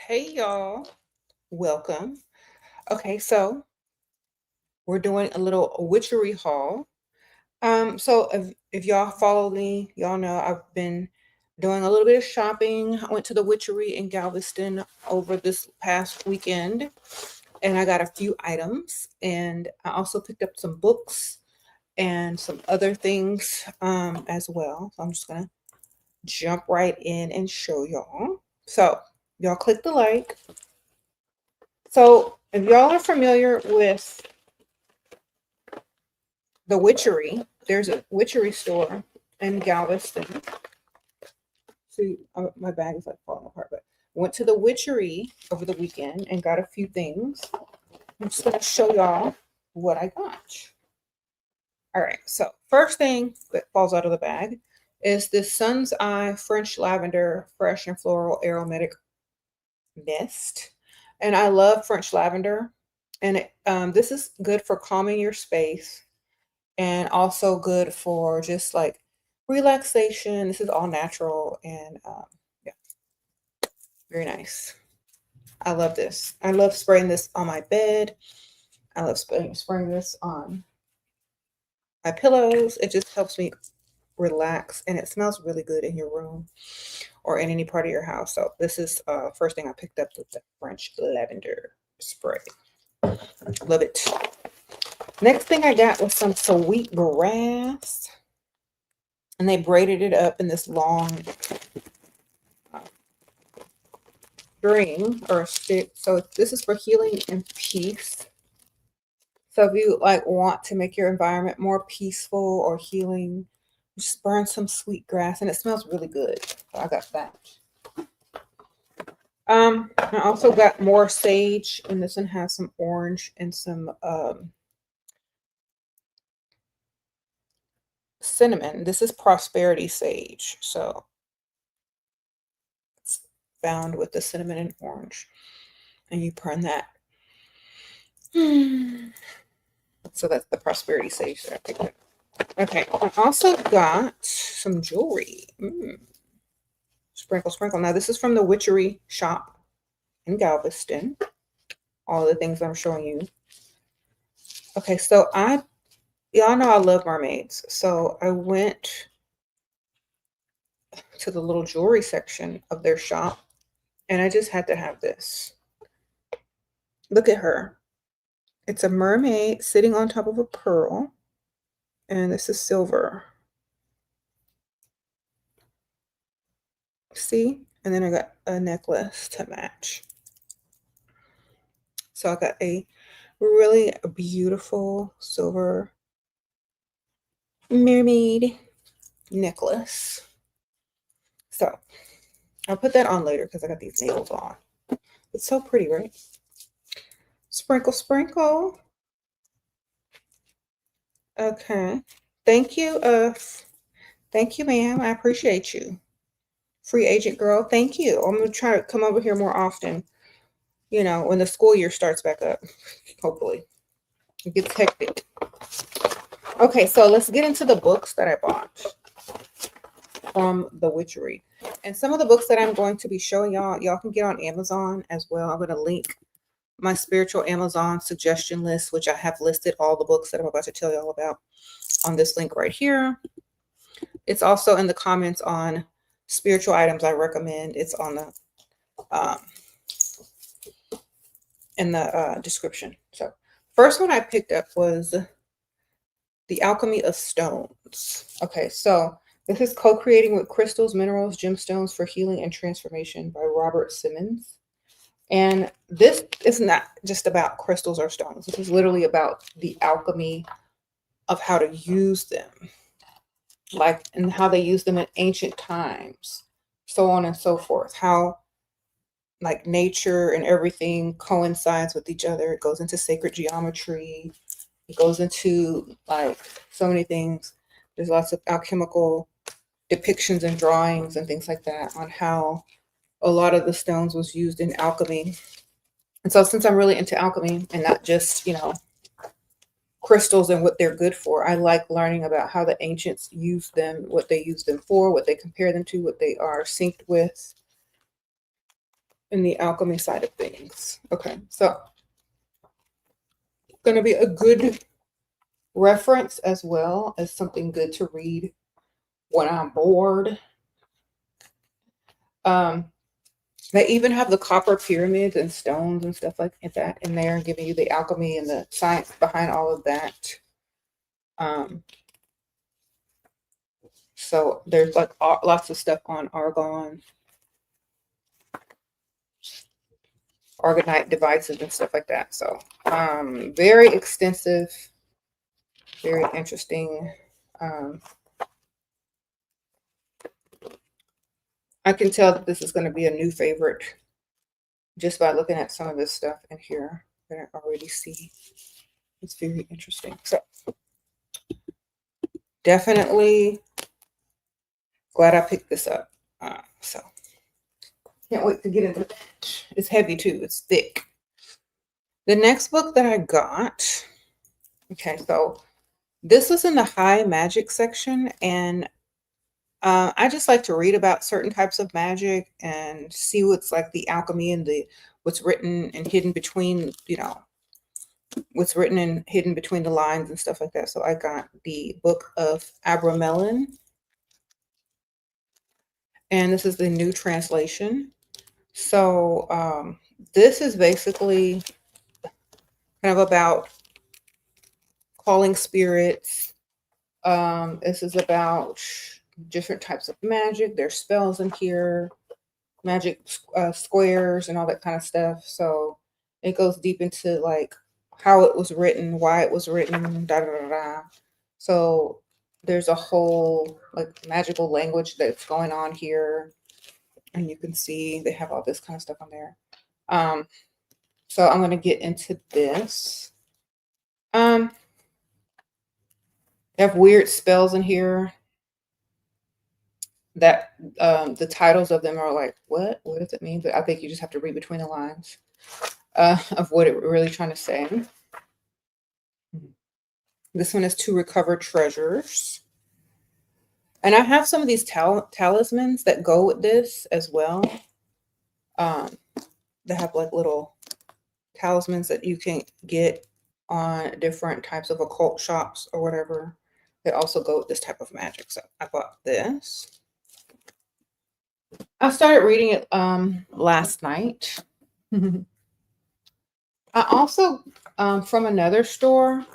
Hey y'all, welcome. Okay, so we're doing a little witchery haul. So if y'all follow me, y'all know I've been doing a little bit of shopping. I went to the Witchery in Galveston over this past weekend and I got a few items and I also picked up some books and some other things as well. So I'm just gonna jump right in and show y'all. So y'all click the like. So if y'all are familiar with the Witchery, there's a Witchery store in Galveston. See, my bag is like falling apart, but went to the Witchery over the weekend and got a few things. I'm just gonna show y'all what I got. All right, so first thing that falls out of the bag is this Sun's Eye French Lavender Fresh and Floral Aromatic Mist. And I love French lavender. And this is good for calming your space and also good for just like relaxation. This is all natural and yeah, very nice. I love this. I love spraying this on my bed. I love spraying this on my pillows. It just helps me relax and it smells really good in your room or in any part of your house. So this is first thing I picked up with the French lavender spray. Love it. Next thing I got was some sweet grass. And they braided it up in this long string or a stick. So this is for healing and peace. So if you like want to make your environment more peaceful or healing, just burn some sweet grass and it smells really good. So I got that. I also got more sage, and this one has some orange and some cinnamon. This is prosperity sage. So it's bound with the cinnamon and orange. And you burn that. So that's the prosperity sage that I picked up. Okay, I also got some jewelry. Sprinkle, sprinkle. Now, this is from the Witchery shop in Galveston. All the things I'm showing you. Okay, so y'all know I love mermaids. So I went to the little jewelry section of their shop and I just had to have this. Look at her. It's a mermaid sitting on top of a pearl. And this is silver. See? And then I got a necklace to match. So I got a really beautiful silver mermaid necklace. So I'll put that on later because I got these nails on. It's so pretty, right? Sprinkle, sprinkle. Okay. Thank you, ma'am. I appreciate you. Free agent girl, thank you. I'm gonna try to come over here more often, you know, when the school year starts back up. Hopefully. It gets hectic. Okay, so let's get into the books that I bought from the Witchery. And some of the books that I'm going to be showing y'all can get on Amazon as well. I'm going to link my spiritual Amazon suggestion list, which I have listed all the books that I'm about to tell y'all about on this link right here. It's also in the comments on spiritual items I recommend. It's on the in the description. So first one I picked up was The Alchemy of Stones. Okay, so this is Co-Creating with Crystals, Minerals, Gemstones for Healing and Transformation by Robert Simmons. And this is not just about crystals or stones. This is literally about the alchemy of how to use them, like, and how they used them in ancient times, so on and so forth. How like nature and everything coincides with each other. It goes into sacred geometry. It goes into like so many things. There's lots of alchemical depictions and drawings and things like that on how a lot of the stones was used in alchemy. And so since I'm really into alchemy and not just, you know, crystals and what they're good for, I like learning about how the ancients used them, what they used them for, what they compare them to, what they are synced with. in the alchemy side of things. Okay, so going to be a good reference as well as something good to read when I'm bored. They even have the copper pyramids and stones and stuff like that in there, giving you the alchemy and the science behind all of that. So there's like lots of stuff on argon, argonite devices and stuff like that. So very extensive, very interesting. I can tell that this is going to be a new favorite just by looking at some of this stuff in here that I already see. It's very interesting. So definitely glad I picked this up. So can't wait to get into that. It's heavy too. It's thick. The next book that I got, okay, so this was in the high magic section, and I just like to read about certain types of magic and see what's like the alchemy and what's written and hidden between, what's written and hidden between the lines and stuff like that. So I got the book of Abramelin, and this is the new translation. So this is basically kind of about calling spirits. This is about different types of magic. There's spells in here, magic squares and all that kind of stuff. So it goes deep into like how it was written, why it was written, da da da da. So there's a whole like magical language that's going on here, and you can see they have all this kind of stuff on there. So I'm going to get into this. They have weird spells in here that the titles of them are like, what does it mean? But I think you just have to read between the lines of what it really trying to say. This one is To Recover Treasures. And I have some of these talismans that go with this as well. They have like little talismans that you can get on different types of occult shops or whatever. They also go with this type of magic. So I bought this. I started reading it last night. I also, from another store,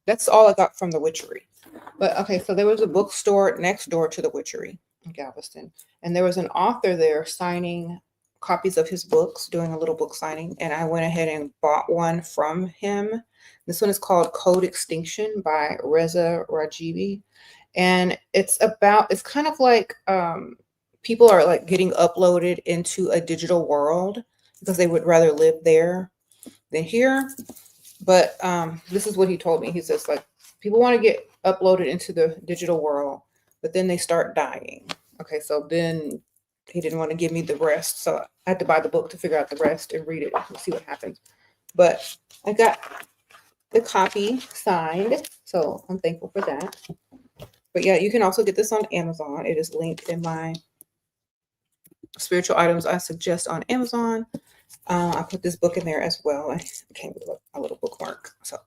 that's all I got from the Witchery. But okay, so there was a bookstore next door to the Witchery in Galveston. And there was an author there signing copies of his books, doing a little book signing. And I went ahead and bought one from him. This one is called Code Extinction by Reza Rajibi. And it's kind of like people are like getting uploaded into a digital world because they would rather live there than here. But this is what he told me. He says like people want to get uploaded into the digital world, but then they start dying. Okay, so then he didn't want to give me the rest. So I had to buy the book to figure out the rest and read it and see what happens. But I got the copy signed, so I'm thankful for that. But yeah, you can also get this on Amazon. It is linked in my spiritual items I suggest on Amazon. I put this book in there as well. I came with a little bookmark. So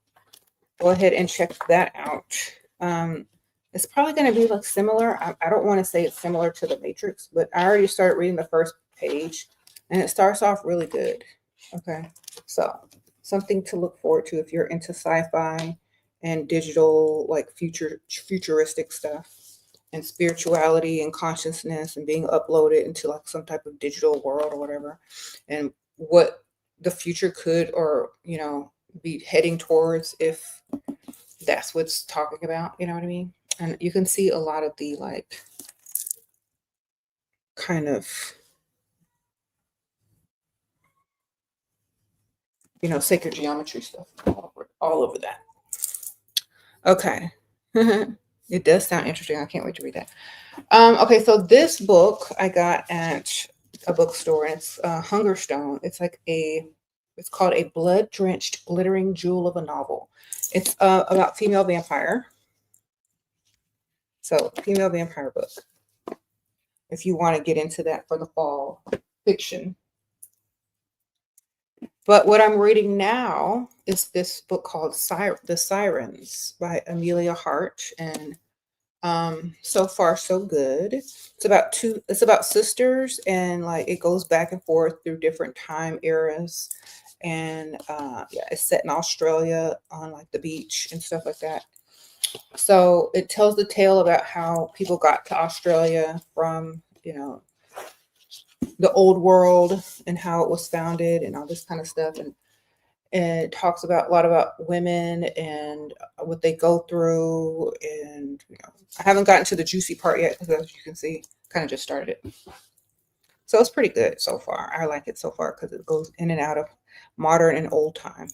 go ahead and check that out. It's probably going to be like similar. I don't want to say it's similar to The Matrix, but I already started reading the first page and it starts off really good. Okay. So something to look forward to if you're into sci-fi and digital, like futuristic stuff and spirituality and consciousness and being uploaded into like some type of digital world or whatever, and what the future could or be heading towards if that's what's talking about, you know what I mean? And you can see a lot of the like kind of sacred geometry stuff all over that. Okay. It does sound interesting. I can't wait to read that. Okay, so this book I got at a bookstore, and it's Hungerstone. It's called A Blood-Drenched Glittering Jewel of a Novel. It's about female vampire. So, female vampire book. If you want to get into that for the fall fiction. But what I'm reading now is this book called The Sirens by Amelia Hart. And so far so good. It's about sisters, and like it goes back and forth through different time eras. And yeah, it's set in Australia on like the beach and stuff like that. So it tells the tale about how people got to Australia from, the old world, and how it was founded and all this kind of stuff. And it talks about a lot about women and what they go through. And I haven't gotten to the juicy part yet, because as you can see, kind of just started it. So it's pretty good so far. I like it so far because it goes in and out of modern and old time.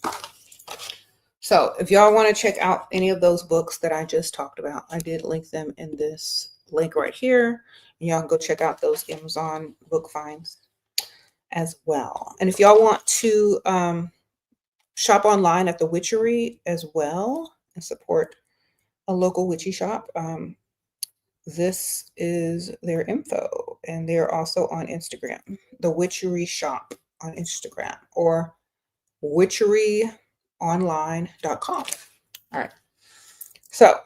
So if y'all want to check out any of those books that I just talked about, I did link them in this link right here. Y'all can go check out those Amazon book finds as well. And if y'all want to shop online at the Witchery as well and support a local witchy shop, this is their info. And they're also on Instagram, the Witchery Shop on Instagram, or witcheryonline.com. All right. So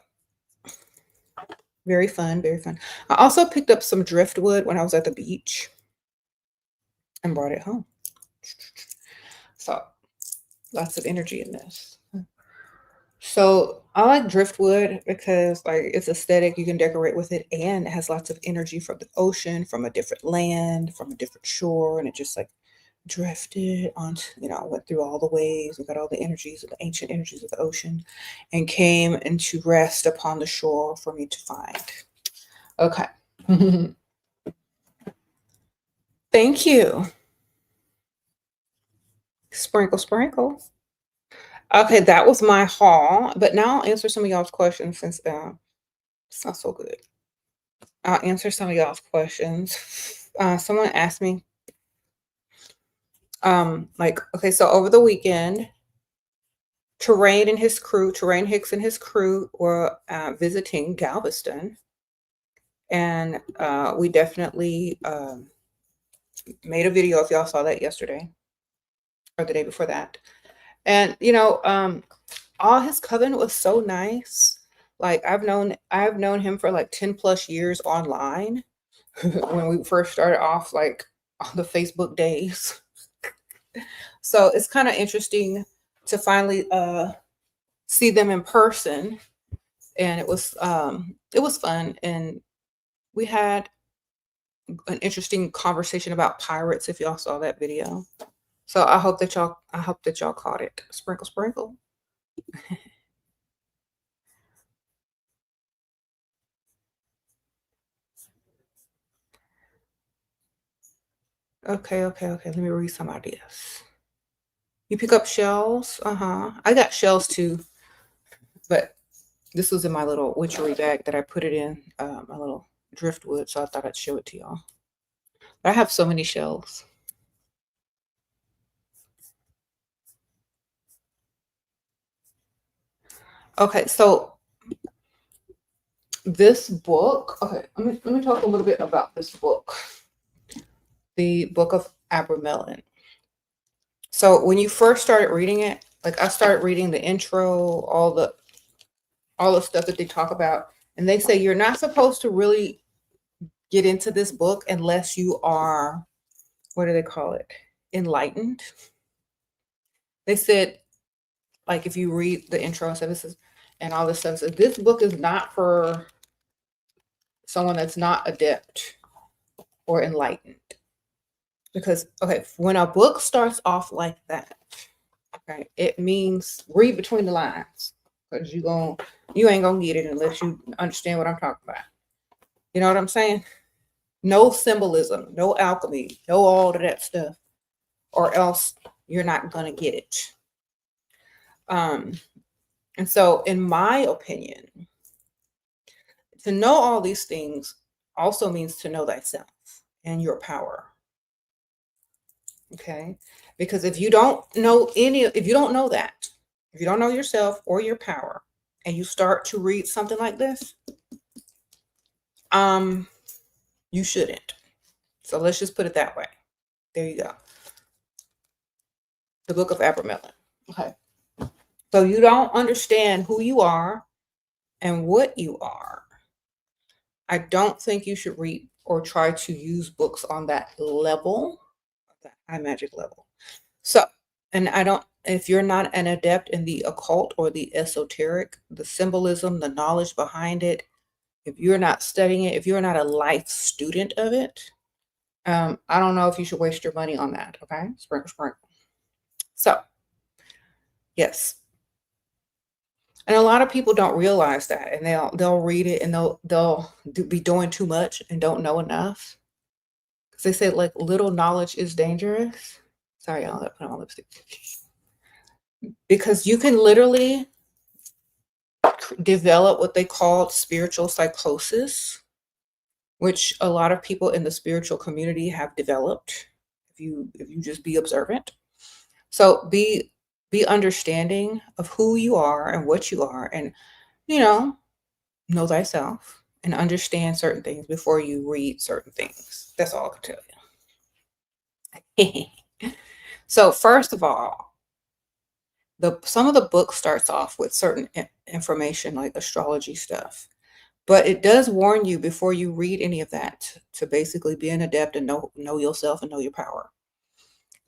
very fun, very fun. I also picked up some driftwood when I was at the beach and brought it home. So lots of energy in this. So I like driftwood because like it's aesthetic. You can decorate with it, and it has lots of energy from the ocean, from a different land, from a different shore, and it just like drifted on, went through all the waves and got all the energies of the ancient energies of the ocean, and came into rest upon the shore for me to find. Okay. Thank you. Sprinkle, sprinkle. Okay, that was my haul, but now I'll answer some of y'all's questions since it's not so good. I'll answer some of y'all's questions. Someone asked me, okay, so over the weekend, Terrain Hicks and his crew were visiting Galveston, and we definitely made a video if y'all saw that yesterday or the day before that. And all his coven was so nice. Like I've known him for like 10 plus years online when we first started off, like on the Facebook days. So it's kind of interesting to finally see them in person. And it was fun, and we had an interesting conversation about pirates if y'all saw that video. So I hope that y'all caught it. Sprinkle, sprinkle. Okay. Let me read some ideas. You pick up shells? I got shells too, but this was in my little witchery bag that I put it in, my little driftwood, so I thought I'd show it to y'all. But I have so many shells. Okay, so this book, let me talk a little bit about this book. The Book of Abramelin. So when you first started reading it, like I started reading the intro, all the stuff that they talk about, and they say you're not supposed to really get into this book unless you are, what do they call it? Enlightened. They said, like, if you read the intro and stuff, and all this stuff, so this book is not for someone that's not adept or enlightened. Because, okay, when a book starts off like that, okay, it means read between the lines, because you ain't gonna get it unless you understand what I'm talking about. You know what I'm saying? No symbolism, no alchemy, no all of that stuff, or else you're not gonna get it. And so, in my opinion, to know all these things also means to know thyself and your power. Okay, because if you don't know if you don't know that, if you don't know yourself or your power, and you start to read something like this, you shouldn't. So let's just put it that way. There you go. The Book of Abramelin. Okay. So you don't understand who you are and what you are. I don't think you should read or try to use books on that level, that high magic level. So, and I don't, if you're not an adept in the occult or the esoteric, the symbolism, the knowledge behind it, if you're not studying it, if you're not a life student of it, I don't know if you should waste your money on that. Okay. Sprinkle, sprinkle. So, yes. And a lot of people don't realize that, and they'll read it and they'll be doing too much and don't know enough. Because they say like little knowledge is dangerous. Sorry, I'll put on my lipstick. Because you can literally develop what they call spiritual psychosis, which a lot of people in the spiritual community have developed. If you just be observant. So be understanding of who you are and what you are, and know thyself and understand certain things before you read certain things. That's all I can tell you. So first of all, some of the book starts off with certain information like astrology stuff, but it does warn you before you read any of that to basically be an adept and know yourself and know your power,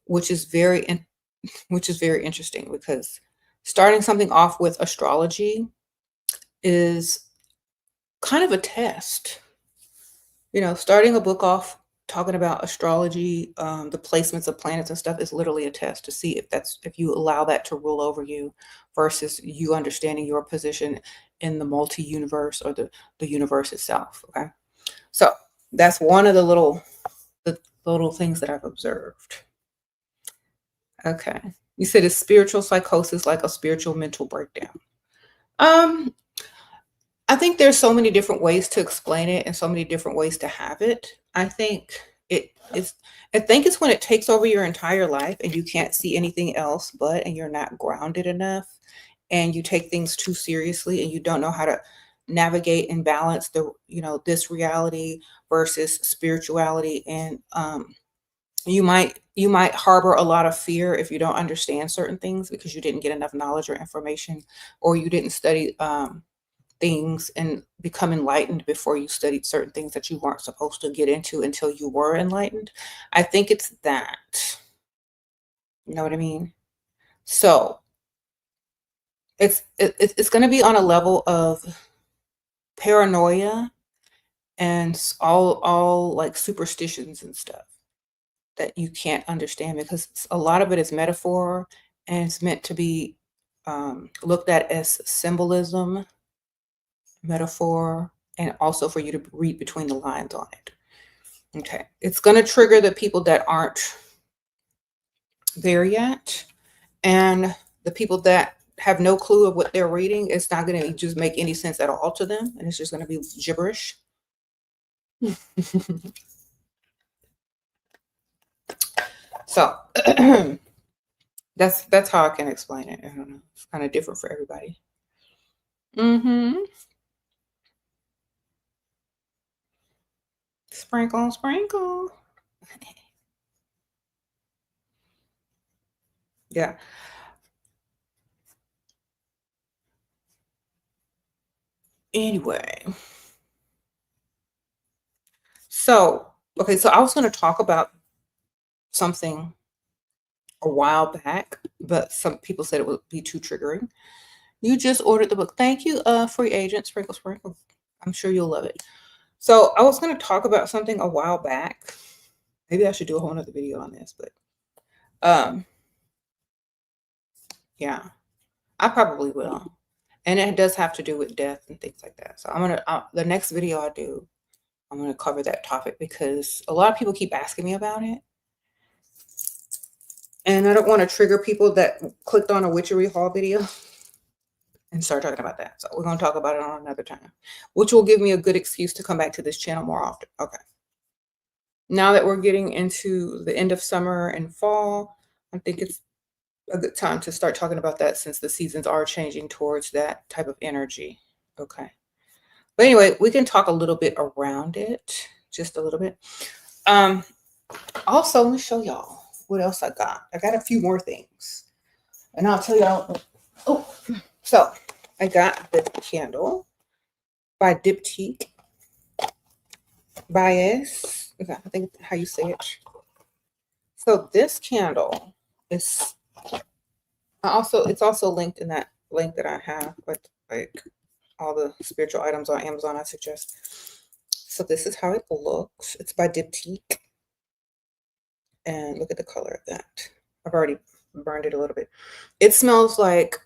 which is very interesting, because starting something off with astrology is kind of a test. Starting a book off talking about astrology, the placements of planets and stuff, is literally a test to see if you allow that to rule over you versus you understanding your position in the multi-universe or the universe itself. Okay. So that's one of the little things that I've observed. Okay. You said it's spiritual psychosis, like a spiritual mental breakdown. I think there's so many different ways to explain it and so many different ways to have it. I think it's when it takes over your entire life and you can't see anything else and you're not grounded enough, and you take things too seriously and you don't know how to navigate and balance this reality versus spirituality. And you might harbor a lot of fear if you don't understand certain things because you didn't get enough knowledge or information, or you didn't study things and become enlightened before you studied certain things that you weren't supposed to get into until you were enlightened. I think it's that. You know what I mean? So it's going to be on a level of paranoia and all like superstitions and stuff that you can't understand, because a lot of it is metaphor and it's meant to be looked at as symbolism, metaphor, and also for you to read between the lines on it. Okay. It's going to trigger the people that aren't there yet, and the people that have no clue of what they're reading. It's not going to just make any sense at all to them, and it's just going to be gibberish. So that's how I can explain it. I don't know. It's kind of different for everybody. Sprinkle, sprinkle. Yeah. Anyway. So, okay, so I was going to talk about something a while back, but some people said it would be too triggering. You just ordered the book. Thank you, free agent, Sprinkle Sprinkle. I'm sure you'll love it. So I was going to talk about something a while back. Maybe I should do a whole nother video on this, but yeah, I probably will. And it does have to do with death and things like that. So the next video I do, I'm going to cover that topic because a lot of people keep asking me about it. And I don't want to trigger people that clicked on a Witchery haul video and start talking about that. So we're going to talk about it on another time, which will give me a good excuse to come back to this channel more often. Okay. Now that we're getting into the end of summer and fall, I think it's a good time to start talking about that, since the seasons are changing towards that type of energy. Okay. But anyway, we can talk a little bit around it, just a little bit. Also, let me show y'all. what else I got? I got a few more things. And I'll tell y'all. Oh, so I got the candle by Diptyque. Bias. Okay, I think how you say it. So this candle is it's also linked in that link that I have with like all the spiritual items on Amazon, I suggest. So this is how it looks. It's by Diptyque. And look at the color of that. I've already burned it a little bit. It smells like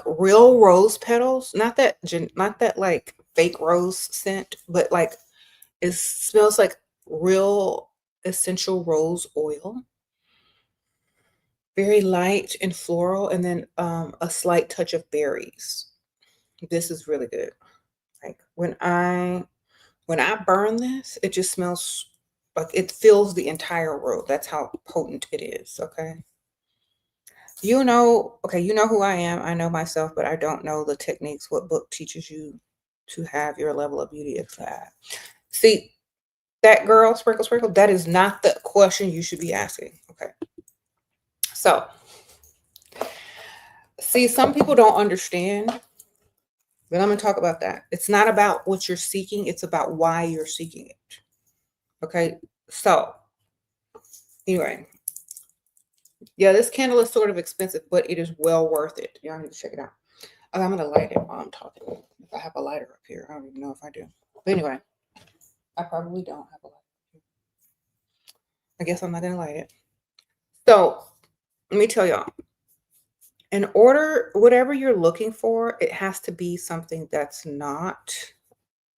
real rose petals, not that like fake rose scent, but like it smells like real essential rose oil. Very light and floral, and then a slight touch of berries. This is really good. Like when I burn this, it just smells like it fills the entire room. That's how potent it is. Okay. You know who I am. I know myself, but I don't know the techniques. What book teaches you to have your level of beauty at that? See, that girl, sprinkle, sprinkle, that is not the question you should be asking. Okay. So, see, some people don't understand, but I'm going to talk about that. It's not about what you're seeking. It's about why you're seeking it. Okay. So, anyway, yeah, this candle is sort of expensive, but it is well worth it. Y'all need to check it out. I'm going to light it while I'm talking. If I have a lighter up here, I don't even know if I do. But anyway, I probably don't have a lighter. I guess I'm not going to light it. So, let me tell y'all. In order, whatever you're looking for, it has to be something that's not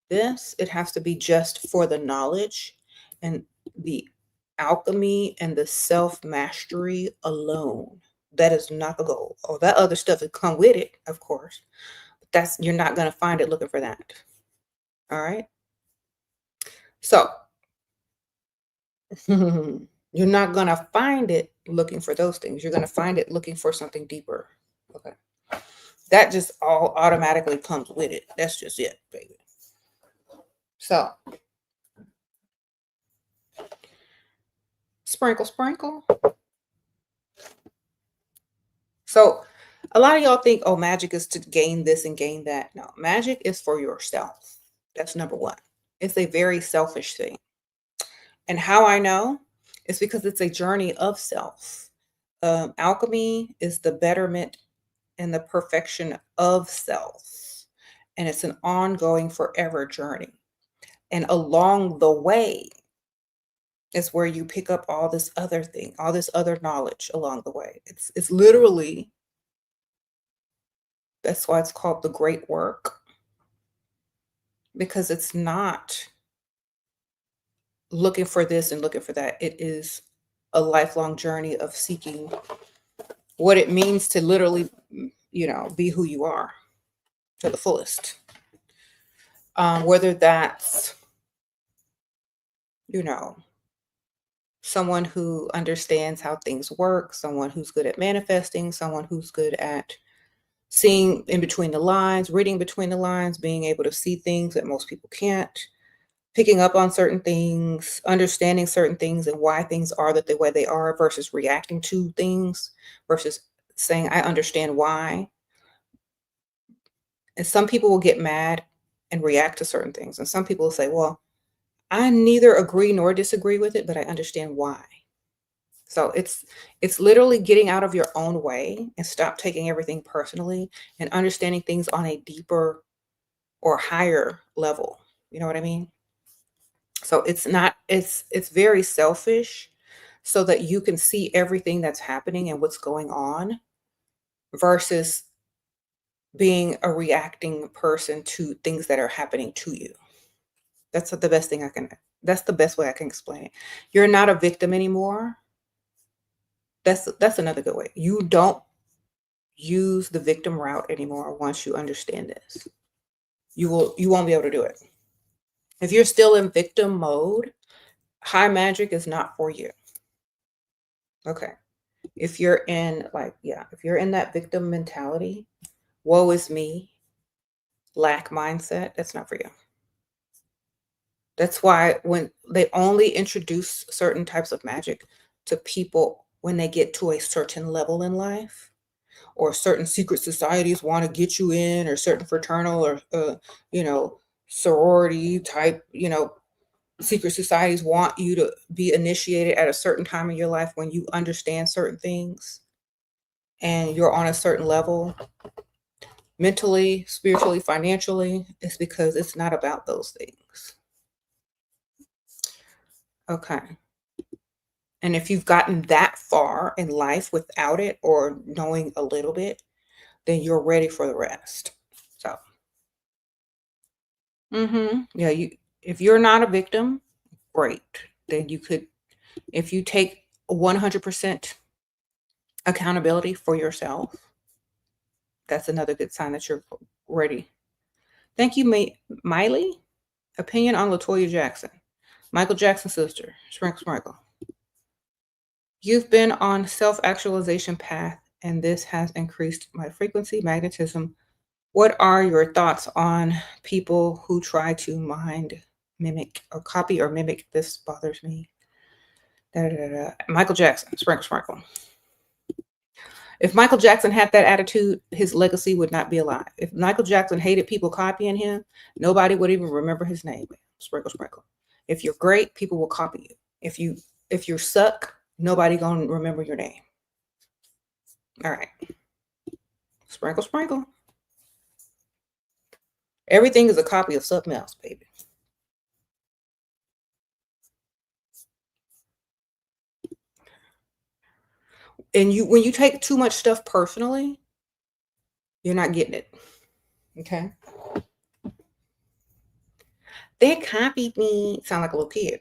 this. It has to be just for the knowledge and the alchemy and the self-mastery alone. That is not the goal. Oh, that other stuff would come with it, of course. But you're not going to find it looking for that. All right. So you're not going to find it looking for those things. You're going to find it looking for something deeper. Okay. That just all automatically comes with it. That's just it, baby. So sprinkle, sprinkle. So a lot of y'all think, oh, magic is to gain this and gain that. No, magic is for yourself. That's number one. It's a very selfish thing. And how I know is because it's a journey of self. Alchemy is the betterment and the perfection of self. And it's an ongoing forever journey. And along the way is where you pick up all this other thing, all this other knowledge along the way. It's literally, that's why it's called the great work. Because it's not looking for this and looking for that. It is a lifelong journey of seeking what it means to literally, be who you are to the fullest. Whether that's, someone who understands how things work, someone who's good at manifesting, someone who's good at seeing in between the lines, reading between the lines, being able to see things that most people can't, picking up on certain things, understanding certain things and why things are the way they are versus reacting to things versus saying, I understand why. And some people will get mad and react to certain things. And some people will say, well, I neither agree nor disagree with it, but I understand why. So it's literally getting out of your own way and stop taking everything personally and understanding things on a deeper or higher level. You know what I mean? So it's very selfish so that you can see everything that's happening and what's going on versus being a reacting person to things that are happening to you. That's the best way I can explain it. You're not a victim anymore. That's another good way. You don't use the victim route anymore once you understand this. You won't be able to do it. If you're still in victim mode, high magic is not for you. Okay. If you're in that victim mentality, woe is me, lack mindset, that's not for you. That's why when they only introduce certain types of magic, to people when they get to a certain level in life, or certain secret societies want to get you in, or certain fraternal or sorority type, secret societies want you to be initiated at a certain time in your life when you understand certain things and you're on a certain level mentally, spiritually, financially. It's because it's not about those things. Okay. And if you've gotten that far in life without it, or knowing a little bit, then you're ready for the rest. So, yeah, if you're not a victim, great. Then you could, if you take 100% accountability for yourself, that's another good sign that you're ready. Thank you, Miley. Opinion on LaToya Jackson. Michael Jackson's sister. Sprinkle. You've been on self-actualization path, and this has increased my frequency, magnetism. What are your thoughts on people who try to mind, mimic, or copy or mimic? This bothers me. Michael Jackson. Sprinkle. If Michael Jackson had that attitude, his legacy would not be alive. If Michael Jackson hated people copying him, nobody would even remember his name. Sprinkle. If you're great, people will copy you. If you suck, nobody gonna remember your name. All right. Sprinkle. Everything is a copy of something else, baby. And when you take too much stuff personally, you're not getting it. Okay. They copied me. Sound like a little kid.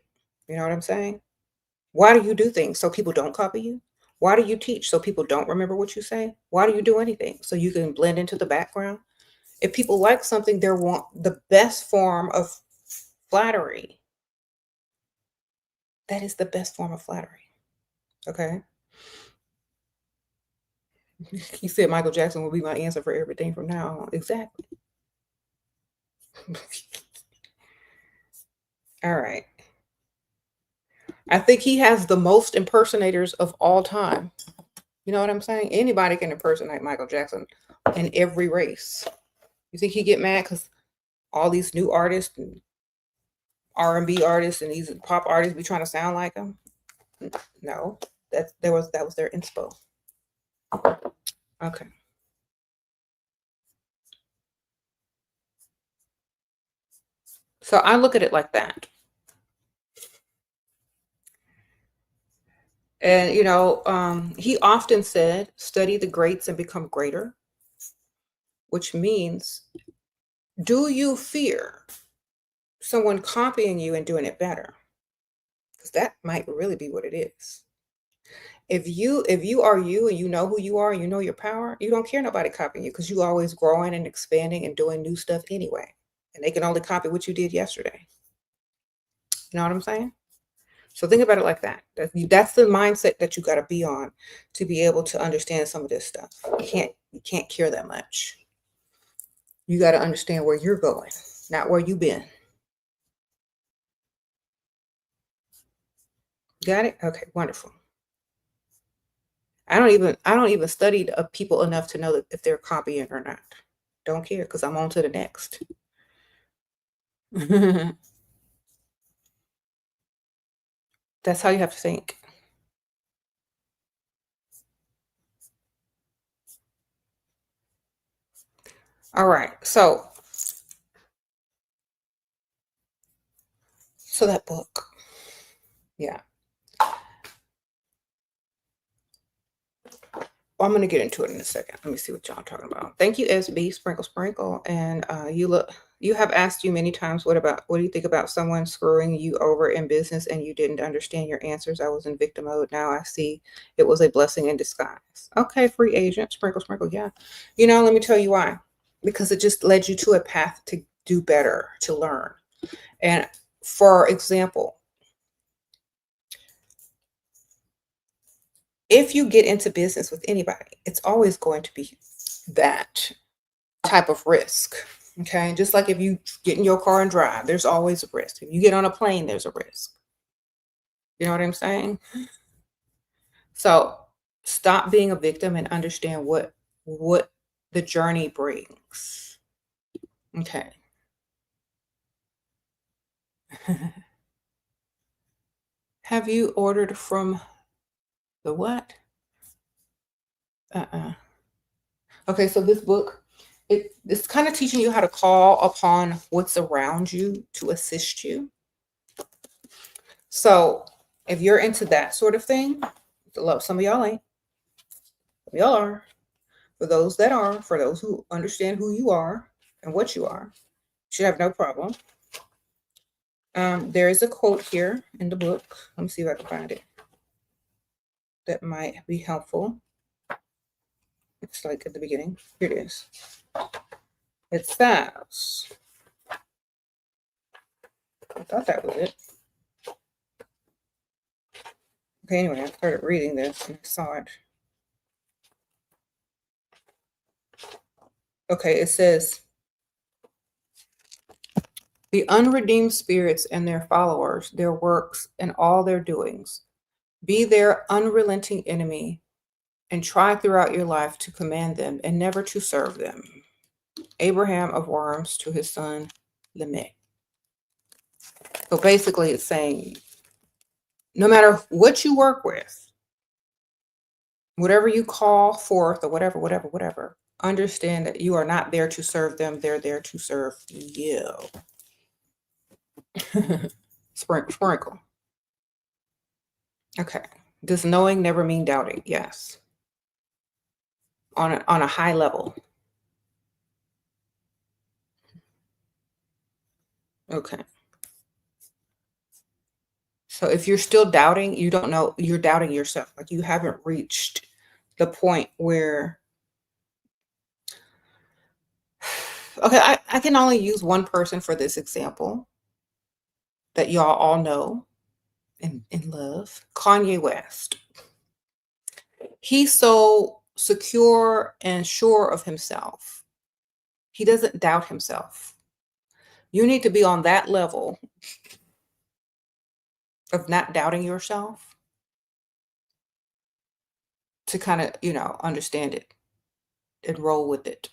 You know what I'm saying? Why do you do things? So people don't copy you? Why do you teach? So people don't remember what you say? Why do you do anything? So you can blend into the background? If people like something, they want the best form of flattery. That is the best form of flattery. Okay. He said Michael Jackson will be my answer for everything from now on. Exactly. All right. I think he has the most impersonators of all time. You know what I'm saying? Anybody can impersonate Michael Jackson in every race. You think he get mad because all these new artists and R&B artists and these pop artists be trying to sound like him? No, that was their inspo. Okay. So I look at it like that. And, he often said, study the greats and become greater, which means, do you fear someone copying you and doing it better? Because that might really be what it is. If you are you and you know who you are and you know your power, you don't care nobody copying you because you always growing and expanding and doing new stuff anyway. And they can only copy what you did yesterday. You know what I'm saying? So think about it like that. That's the mindset that you got to be on to be able to understand some of this stuff. You can't care that much. You got to understand where you're going, not where you've been. Got it? Okay, wonderful. I don't even study people enough to know that if they're copying or not. Don't care because I'm on to the next. That's how you have to think. All right. So that book. Yeah. Well, I'm going to get into it in a second. Let me see what y'all are talking about. Thank you, SB Sprinkle. And you have asked you many times, what do you think about someone screwing you over in business and you didn't understand your answers? I was in victim mode. Now I see it was a blessing in disguise. Okay, free agent, Sprinkle. Yeah. Let me tell you why. Because it just led you to a path to do better, to learn. And for example, if you get into business with anybody, it's always going to be that type of risk. Okay. Just like if you get in your car and drive, there's always a risk. If you get on a plane, there's a risk. You know what I'm saying? So stop being a victim and understand what the journey brings. Okay. Have you ordered from the what? Okay, so this book, it's kind of teaching you how to call upon what's around you to assist you. So if you're into that sort of thing, some of y'all ain't. Some of y'all are. For those that are, for those who understand who you are and what you are, you should have no problem. There is a quote here in the book. Let me see if I can find it. That might be helpful. It's like at the beginning. Here it is. It says, I thought that was it. Okay, anyway, I started reading this and I saw it. Okay, it says, the unredeemed spirits and their followers, their works, and all their doings, be their unrelenting enemy, and try throughout your life to command them and never to serve them. Abraham of Worms to his son Lamech. So basically it's saying, no matter what you work with, whatever you call forth or whatever, understand that you are not there to serve them. They're there to serve you. Sprinkle. Okay. Does knowing never mean doubting? Yes. On a high level. Okay. So if you're still doubting, you don't know, you're doubting yourself. Like you haven't reached the point where, okay, I can only use one person for this example that y'all all know and love, Kanye West. He's so secure and sure of himself. He doesn't doubt himself. You need to be on that level of not doubting yourself to kind of, understand it and roll with it.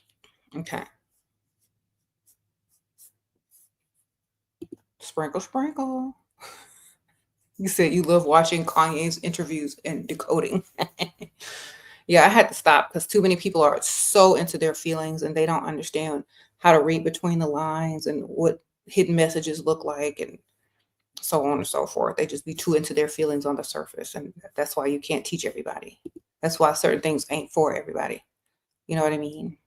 Okay. Sprinkle, sprinkle. You said you love watching Kanye's interviews and decoding. Yeah, I had to stop because too many people are so into their feelings and they don't understand how to read between the lines and what hidden messages look like and so on and so forth. They just be too into their feelings on the surface. And that's why you can't teach everybody. That's why certain things ain't for everybody. You know what I mean?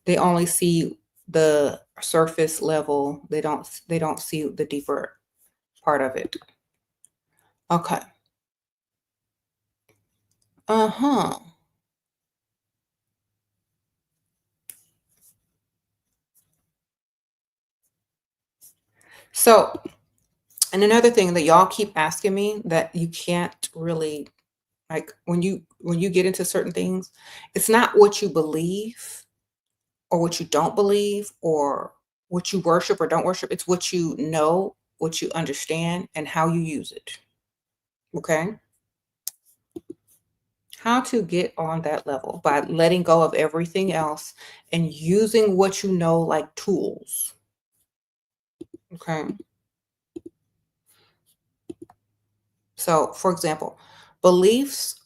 They only see the surface level. They don't see the deeper part of it. Okay. So, and another thing that y'all keep asking me that you can't really, like when you get into certain things, it's not what you believe or what you don't believe or what you worship or don't worship. It's what you know, what you understand, and how you use it. Okay? How to get on that level by letting go of everything else and using what you know like tools. Okay? So, for example, beliefs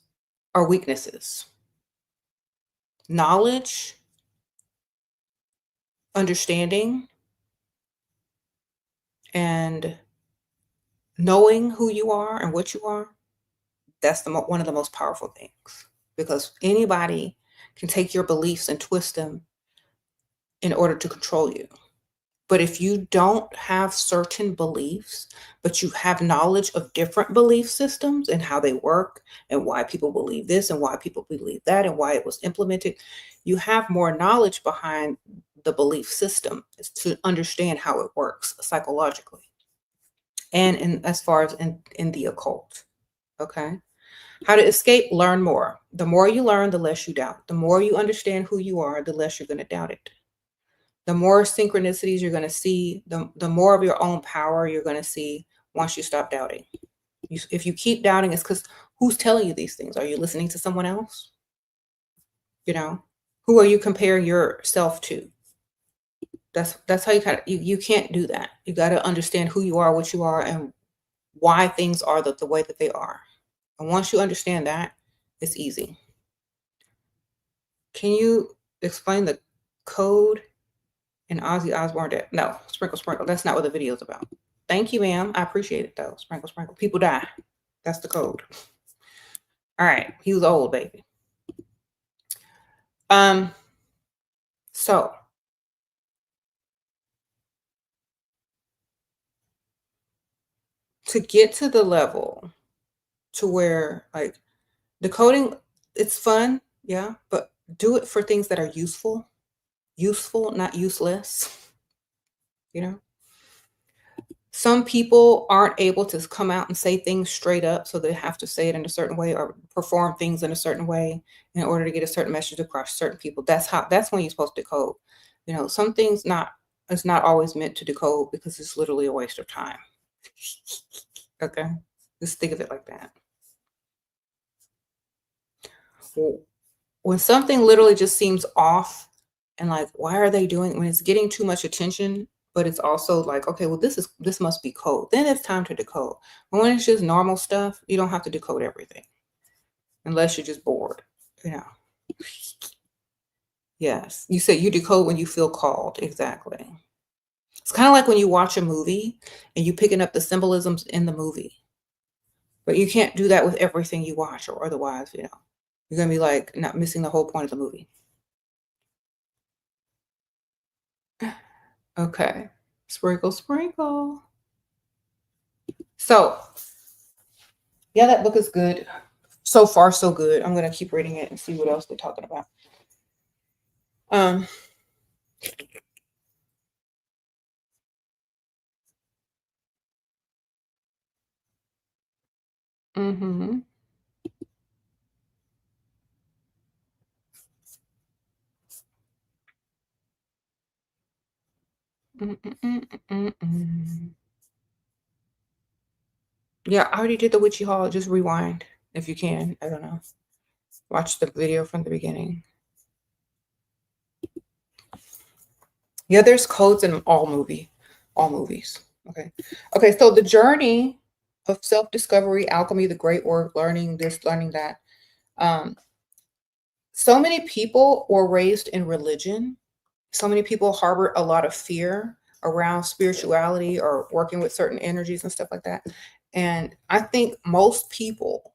are weaknesses. Knowledge, understanding, and knowing who you are and what you are, that's one of the most powerful things, because anybody can take your beliefs and twist them in order to control you. But if you don't have certain beliefs, but you have knowledge of different belief systems and how they work and why people believe this and why people believe that and why it was implemented, you have more knowledge behind the belief system to understand how it works psychologically and as far as in the occult. Okay. How to escape, learn more. The more you learn, the less you doubt. The more you understand who you are, the less you're going to doubt it. The more synchronicities you're going to see, the more of your own power you're going to see once you stop doubting. If you keep doubting, it's because who's telling you these things? Are you listening to someone else? You know, who are you comparing yourself to? That's how you kind of you can't do that. You got to understand who you are, what you are, and why things are the way that they are. And once you understand that, it's easy. Can you explain the code in Ozzy Osbourne deck? No, sprinkle, sprinkle. That's not what the video is about. Thank you, ma'am. I appreciate it though. Sprinkle, sprinkle. People die. That's the code. All right. He was old, baby. So to get to the level to where like decoding, it's fun, yeah, but do it for things that are useful, not useless, you know? Some people aren't able to come out and say things straight up, so they have to say it in a certain way or perform things in a certain way in order to get a certain message across certain people. That's when you're supposed to decode. You know, some things it's not always meant to decode because it's literally a waste of time. Okay, just think of it like that. When something literally just seems off and like, why are they doing, when it's getting too much attention, but it's also like, okay, well, this must be code. Then it's time to decode. But when it's just normal stuff, you don't have to decode everything unless you're just bored, you know. Yes, you say you decode when you feel called. Exactly. It's kind of like when you watch a movie and you picking up the symbolisms in the movie, but you can't do that with everything you watch, or otherwise, you know, you're gonna be like not missing the whole point of the movie. Okay. Sprinkle, sprinkle. So, yeah, that book is good. So far, so good. I'm going to keep reading it and see what else they're talking about. Mm-hmm. Yeah, I already did the Witchy Hall. Just rewind if you can. I don't know. Watch the video from the beginning. Yeah, there's codes in all movies. Okay. Okay, so the journey of self-discovery, alchemy, the great work, learning this, learning that. So many people were raised in religion. So many people harbor a lot of fear around spirituality or working with certain energies and stuff like that. And I think most people,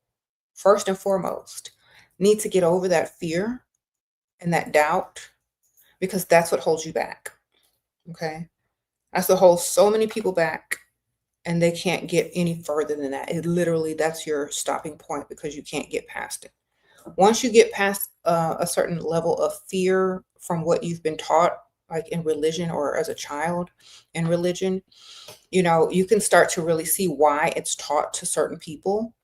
first and foremost, need to get over that fear and that doubt, because that's what holds you back. Okay. That's what holds so many people back, and they can't get any further than that. It literally, that's your stopping point because you can't get past it. Once you get past a certain level of fear from what you've been taught, like in religion or as a child in religion, you know, you can start to really see why it's taught to certain people.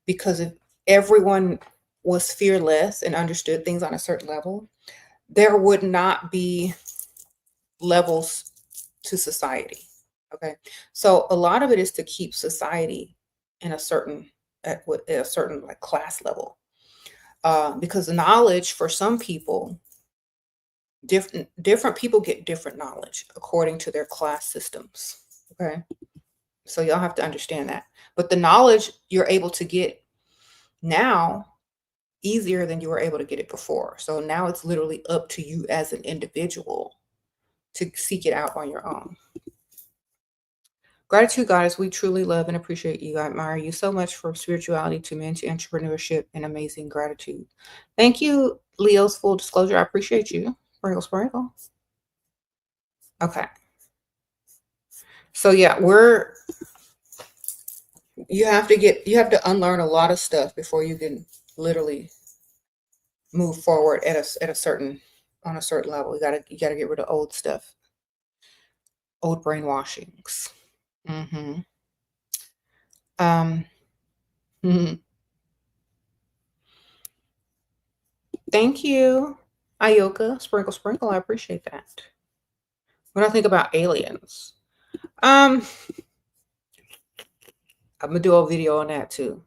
Because if everyone was fearless and understood things on a certain level, there would not be levels to society. Okay. So a lot of it is to keep society in a certain, at a certain like class level. Because the knowledge for some people, different people get different knowledge according to their class systems. Okay. So y'all have to understand that. But the knowledge you're able to get now easier than you were able to get it before. So now it's literally up to you as an individual to seek it out on your own. Gratitude, Goddess, we truly love and appreciate you. I admire you so much, from spirituality to men to entrepreneurship and amazing gratitude. Thank you, Leo's full disclosure. I appreciate you. Sprinkle, sprinkle. Okay. So yeah, you have to unlearn a lot of stuff before you can literally move forward on a certain level. You gotta get rid of old stuff, old brainwashings. Mm-hmm. Mhm. Thank you, Ayoka. Sprinkle, sprinkle. I appreciate that. When I think about aliens, um, I'm gonna do a video on that too.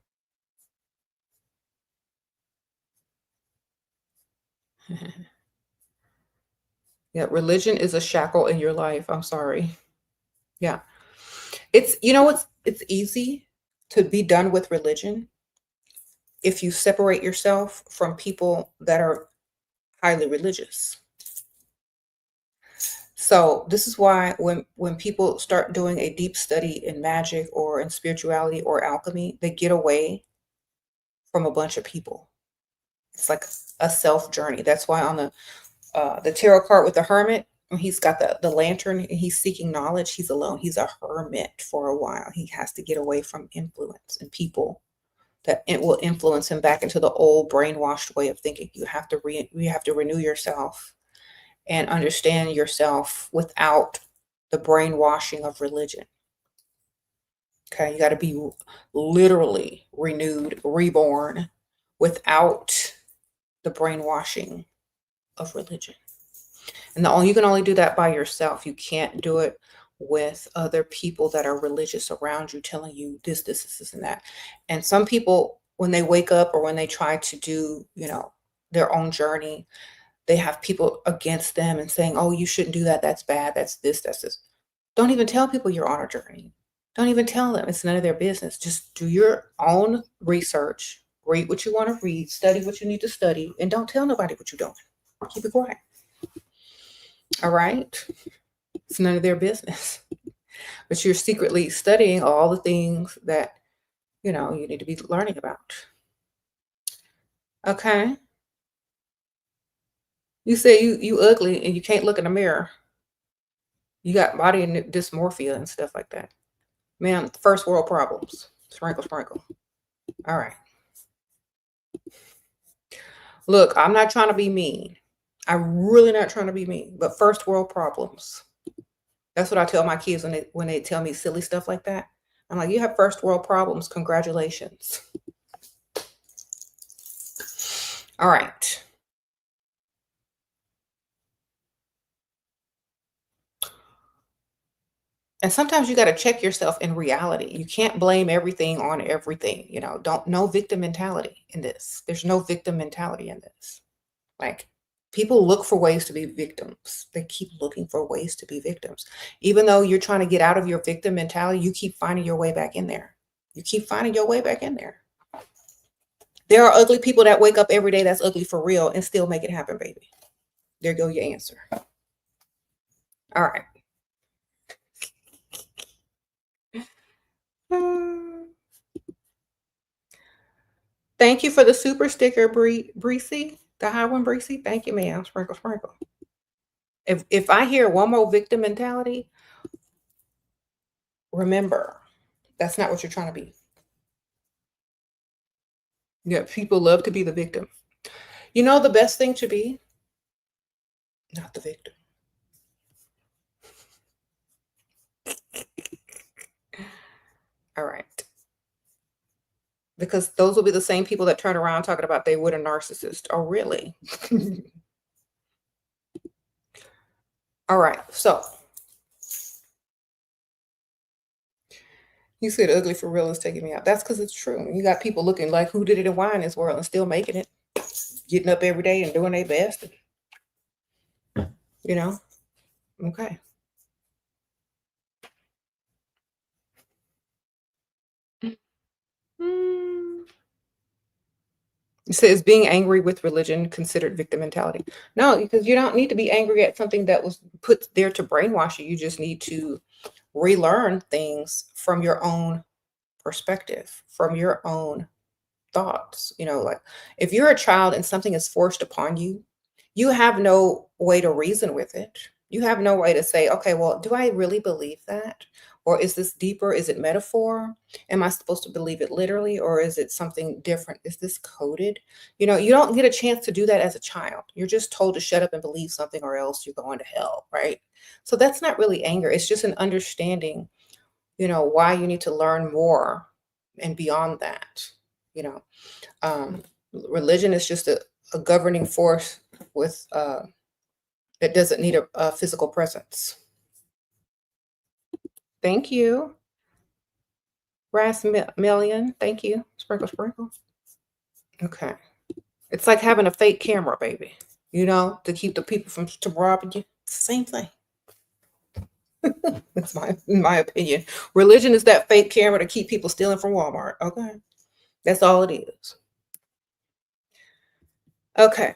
Yeah, religion is a shackle in your life. I'm sorry. Yeah. It's, you know what's, it's easy to be done with religion if you separate yourself from people that are highly religious. So this is why when people start doing a deep study in magic or in spirituality or alchemy, they get away from a bunch of people. It's like a self journey. That's why on the tarot card with the hermit, when he's got the lantern and he's seeking knowledge, he's alone. He's a hermit for a while. He has to get away from influence and people that it will influence him back into the old brainwashed way of thinking. You have to renew yourself and understand yourself without the brainwashing of religion. Okay, you got to be literally renewed, reborn without the brainwashing of religion. And you can only do that by yourself. You can't do it with other people that are religious around you telling you this, and that. And some people, when they wake up or when they try to do, their own journey, they have people against them and saying, oh, you shouldn't do that. That's bad. That's this. Don't even tell people you're on a journey. Don't even tell them. It's none of their business. Just do your own research, read what you want to read, study what you need to study, and don't tell nobody what you're doing. Keep it quiet. All right? It's none of their business. But you're secretly studying all the things that, you need to be learning about. Okay? You say you ugly and you can't look in the mirror. You got body dysmorphia and stuff like that. Man, first world problems. Sprinkle, sprinkle. All right. Look, I'm not trying to be mean. I'm really not trying to be mean, but first world problems. That's what I tell my kids when they tell me silly stuff like that. I'm like, you have first world problems. Congratulations. All right. And sometimes you got to check yourself in reality. You can't blame everything on everything. No victim mentality in this. There's no victim mentality in this. Like, people look for ways to be victims. They keep looking for ways to be victims. Even though you're trying to get out of your victim mentality, you keep finding your way back in there. You keep finding your way back in there. There are ugly people that wake up every day that's ugly for real and still make it happen, baby. There go your answer. All right. Thank you for the super sticker, Breezy. The high one, Breezy. Thank you, ma'am. Sprinkle, sprinkle. If I hear one more victim mentality, remember, that's not what you're trying to be. Yeah, people love to be the victim. The best thing to be? Not the victim. All right. Because those will be the same people that turn around talking about they were a narcissist. Oh, really? All right. So you said ugly for real is taking me out. That's because it's true. You got people looking like who did it and why in this world and still making it, getting up every day and doing their best. Okay. It says being angry with religion considered victim mentality. No, because you don't need to be angry at something that was put there to brainwash you. You just need to relearn things from your own perspective, from your own thoughts. Like if you're a child and something is forced upon you, you have no way to reason with it. You have no way to say, okay, well, do I really believe that? Or is this deeper? Is it metaphor? Am I supposed to believe it literally? Or is it something different? Is this coded? You don't get a chance to do that as a child. You're just told to shut up and believe something or else you're going to hell, right? So that's not really anger. It's just an understanding, why you need to learn more and beyond that. Religion is just a governing force with that doesn't need a physical presence. Thank you. Rasmelian, thank you. Sprinkle, sprinkle. Okay. It's like having a fake camera, baby. You know, to keep the people from robbing you. It's the same thing. That's my opinion. Religion is that fake camera to keep people stealing from Walmart. Okay. That's all it is. Okay.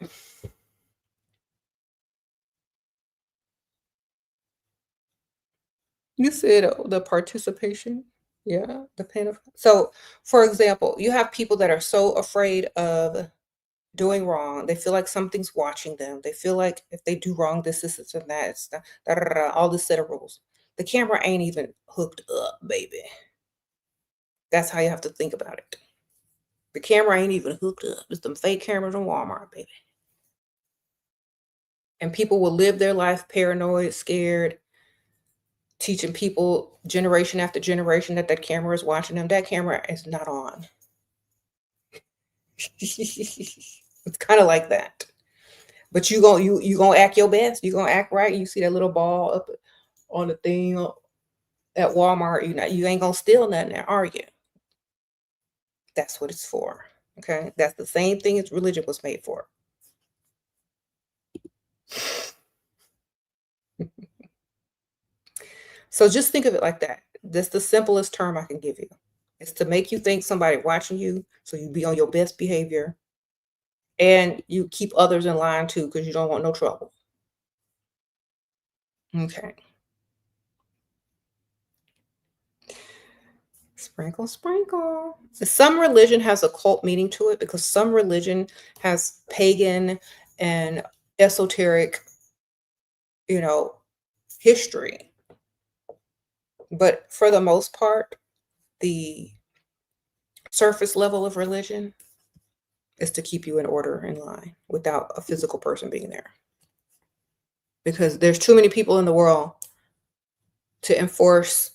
You said the participation. Yeah, the pain of. So, for example, you have people that are so afraid of doing wrong. They feel like something's watching them. They feel like if they do wrong, this, and that. It's all this set of rules. The camera ain't even hooked up, baby. That's how you have to think about it. The camera ain't even hooked up. It's them fake cameras in Walmart, baby. And people will live their life paranoid, scared, teaching people generation after generation that camera is watching them. That camera is not on. It's kind of like that. But you gonna act your best. You gonna act right. You see that little ball up on the thing at Walmart. You ain't gonna steal nothing there, are you? That's what it's for. Okay, that's the same thing as religion was made for. So just think of it like that. That's the simplest term I can give you. It's to make you think somebody watching you, so you be on your best behavior, and you keep others in line too, because you don't want no trouble. Okay. Sprinkle, sprinkle. Some religion has a cult meaning to it because some religion has pagan and esoteric, history. But for the most part, the surface level of religion is to keep you in order, in line, without a physical person being there. Because there's too many people in the world to enforce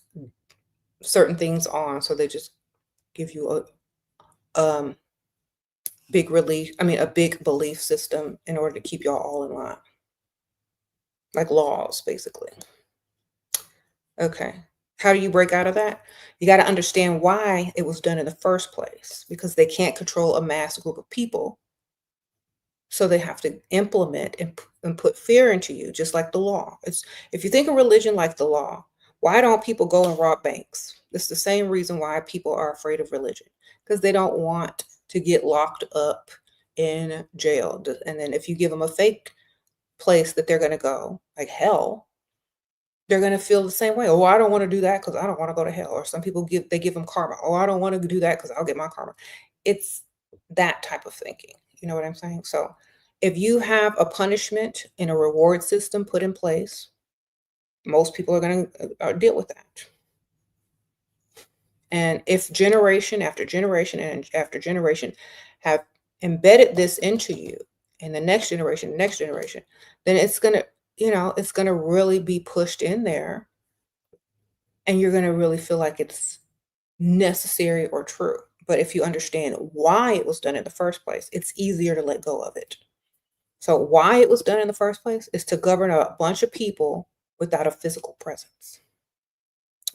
certain things on, so they just give you a big belief system in order to keep y'all all in line. Like laws, basically. Okay. How do you break out of that? You got to understand why it was done in the first place, because they can't control a mass group of people. So they have to implement and put fear into you, just like the law. If you think of religion like the law, why don't people go and rob banks? It's the same reason why people are afraid of religion, because they don't want to get locked up in jail. And then if you give them a fake place that they're going to go, like hell, they're going to feel the same way. Oh, I don't want to do that because I don't want to go to hell. Or some people give them karma. Oh, I don't want to do that because I'll get my karma. It's that type of thinking. You know what I'm saying? So if you have a punishment and a reward system put in place, most people are going to deal with that. And if generation after generation and after generation have embedded this into you, and the next generation, then it's going to, it's going to really be pushed in there. And you're going to really feel like it's necessary or true. But if you understand why it was done in the first place, it's easier to let go of it. So why it was done in the first place is to govern a bunch of people without a physical presence.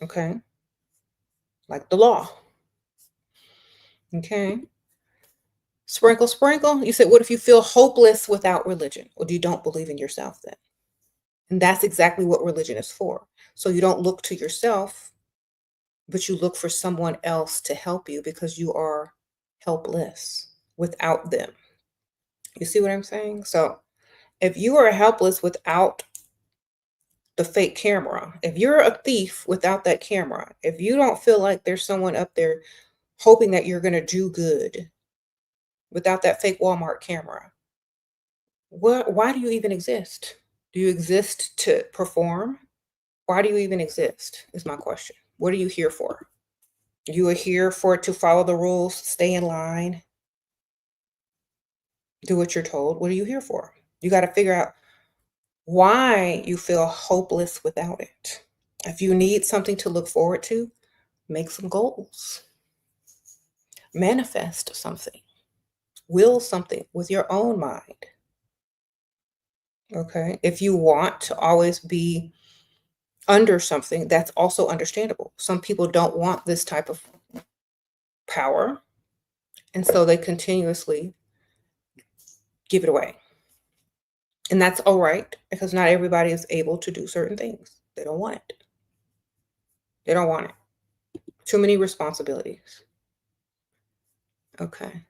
Okay? Like the law. Okay? Sprinkle, sprinkle. You said, what if you feel hopeless without religion? Or you don't believe in yourself then? And that's exactly what religion is for. So you don't look to yourself, but you look for someone else to help you because you are helpless without them. You see what I'm saying? So if you are helpless without the fake camera, if you're a thief without that camera, if you don't feel like there's someone up there hoping that you're going to do good without that fake Walmart camera, why do you even exist? Do you exist to perform? Why do you even exist is my question. What are you here for? You are here to follow the rules, stay in line, do what you're told. What are you here for? You got to figure out why you feel hopeless without it. If you need something to look forward to, make some goals. Manifest something. Will something with your own mind. Okay? If you want to always be under something, that's also understandable. Some people don't want this type of power. And so they continuously give it away. And that's all right, because not everybody is able to do certain things. They don't want it. They don't want it. Too many responsibilities. Okay.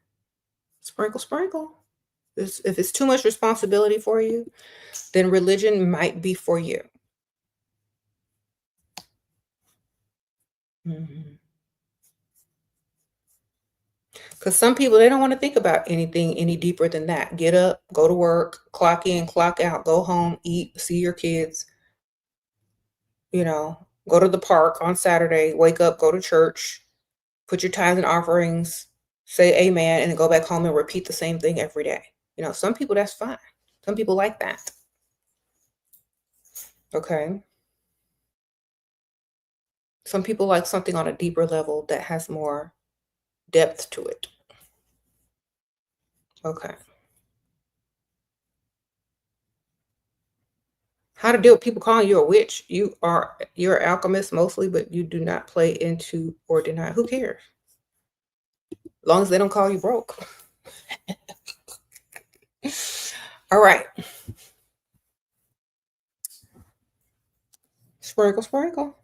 Sprinkle, sprinkle. If it's too much responsibility for you, then religion might be for you. Because some people, they don't want to think about anything any deeper than that. Get up, go to work, clock in, clock out, go home, eat, see your kids, go to the park on Saturday, wake up, go to church, put your tithes and offerings, say amen, and then go back home and repeat the same thing every day. Some people, that's fine. Some people like that. Okay. Some people like something on a deeper level that has more depth to it. Okay. How to deal with people calling you a witch? You're an alchemist mostly, but you do not play into or deny. Who cares? As long as they don't call you broke. All right. Sprinkle, sprinkle.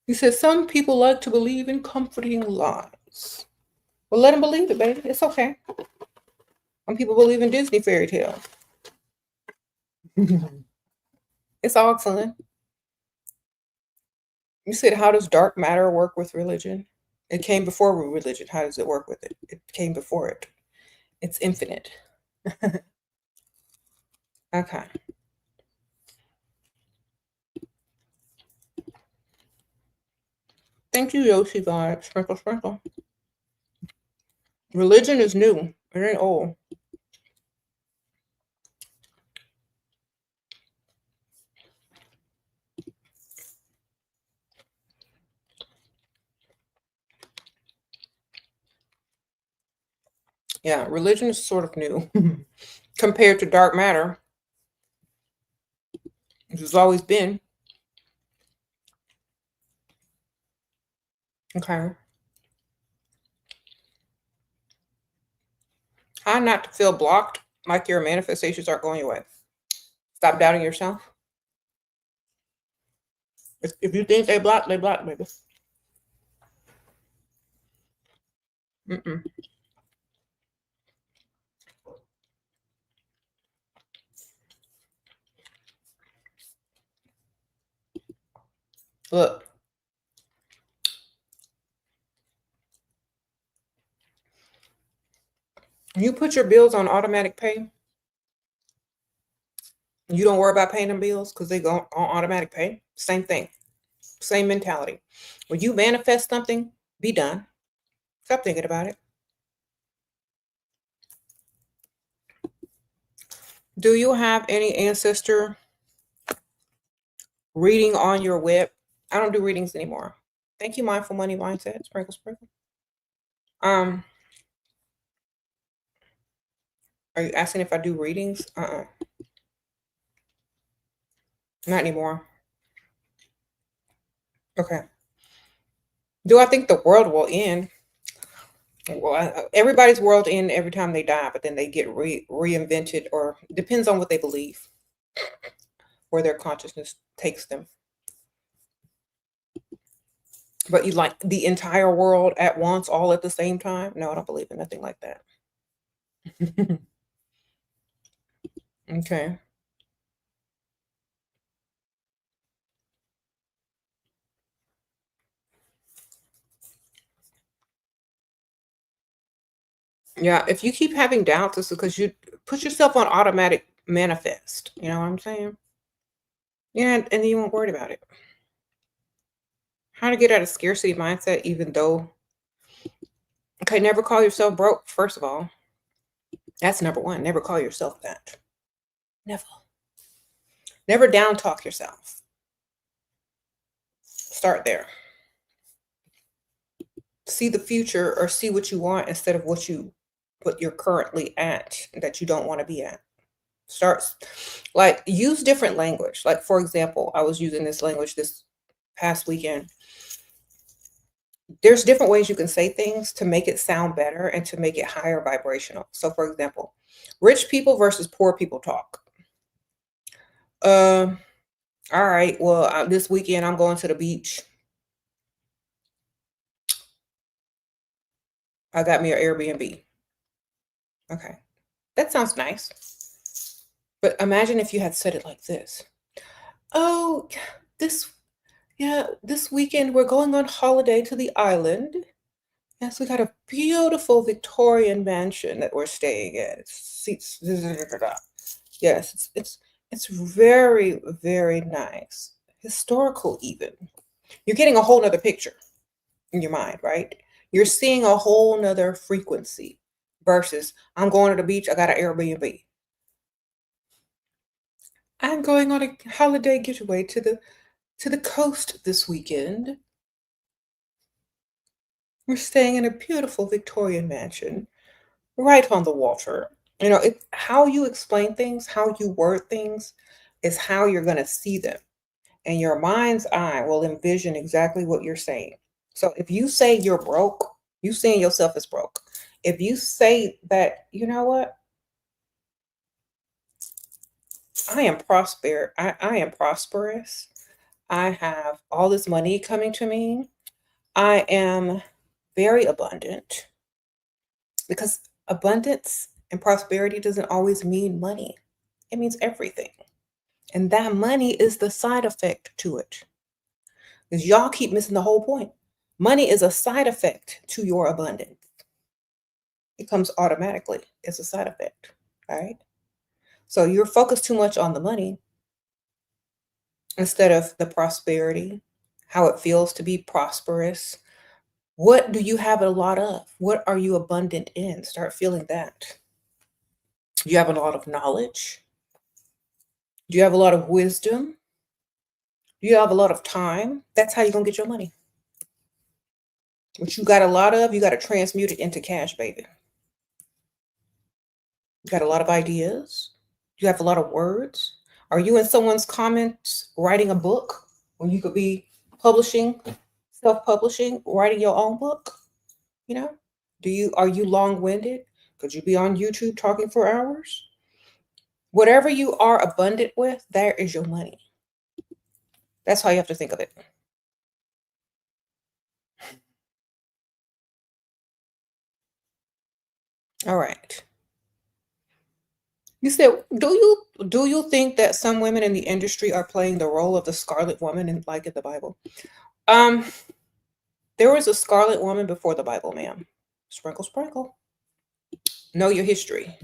He said some people like to believe in comforting lies. Well, let them believe it, baby. It's okay. Some people believe in Disney fairy tales. It's all fun. You said, how does dark matter work with religion? It came before religion. How does it work with it? It came before it. It's infinite. Okay. Thank you, Yoshi God. Sprinkle, sprinkle. Religion is new. It ain't old. Yeah, religion is sort of new compared to dark matter, which has always been. Okay. How not to feel blocked, like your manifestations aren't going away. Stop doubting yourself. If you think they block, baby. Mm-mm. Look. You put your bills on automatic pay. You don't worry about paying them bills because they go on automatic pay. Same thing. Same mentality. When you manifest something, be done. Stop thinking about it. Do you have any ancestor reading on your web? I don't do readings anymore. Thank you, Mindful Money Mindset. Sprinkle, sprinkle. Are you asking if I do readings? Not anymore. Okay. Do I think the world will end? Well, everybody's world end every time they die, but then they get reinvented, or depends on what they believe, where their consciousness takes them. But you like the entire world at once, all at the same time? No, I don't believe in nothing like that. Okay. Yeah, if you keep having doubts, it's because you put yourself on automatic manifest. You know what I'm saying? Yeah, and then you won't worry about it. How to get out of scarcity mindset, even though, okay, never call yourself broke, first of all. That's number one. Never call yourself that. Never. Never down talk yourself. Start there. See the future, or see what you want instead of what you're currently at that you don't want to be at. Start, like, use different language. Like, for example, I was using this language this past weekend. There's different ways you can say things to make it sound better and to make it higher vibrational. So, for example, rich people versus poor people talk. All right, well, this weekend I'm going to the beach. I got me an Airbnb. Okay, that sounds nice. But imagine if you had said it like this. Oh, this this weekend we're going on holiday to the island. Yes, we got a beautiful Victorian mansion that we're staying in. Yes, it's very, very nice. Historical even. You're getting a whole nother picture in your mind, right? You're seeing a whole nother frequency versus I'm going to the beach, I got an Airbnb. I'm going on a holiday getaway to the coast this weekend. We're staying in a beautiful Victorian mansion right on the water. How you explain things, how you word things is how you're going to see them. And your mind's eye will envision exactly what you're saying. So if you say you're broke, you seeing yourself as broke. If you say that, you know what? I am I am prosperous. I have all this money coming to me. I am very abundant, because abundance and prosperity doesn't always mean money. It means everything. And that money is the side effect to it. Because y'all keep missing the whole point. Money is a side effect to your abundance. It comes automatically. It's a side effect, right? So you're focused too much on the money instead of the prosperity, how it feels to be prosperous. What do you have a lot of? What are you abundant in? Start feeling that. Do you have a lot of knowledge? Do you have a lot of wisdom? Do you have a lot of time? That's how you're going to get your money. What you got a lot of, you got to transmute it into cash, baby. You got a lot of ideas. You have a lot of words. Are you in someone's comments writing a book when you could be publishing, self-publishing, writing your own book? Are you long-winded? Could you be on YouTube talking for hours? Whatever you are abundant with, there is your money. That's how you have to think of it. All right. You said, do you think that some women in the industry are playing the role of the Scarlet Woman in the Bible? There was a Scarlet Woman before the Bible, ma'am. Sprinkle, sprinkle. Know your history.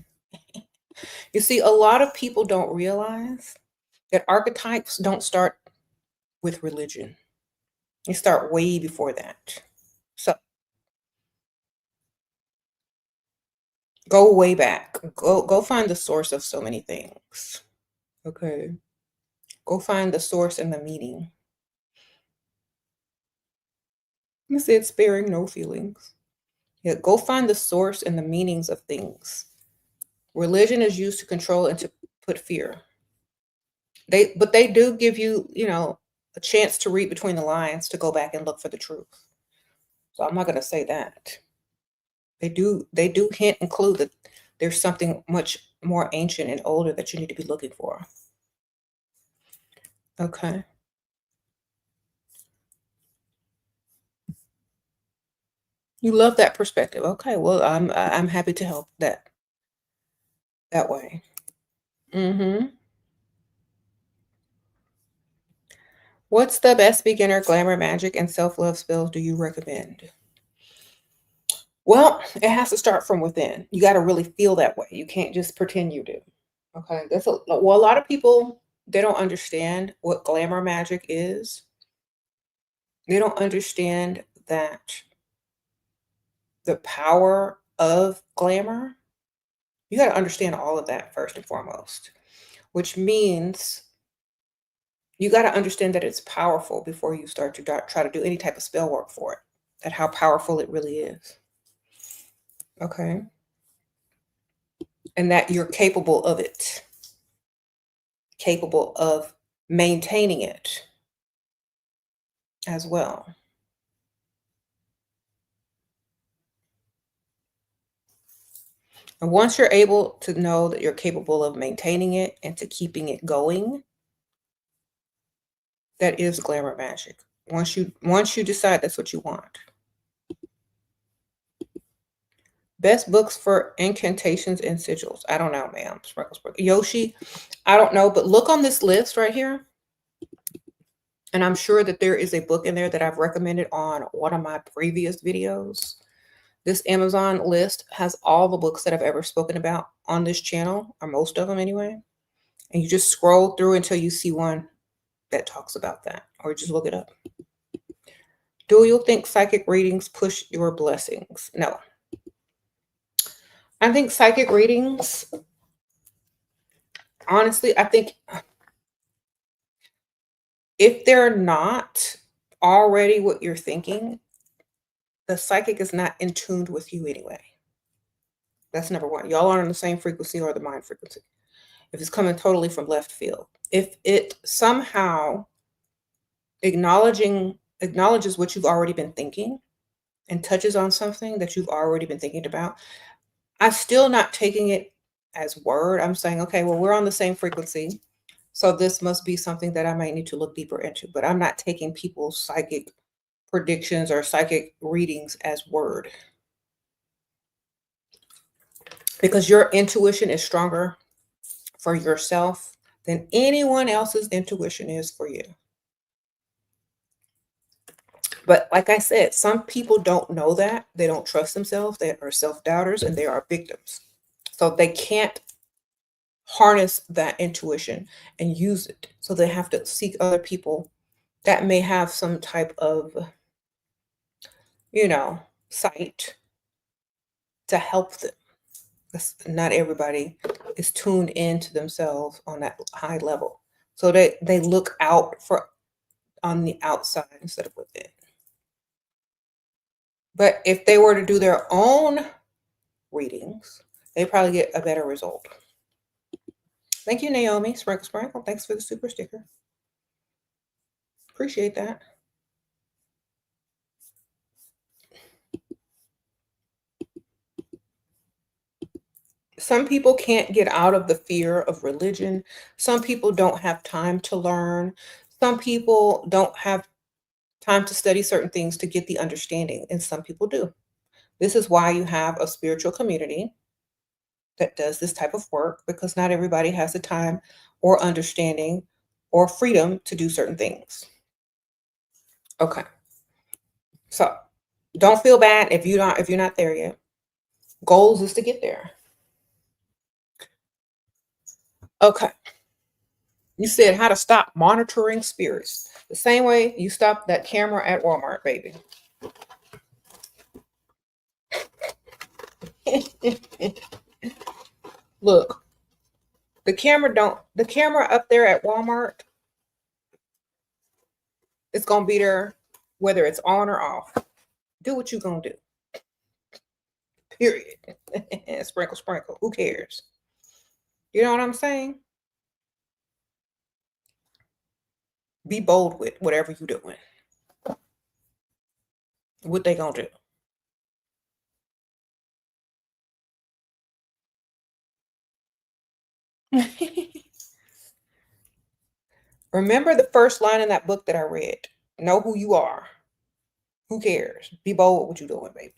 You see, a lot of people don't realize that archetypes don't start with religion. They start way before that. So go way back. Go find the source of so many things. Okay. Go find the source and the meaning. You said sparing no feelings. Yeah, go find the source and the meanings of things. Religion is used to control and to put fear. But they do give you, a chance to read between the lines, to go back and look for the truth. So I'm not going to say that. They do include that there's something much more ancient and older that you need to be looking for. Okay. You love that perspective. Okay, well, I'm happy to help that way. Mm-hmm. What's the best beginner glamour magic and self-love spells do you recommend? Well, it has to start from within. You got to really feel that way. You can't just pretend you do. Okay. A lot of people, they don't understand what glamour magic is. They don't understand that the power of glamour. You got to understand all of that first and foremost, which means you got to understand that it's powerful before you start to try to do any type of spell work for it, that how powerful it really is. Okay. And that you're capable of it. capable of maintaining it as well. And once you're able to know that you're capable of maintaining it and to keeping it going, that is glamour magic. Once you decide that's what you want. Best books for incantations and sigils. I don't know, ma'am. Sprinkle. Yoshi, I don't know, but look on this list right here. And I'm sure that there is a book in there that I've recommended on one of my previous videos. This Amazon list has all the books that I've ever spoken about on this channel, or most of them anyway. And you just scroll through until you see one that talks about that, or just look it up. Do you think psychic readings push your blessings? No. I think psychic readings, honestly, I think if they're not already what you're thinking, the psychic is not in tune with you anyway. That's number one. Y'all aren't on the same frequency or the mind frequency. If it's coming totally from left field. If it somehow acknowledges what you've already been thinking and touches on something that you've already been thinking about, I'm still not taking it as word. I'm saying, okay, well, we're on the same frequency. So this must be something that I might need to look deeper into. But I'm not taking people's psychic predictions or psychic readings as word. Because your intuition is stronger for yourself than anyone else's intuition is for you. But like I said, some people don't know that. They don't trust themselves. They are self-doubters and they are victims. So they can't harness that intuition and use it. So they have to seek other people that may have some type of, sight to help them. Not everybody is tuned into themselves on that high level. So they look out for on the outside instead of within. But if they were to do their own readings, they probably get a better result. Thank you, Naomi. Sprinkle. Thanks for the super sticker. Appreciate that. Some people can't get out of the fear of religion. Some people don't have time to learn. Some people don't have time to study certain things to get the understanding, and some people do. This is why you have a spiritual community that does this type of work, because not everybody has the time or understanding or freedom to do certain things. Okay. So don't feel bad if you're not there yet. Goals is to get there. Okay. You said how to stop monitoring spirits. The same way you stop that camera at Walmart, baby. Look, the camera up there at Walmart, it's gonna be there whether it's on or off. Do what you're gonna do. Period. Sprinkle. Who cares? You know what I'm saying? Be bold with whatever you're doing. What they gonna do? Remember the first line in that book that I read. Know who you are. Who cares? Be bold with what you're doing, baby.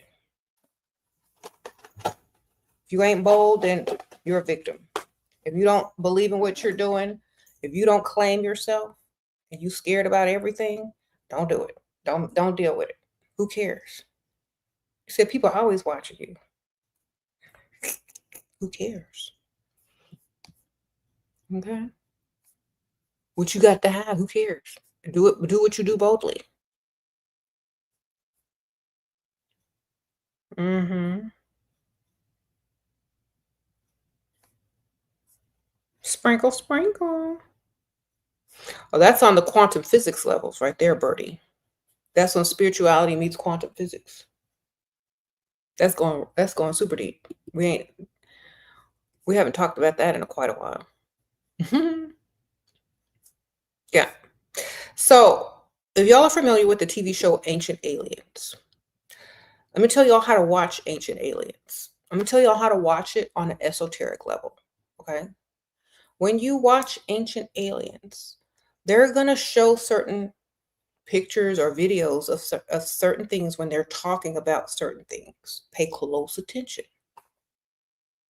If you ain't bold, then you're a victim. If you don't believe in what you're doing, if you don't claim yourself, and you scared about everything, don't do it. Don't deal with it. Who cares? You said people are always watching you. Who cares? Okay. What you got to have, who cares? Do what you do boldly. Mm-hmm. Sprinkle. Oh, that's on the quantum physics levels right there, Birdie. That's when spirituality meets quantum physics. That's going super deep. We haven't talked about that in quite a while. Yeah. So if y'all are familiar with the TV show Ancient Aliens, let me tell y'all how to watch Ancient Aliens. I'm going to tell y'all how to watch it on an esoteric level. Okay. When you watch Ancient Aliens, they're going to show certain pictures or videos of certain things when they're talking about certain things. Pay close attention.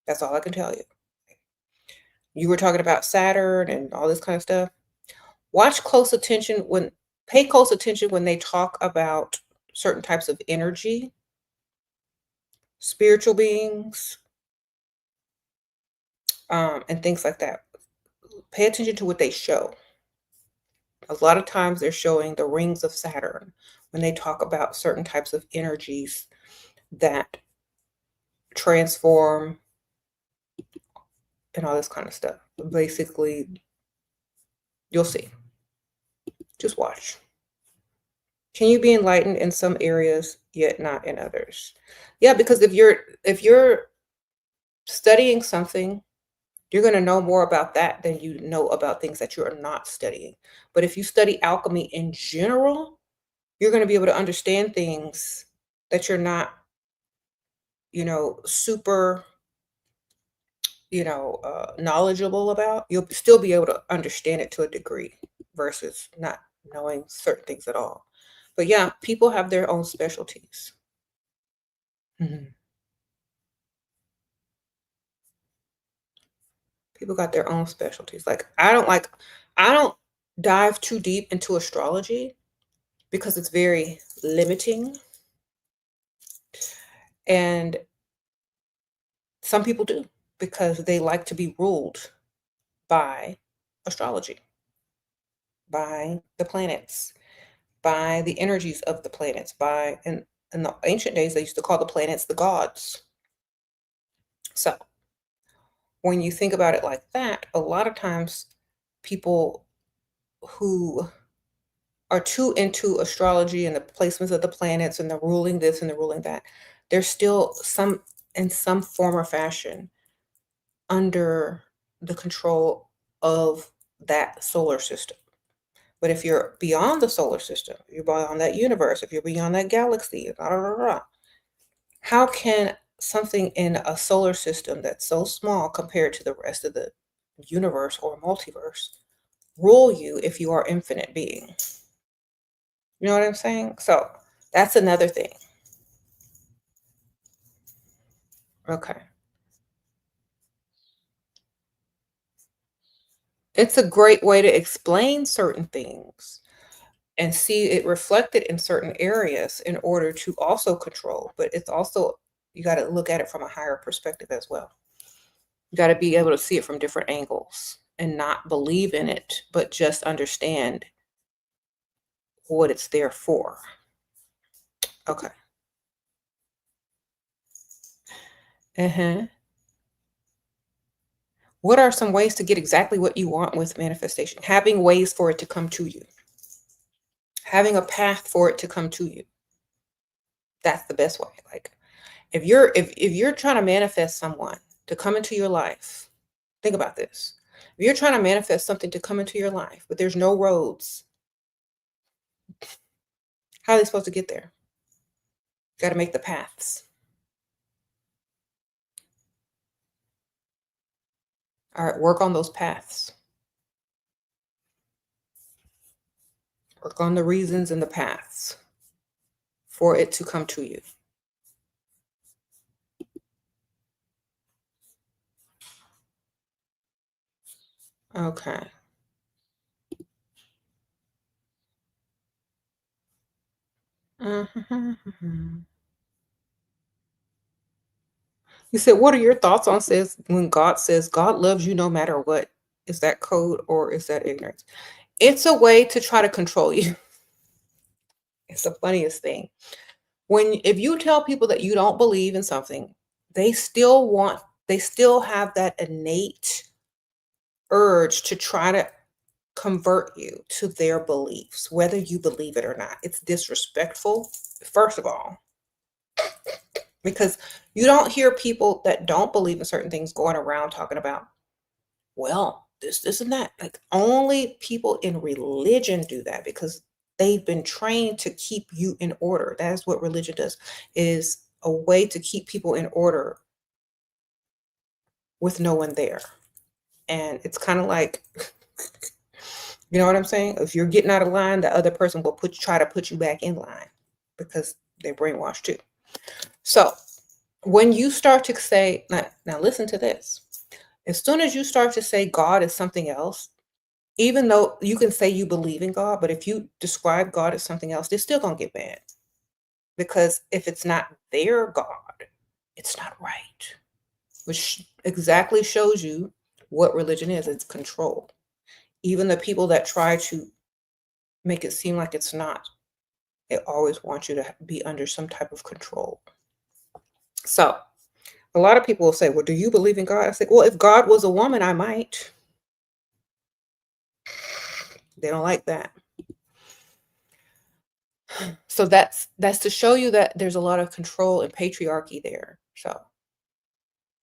That's all I can tell you. You were talking about Saturn and all this kind of stuff. Pay close attention when they talk about certain types of energy, spiritual beings, and things like that. Pay attention to what they show. A lot of times they're showing the rings of Saturn when they talk about certain types of energies that transform and all this kind of stuff. Basically, you'll see. Just watch. Can you be enlightened in some areas yet not in others? Yeah, because if you're studying something, you're going to know more about that than you know about things that you're not studying. But if you study alchemy in general, you're going to be able to understand things that you're not, super, knowledgeable about. You'll still be able to understand it to a degree versus not knowing certain things at all. But yeah, people have their own specialties. Mhm. People got their own specialties. Like I don't dive too deep into astrology because it's very limiting. And some people do because they like to be ruled by astrology, by the planets, by the energies of the planets, by and in the ancient days they used to call the planets the gods. So when you think about it like that, a lot of times people who are too into astrology and the placements of the planets and the ruling this and the ruling that, they're still in some form or fashion under the control of that solar system. But if you're beyond the solar system, you're beyond that universe, if you're beyond that galaxy, blah, blah, blah, how can something in a solar system that's so small compared to the rest of the universe or multiverse rule you if you are infinite being? You know what I'm saying? So that's another thing. Okay. It's a great way to explain certain things and see it reflected in certain areas in order to also control. But it's also, you got to look at it from a higher perspective as well. You got to be able to see it from different angles and not believe in it, but just understand what it's there for. Okay. Uh-huh. What are some ways to get exactly what you want with manifestation? Having ways for it to come to you. Having a path for it to come to you. That's the best way. Like if you're trying to manifest someone to come into your life, think about this. If you're trying to manifest something to come into your life, but there's no roads, how are they supposed to get there? You got to make the paths. All right, work on those paths. Work on the reasons and the paths for it to come to you. Okay. Mhm. You said, what are your thoughts on says when God says God loves you no matter what? Is that code or is that ignorance? It's a way to try to control you. It's the funniest thing. If you tell people that you don't believe in something, they still have that innate urge to try to convert you to their beliefs, whether you believe it or not. It's disrespectful, first of all, because you don't hear people that don't believe in certain things going around talking about, well, this, and that. Like only people in religion do that because they've been trained to keep you in order. That's what religion does, is a way to keep people in order with no one there. And it's kind of like, you know what I'm saying? If you're getting out of line, the other person will try to put you back in line because they're brainwashed too. So when you start to say, now listen to this. As soon as you start to say God is something else, even though you can say you believe in God, but if you describe God as something else, they're still going to get mad. Because if it's not their God, it's not right. Which exactly shows you what religion is. It's control. Even the people that try to make it seem like it's not, they always want you to be under some type of control. So a lot of people will say, well, do you believe in God? I say, well, if God was a woman, I might. They don't like that. So that's to show you that there's a lot of control and patriarchy there. So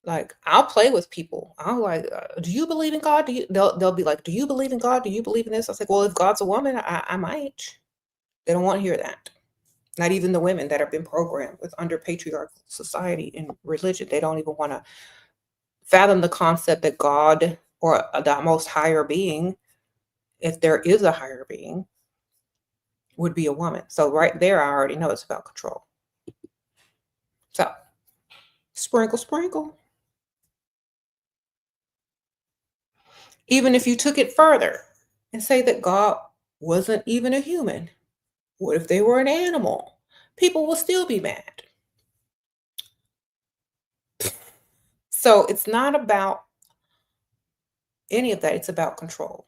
like I'll play with people. I'm like, do you believe in God? They'll be like, do you believe in God? Do you believe in this? I was like, well, if God's a woman, I might. They don't want to hear that. Not even the women that have been programmed with under patriarchal society and religion. They don't even want to fathom the concept that God or the most higher being, if there is a higher being, would be a woman. So right there, I already know it's about control. So sprinkle, sprinkle. Even if you took it further and say that God wasn't even a human, what if they were an animal? People will still be mad. So it's not about any of that. It's about control.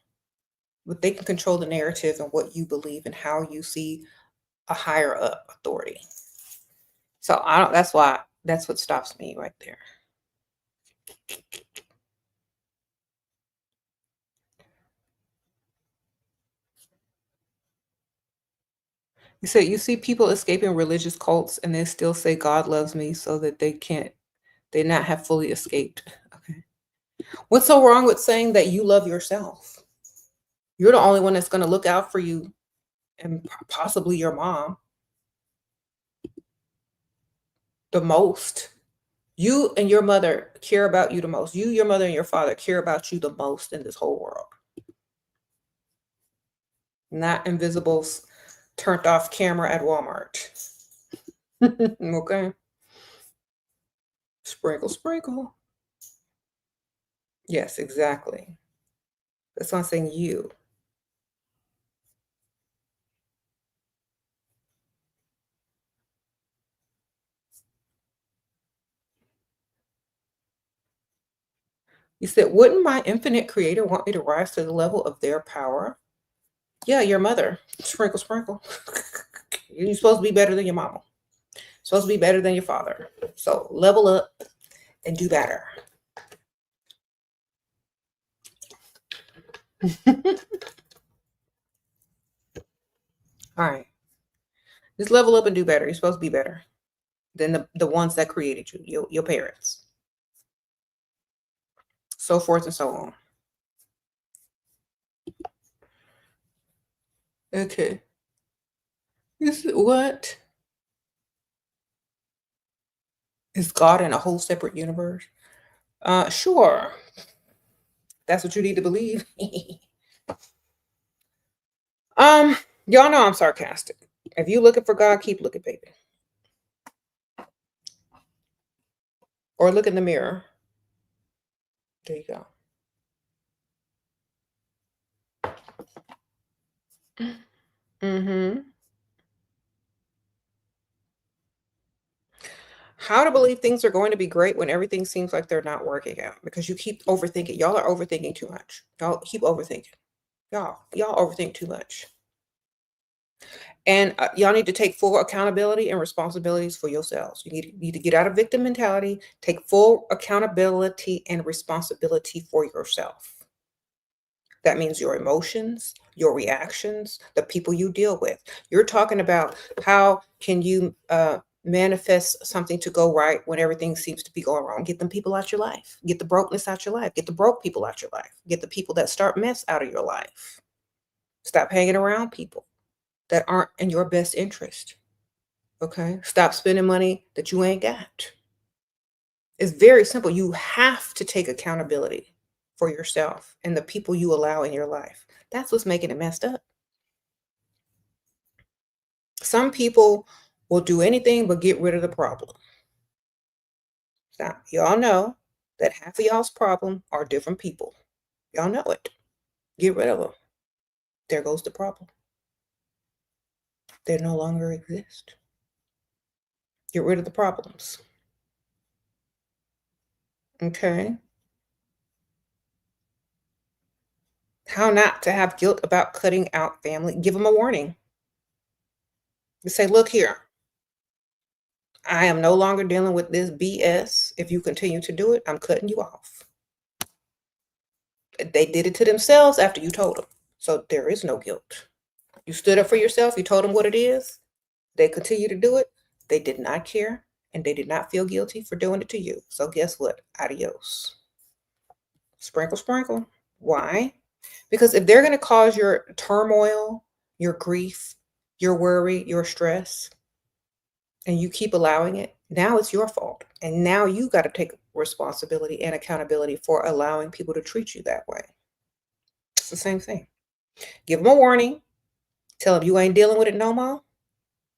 But they can control the narrative and what you believe and how you see a higher up authority. So that's what stops me right there. You say you see people escaping religious cults and they still say God loves me so that they not have fully escaped. Okay. What's so wrong with saying that you love yourself? You're the only one that's going to look out for you and possibly your mom the most. You and your mother care about you the most. You, your mother, and your father care about you the most in this whole world. Not Invisible's turned off camera at Walmart. Okay. Sprinkle, sprinkle. Yes, exactly. That's why I'm saying you. You said, wouldn't my infinite creator want me to rise to the level of their power? Yeah, your mother. Sprinkle, sprinkle. You're supposed to be better than your mama. Supposed to be better than your father. So level up and do better. All right. Just level up and do better. You're supposed to be better than the ones that created you, your parents. So forth and so on. Okay. What? Is God in a whole separate universe? Sure. That's what you need to believe. Y'all know I'm sarcastic. If you looking for God, keep looking, baby. Or look in the mirror. There you go. Mm-hmm. How to believe things are going to be great when everything seems like they're not working out because you keep overthinking. Y'all are overthinking too much. Y'all keep overthinking. Y'all overthink too much. And y'all need to take full accountability and responsibilities for yourselves. You need to get out of victim mentality, take full accountability and responsibility for yourself. That means your emotions, your reactions, the people you deal with. You're talking about how can you manifest something to go right when everything seems to be going wrong. Get them people out your life. Get the brokenness out your life. Get the broke people out your life. Get the people that start mess out of your life. Stop hanging around people that aren't in your best interest. Okay? Stop spending money that you ain't got. It's very simple. You have to take accountability for yourself and the people you allow in your life. That's what's making it messed up. Some people will do anything but get rid of the problem. Now, y'all know that half of y'all's problem are different people. Y'all know it. Get rid of them. There goes the problem. They no longer exist. Get rid of the problems. Okay? How not to have guilt about cutting out family. Give them a warning. You say, look here. I am no longer dealing with this BS. If you continue to do it, I'm cutting you off. They did it to themselves after you told them. So there is no guilt. You stood up for yourself. You told them what it is. They continue to do it. They did not care, and they did not feel guilty for doing it to you. So guess what? Adios. Sprinkle, sprinkle. Why? Because if they're going to cause your turmoil, your grief, your worry, your stress, and you keep allowing it, now it's your fault. And now you got to take responsibility and accountability for allowing people to treat you that way. It's the same thing. Give them a warning. Tell them you ain't dealing with it no more.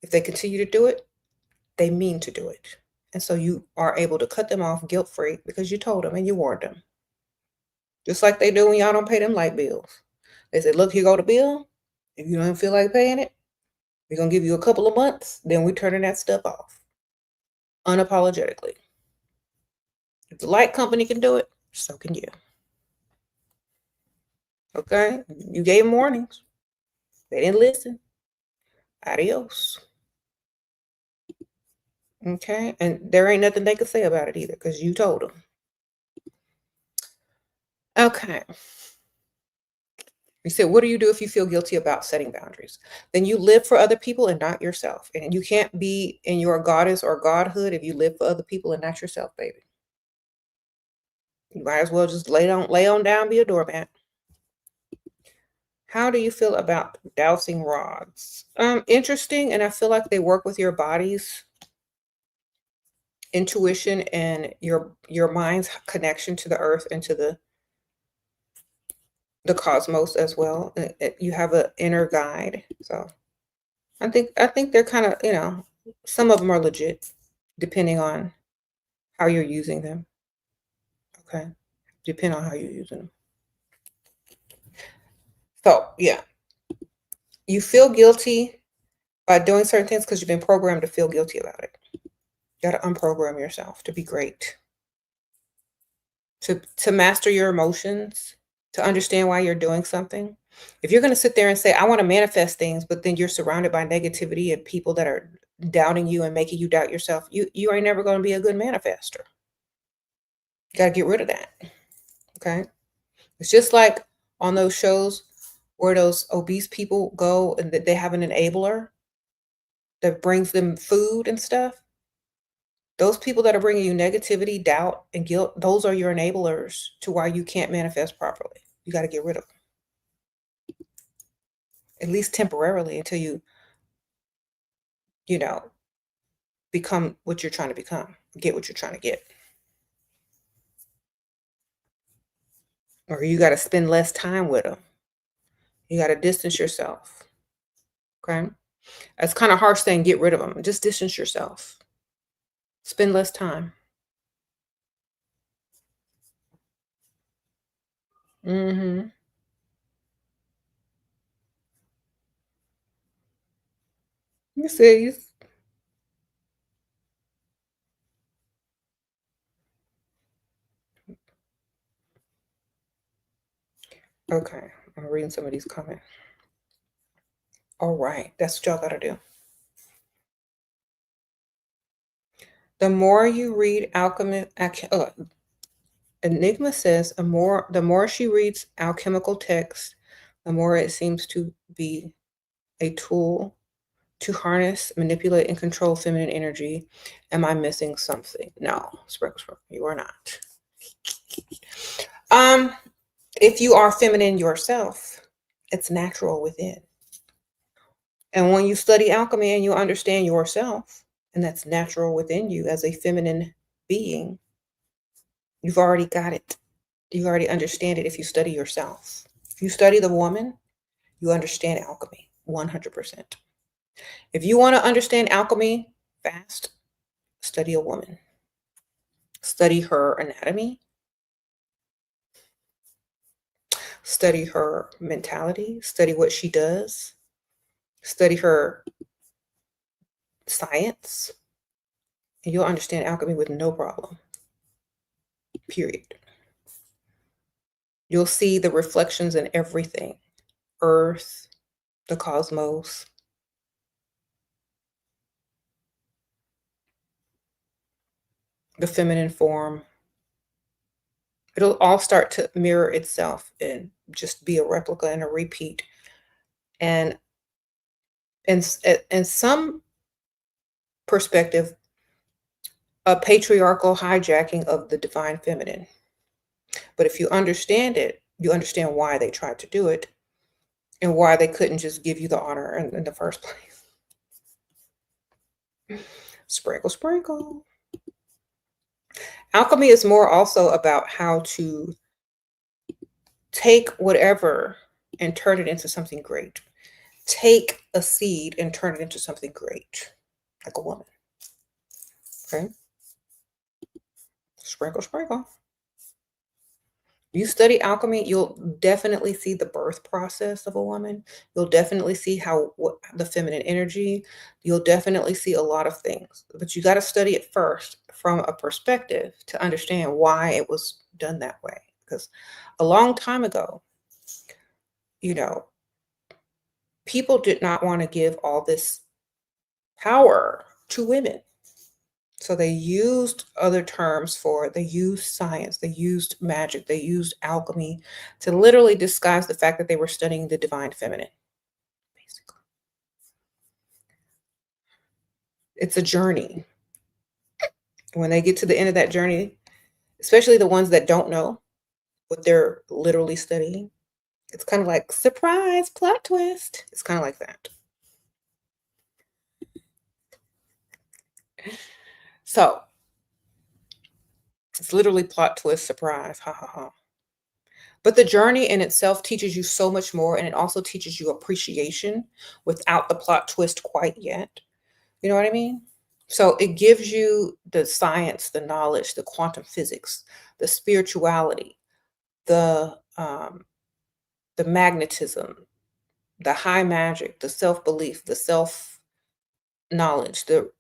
If they continue to do it, they mean to do it. And so you are able to cut them off guilt-free because you told them and you warned them. Just like they do when y'all don't pay them light bills. They say, look, here go the bill. If you don't feel like paying it, we're going to give you a couple of months. Then we're turning that stuff off. Unapologetically. If the light company can do it, so can you. Okay? You gave them warnings. They didn't listen. Adios. Okay? And there ain't nothing they could say about it either because you told them. Okay. You said, what do you do if you feel guilty about setting boundaries? Then you live for other people and not yourself. And you can't be in your goddess or godhood if you live for other people and not yourself, baby. You might as well just lay on down, be a doormat. How do you feel about dowsing rods? Interesting, and I feel like they work with your body's intuition and your mind's connection to the earth and to the cosmos as well. You have an inner guide. So I think they're kind of, some of them are legit depending on how you're using them. Okay. Depending on how you're using them. So yeah. You feel guilty by doing certain things because you've been programmed to feel guilty about it. You got to unprogram yourself to be great. To master your emotions, to understand why you're doing something. If you're going to sit there and say, I want to manifest things, but then you're surrounded by negativity and people that are doubting you and making you doubt yourself, you ain't never going to be a good manifester. You got to get rid of that. Okay. It's just like on those shows where those obese people go and they have an enabler that brings them food and stuff. Those people that are bringing you negativity, doubt, and guilt, those are your enablers to why you can't manifest properly. You got to get rid of them. At least temporarily until you become what you're trying to become. Get what you're trying to get. Or you got to spend less time with them. You got to distance yourself. Okay? It's kind of harsh saying get rid of them. Just distance yourself. Spend less time. Mm-hmm. You see. Okay. I'm reading some of these comments. All right. That's what y'all got to do. The more you read alchemy, Enigma says, the more she reads alchemical texts, the more it seems to be a tool to harness, manipulate, and control feminine energy. Am I missing something? No, Sprinkle, you are not. If you are feminine yourself, it's natural within. And when you study alchemy and you understand yourself, and that's natural within you as a feminine being, you've already got it. You already understand it if you study yourself. If you study the woman, you understand alchemy 100%. If you want to understand alchemy fast, study a woman. Study her anatomy. Study her mentality. Study what she does. Study her science. And you'll understand alchemy with no problem. Period. You'll see the reflections in everything. Earth, the cosmos. The feminine form. It'll all start to mirror itself and just be a replica and a repeat. And in some perspective, a patriarchal hijacking of the divine feminine. But if you understand it, you understand why they tried to do it and why they couldn't just give you the honor in the first place. Sprinkle, sprinkle. Alchemy is more also about how to take whatever and turn it into something great. Take a seed and turn it into something great, like a woman. Okay? Sprinkle, sprinkle. You study alchemy, you'll definitely see the birth process of a woman. You'll definitely see what the feminine energy. You'll definitely see a lot of things. But you got to study it first from a perspective to understand why it was done that way. Because a long time ago, people did not want to give all this power to women. So they used other terms for it. They used science, they used magic, they used alchemy to literally disguise the fact that they were studying the divine feminine, basically. It's a journey. When they get to the end of that journey, especially the ones that don't know what they're literally studying, it's kind of like, surprise, plot twist. It's kind of like that. So it's literally plot twist, surprise, ha ha ha. But the journey in itself teaches you so much more, and it also teaches you appreciation without the plot twist quite yet. You know what I mean? So it gives you the science, the knowledge, the quantum physics, the spirituality, the magnetism, the high magic, the self-belief, the self-knowledge, the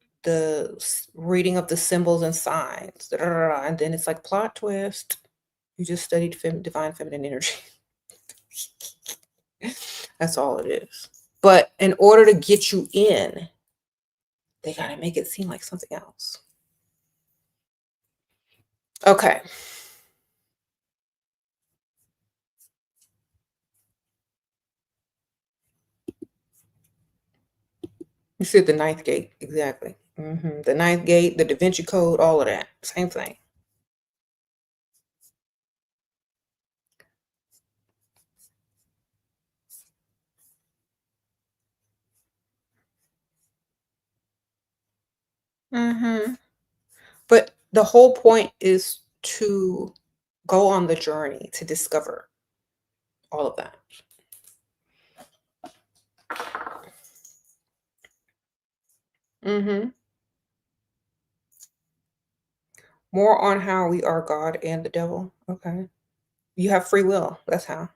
reading of the symbols and signs, and then it's like plot twist. You just studied divine feminine energy. That's all it is. But in order to get you in, they got to make it seem like something else. Okay. You said the ninth gate. Exactly. The ninth gate, the Da Vinci Code, all of that. Same thing. But the whole point is to go on the journey to discover all of that. More on how we are God and the devil. Okay. You have free will. That's how.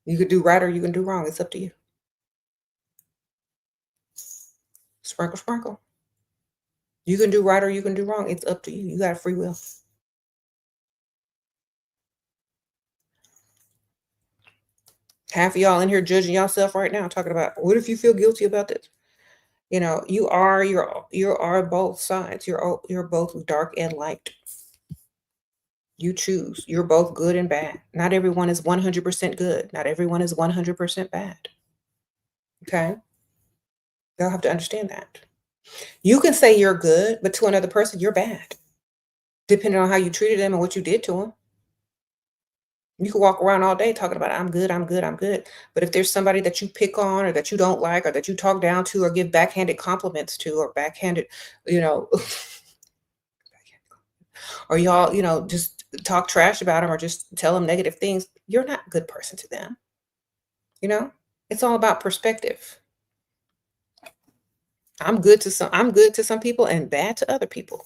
You could do right or you can do wrong. It's up to you. Sprinkle, sprinkle. You can do right or you can do wrong. It's up to you. You got free will. Half of y'all in here judging yourself right now, talking about what if you feel guilty about this? You are both sides. You're both dark and light. You choose. You're both good and bad. Not everyone is 100% good. Not everyone is 100% bad. Okay? They'll have to understand that. You can say you're good, but to another person, you're bad, depending on how you treated them and what you did to them. You can walk around all day talking about, I'm good, I'm good, I'm good. But if there's somebody that you pick on or that you don't like or that you talk down to or give backhanded compliments to or backhanded, you know, or y'all, just talk trash about them or just tell them negative things, you're not a good person to them. You know, it's all about perspective. I'm good to some people and bad to other people,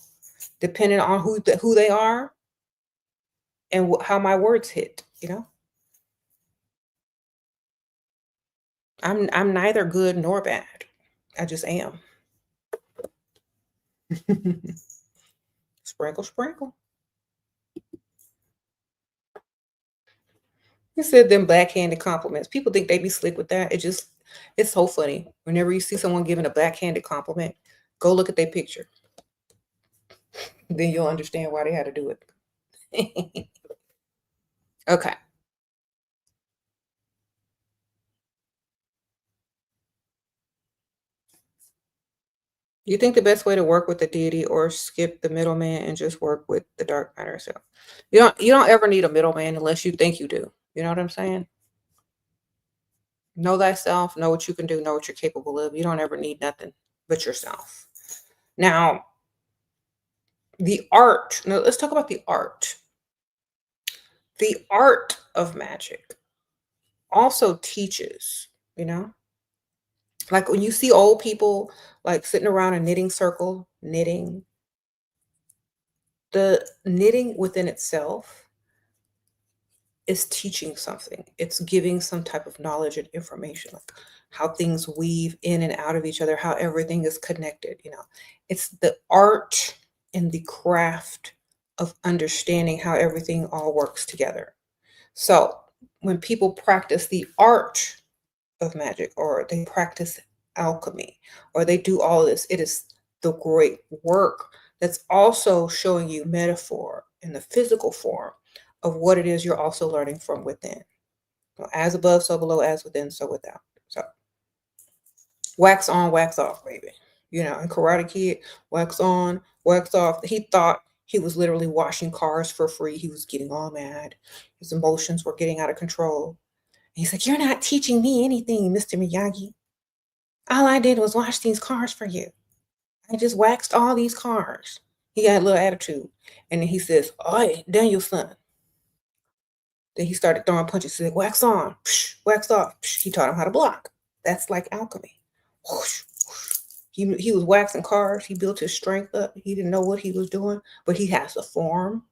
depending on who they are and how my words hit. I'm neither good nor bad. I just am. Sprinkle, sprinkle. You said them backhanded compliments. People think they be slick with that. It's so funny. Whenever you see someone giving a backhanded compliment, go look at their picture. Then you'll understand why they had to do it. Okay. You think the best way to work with the deity or skip the middleman and just work with the dark matter itself? You don't ever need a middleman unless you think you do. You know what I'm saying? Know thyself, know what you can do, know what you're capable of. You don't ever need nothing but yourself. Now, the art. Now, let's talk about the art. The art of magic also teaches, you know, like when you see old people like sitting around a knitting circle, knitting, the knitting within itself is teaching something. It's giving some type of knowledge and information, like how things weave in and out of each other, how everything is connected. It's the art and the craft of understanding how everything all works together. So when people practice the art of magic or they practice alchemy or they do all of this, it is the great work that's also showing you metaphor in the physical form of what it is you're also learning from within. As above, so below, as within, so without. So wax on, wax off, baby. And Karate Kid, wax on, wax off. He thought he was literally washing cars for free. He was getting all mad. His emotions were getting out of control. He's like, you're not teaching me anything, Mr. Miyagi. All I did was wash these cars for you. I just waxed all these cars. He got a little attitude. And then he says, "Oi, Daniel-son." Then he started throwing punches. He said, wax on, psh, wax off. Psh. He taught him how to block. That's like alchemy. Whoosh, whoosh. He was waxing cars. He built his strength up. He didn't know what he was doing, but he has the form.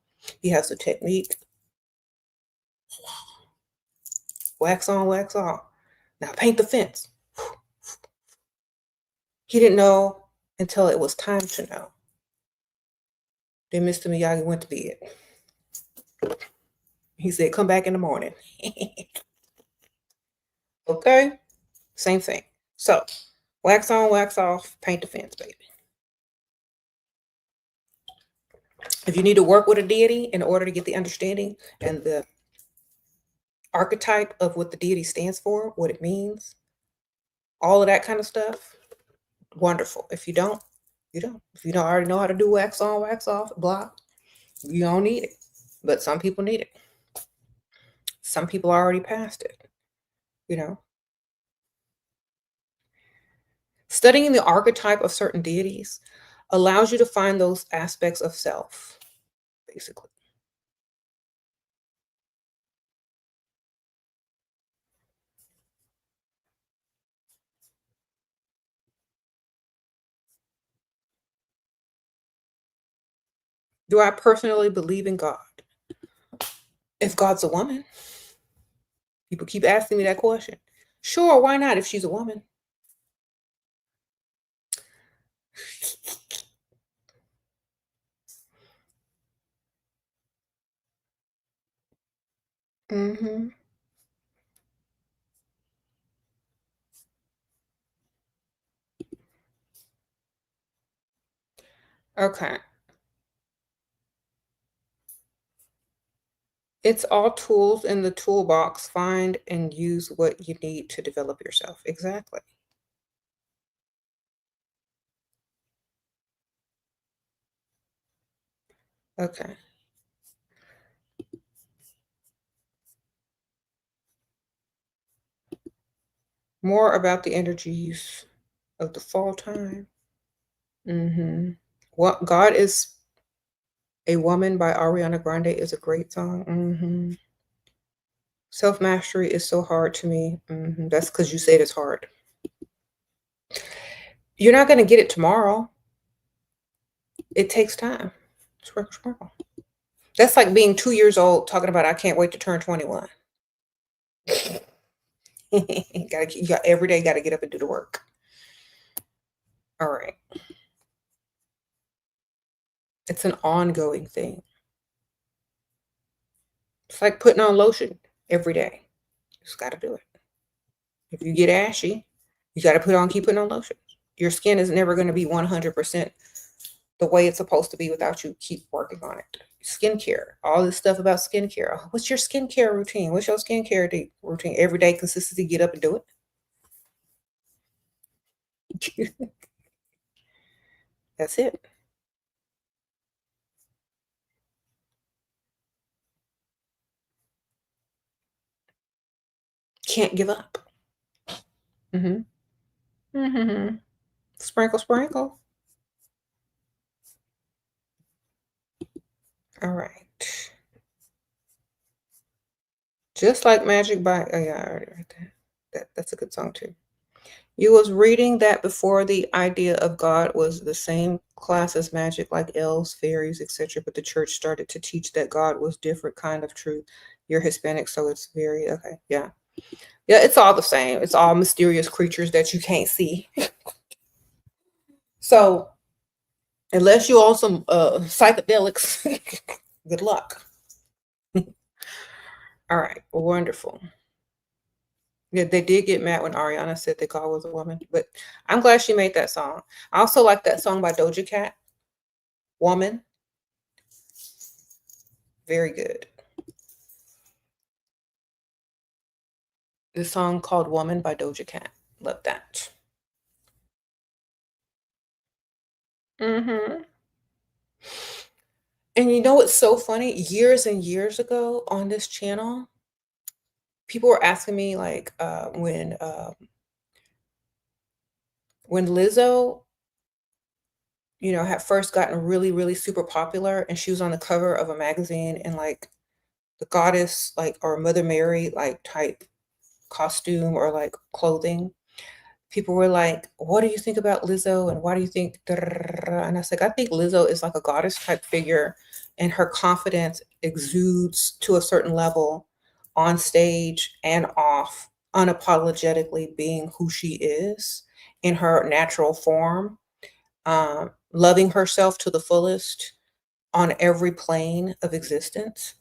He has the technique. Wax on, wax off. Now paint the fence. He didn't know until it was time to know. Then Mr. Miyagi went to bed. He said, come back in the morning. Okay? Same thing. So, wax on, wax off, paint the fence, baby. If you need to work with a deity in order to get the understanding and the archetype of what the deity stands for, what it means, all of that kind of stuff, wonderful. If you don't, you don't. If you don't already know how to do wax on, wax off, block, you don't need it. But some people need it. Some people are already past it. Studying the archetype of certain deities allows you to find those aspects of self, basically. Do I personally believe in God? If God's a woman, people keep asking me that question. Sure, why not if she's a woman? Mm-hmm. Okay. It's all tools in the toolbox. Find and use what you need to develop yourself. Exactly. Okay. More about the energies of the fall time. What God is a Woman by Ariana Grande is a great song. Self mastery is so hard to me. That's because you said it's hard. You're not going to get it tomorrow. It takes time. Sprinkle, sprinkle. That's like being 2 years old talking about I can't wait to turn 21. You got every day got to get up and do the work. All right. It's an ongoing thing. It's like putting on lotion every day. You just got to do it. If you get ashy, you got to keep putting on lotion. Your skin is never going to be 100% the way it's supposed to be without you keep working on it. Skincare, all this stuff about skincare. What's your skincare routine? What's your skincare routine? Everyday consistency, get up and do it. That's it. Can't give up. Sprinkle, sprinkle. All right. Just like Magic by, oh yeah, I already read that. That's a good song too. You was reading that before the idea of God was the same class as magic, like elves, fairies, etc. But the church started to teach that God was different kind of truth. You're Hispanic, so it's very okay. Yeah. Yeah, it's all the same. It's all mysterious creatures that you can't see. So unless you're on some psychedelics, good luck. All right, wonderful. Yeah, they did get mad when Ariana said that God was a woman, but I'm glad she made that song. I also like that song by Doja Cat, Woman. Very good. The song called Woman by Doja Cat. Love that. And you know what's so funny? Years and years ago on this channel, people were asking me like when Lizzo, had first gotten really, really super popular and she was on the cover of a magazine in like the goddess like or Mother Mary like type costume or like clothing. People were like, "What do you think about Lizzo? And why do you think?" And I was like, "I think Lizzo is like a goddess type figure, and her confidence exudes to a certain level on stage and off, unapologetically being who she is in her natural form, loving herself to the fullest on every plane of existence."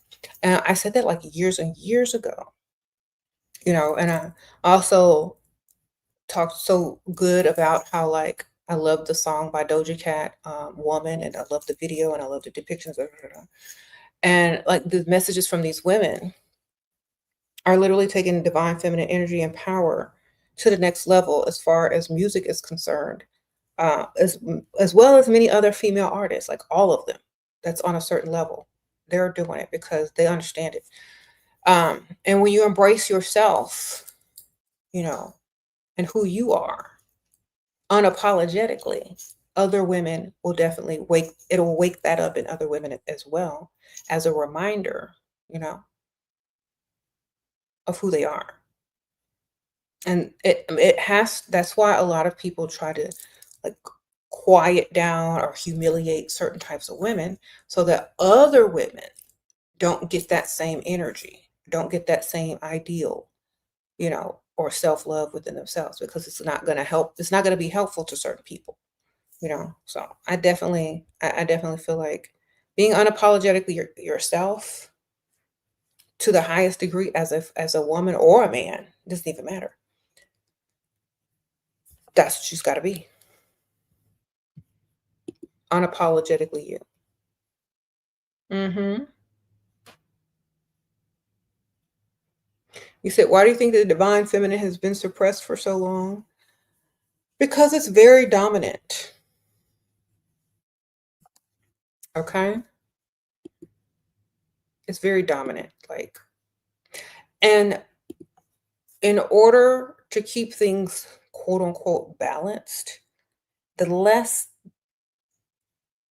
And I said that like years and years ago, and I also talked so good about how like I love the song by Doja Cat, "Woman," and I love the video and I love the depictions of her. And like the messages from these women are literally taking divine feminine energy and power to the next level as far as music is concerned, as well as many other female artists, like all of them. That's on a certain level. They're doing it because they understand it. And when you embrace yourself, you know, and who you are unapologetically, other women will definitely it'll wake that up in other women as well as a reminder, you know, of who they are. And that's why a lot of people try to like quiet down or humiliate certain types of women so that other women don't get that same energy, don't get that same ideal, or self-love within themselves because it's not going to help. It's not going to be helpful to certain people, So I definitely feel like being unapologetically yourself to the highest degree as a woman or a man, doesn't even matter. That's what she's got to be. Unapologetically you. hmm You said, why do you think the divine feminine has been suppressed for so long? Because it's very dominant. Okay. It's very dominant. Like, and in order to keep things quote unquote balanced, the less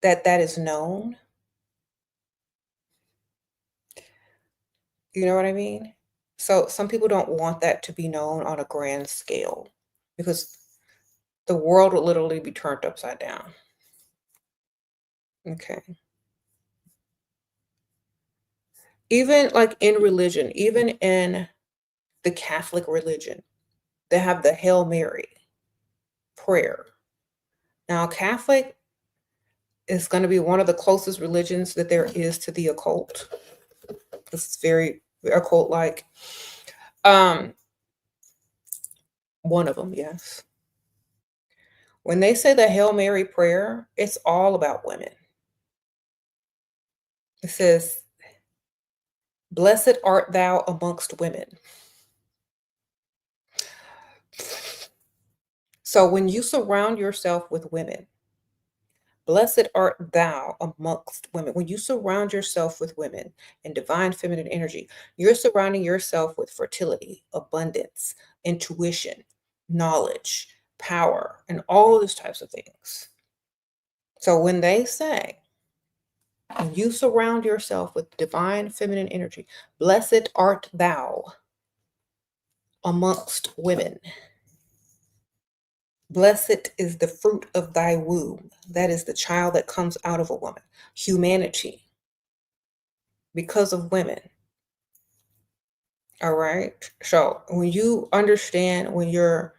that is known, you know what I mean? So some people don't want that to be known on a grand scale because the world would literally be turned upside down. Okay. Even like in religion, even in the Catholic religion, they have the Hail Mary prayer. Now, Catholic is going to be one of the closest religions that there is to the occult. It's very occult-like. One of them, yes. When they say the Hail Mary prayer, it's all about women. It says, "Blessed art thou amongst women." So when you surround yourself with women, blessed art thou amongst women. When you surround yourself with women and divine feminine energy, you're surrounding yourself with fertility, abundance, intuition, knowledge, power, and all of those types of things. So when they say, when you surround yourself with divine feminine energy, blessed art thou amongst women. Blessed is the fruit of thy womb. That is the child that comes out of a woman. Humanity, because of women. All right. So when you understand, when you're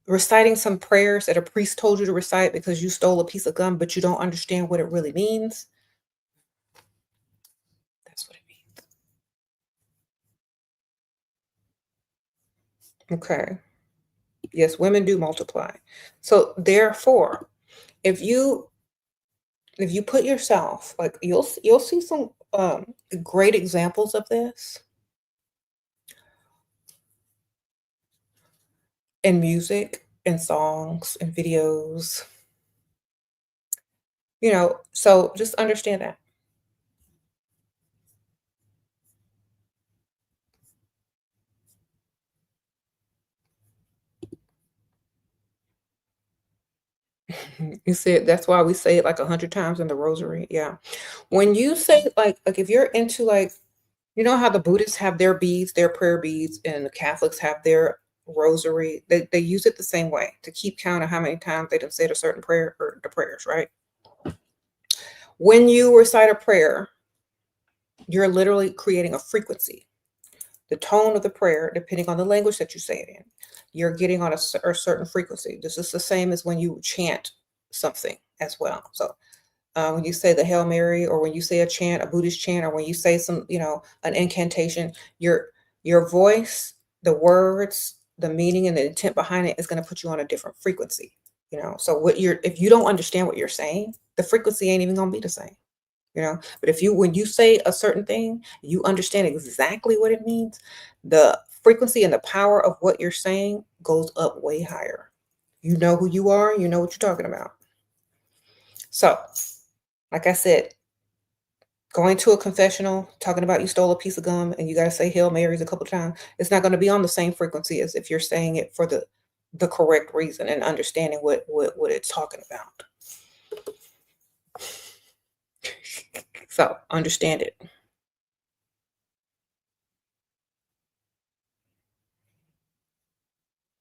reciting some prayers that a priest told you to recite because you stole a piece of gum, but you don't understand what it really means, that's what it means. Okay. Yes, women do multiply. So therefore, if you put yourself, like, you'll see some great examples of this in music, in songs, in videos, so just understand that. You said that's why we say it like 100 times in the rosary. Yeah. When you say, like if you're into, like, you know how the Buddhists have their beads, their prayer beads, and the Catholics have their rosary. They use it the same way to keep count of how many times they done said a certain prayer, or the prayers, right? When you recite a prayer, you're literally creating a frequency. The tone of the prayer, depending on the language that you say it in, you're getting on a certain frequency. This is the same as when you chant something as well. So when you say the Hail Mary, or when you say a chant, a Buddhist chant, or when you say some, an incantation, your voice, the words, the meaning, and the intent behind it is going to put you on a different frequency. So if you don't understand what you're saying, the frequency ain't even going to be the same. But when you say a certain thing, you understand exactly what it means, the frequency and the power of what you're saying goes up way higher. You know who you are, you know what you're talking about. So, like I said, going to a confessional, talking about you stole a piece of gum and you got to say Hail Marys a couple times, it's not going to be on the same frequency as if you're saying it for the correct reason and understanding what it's talking about. So understand it.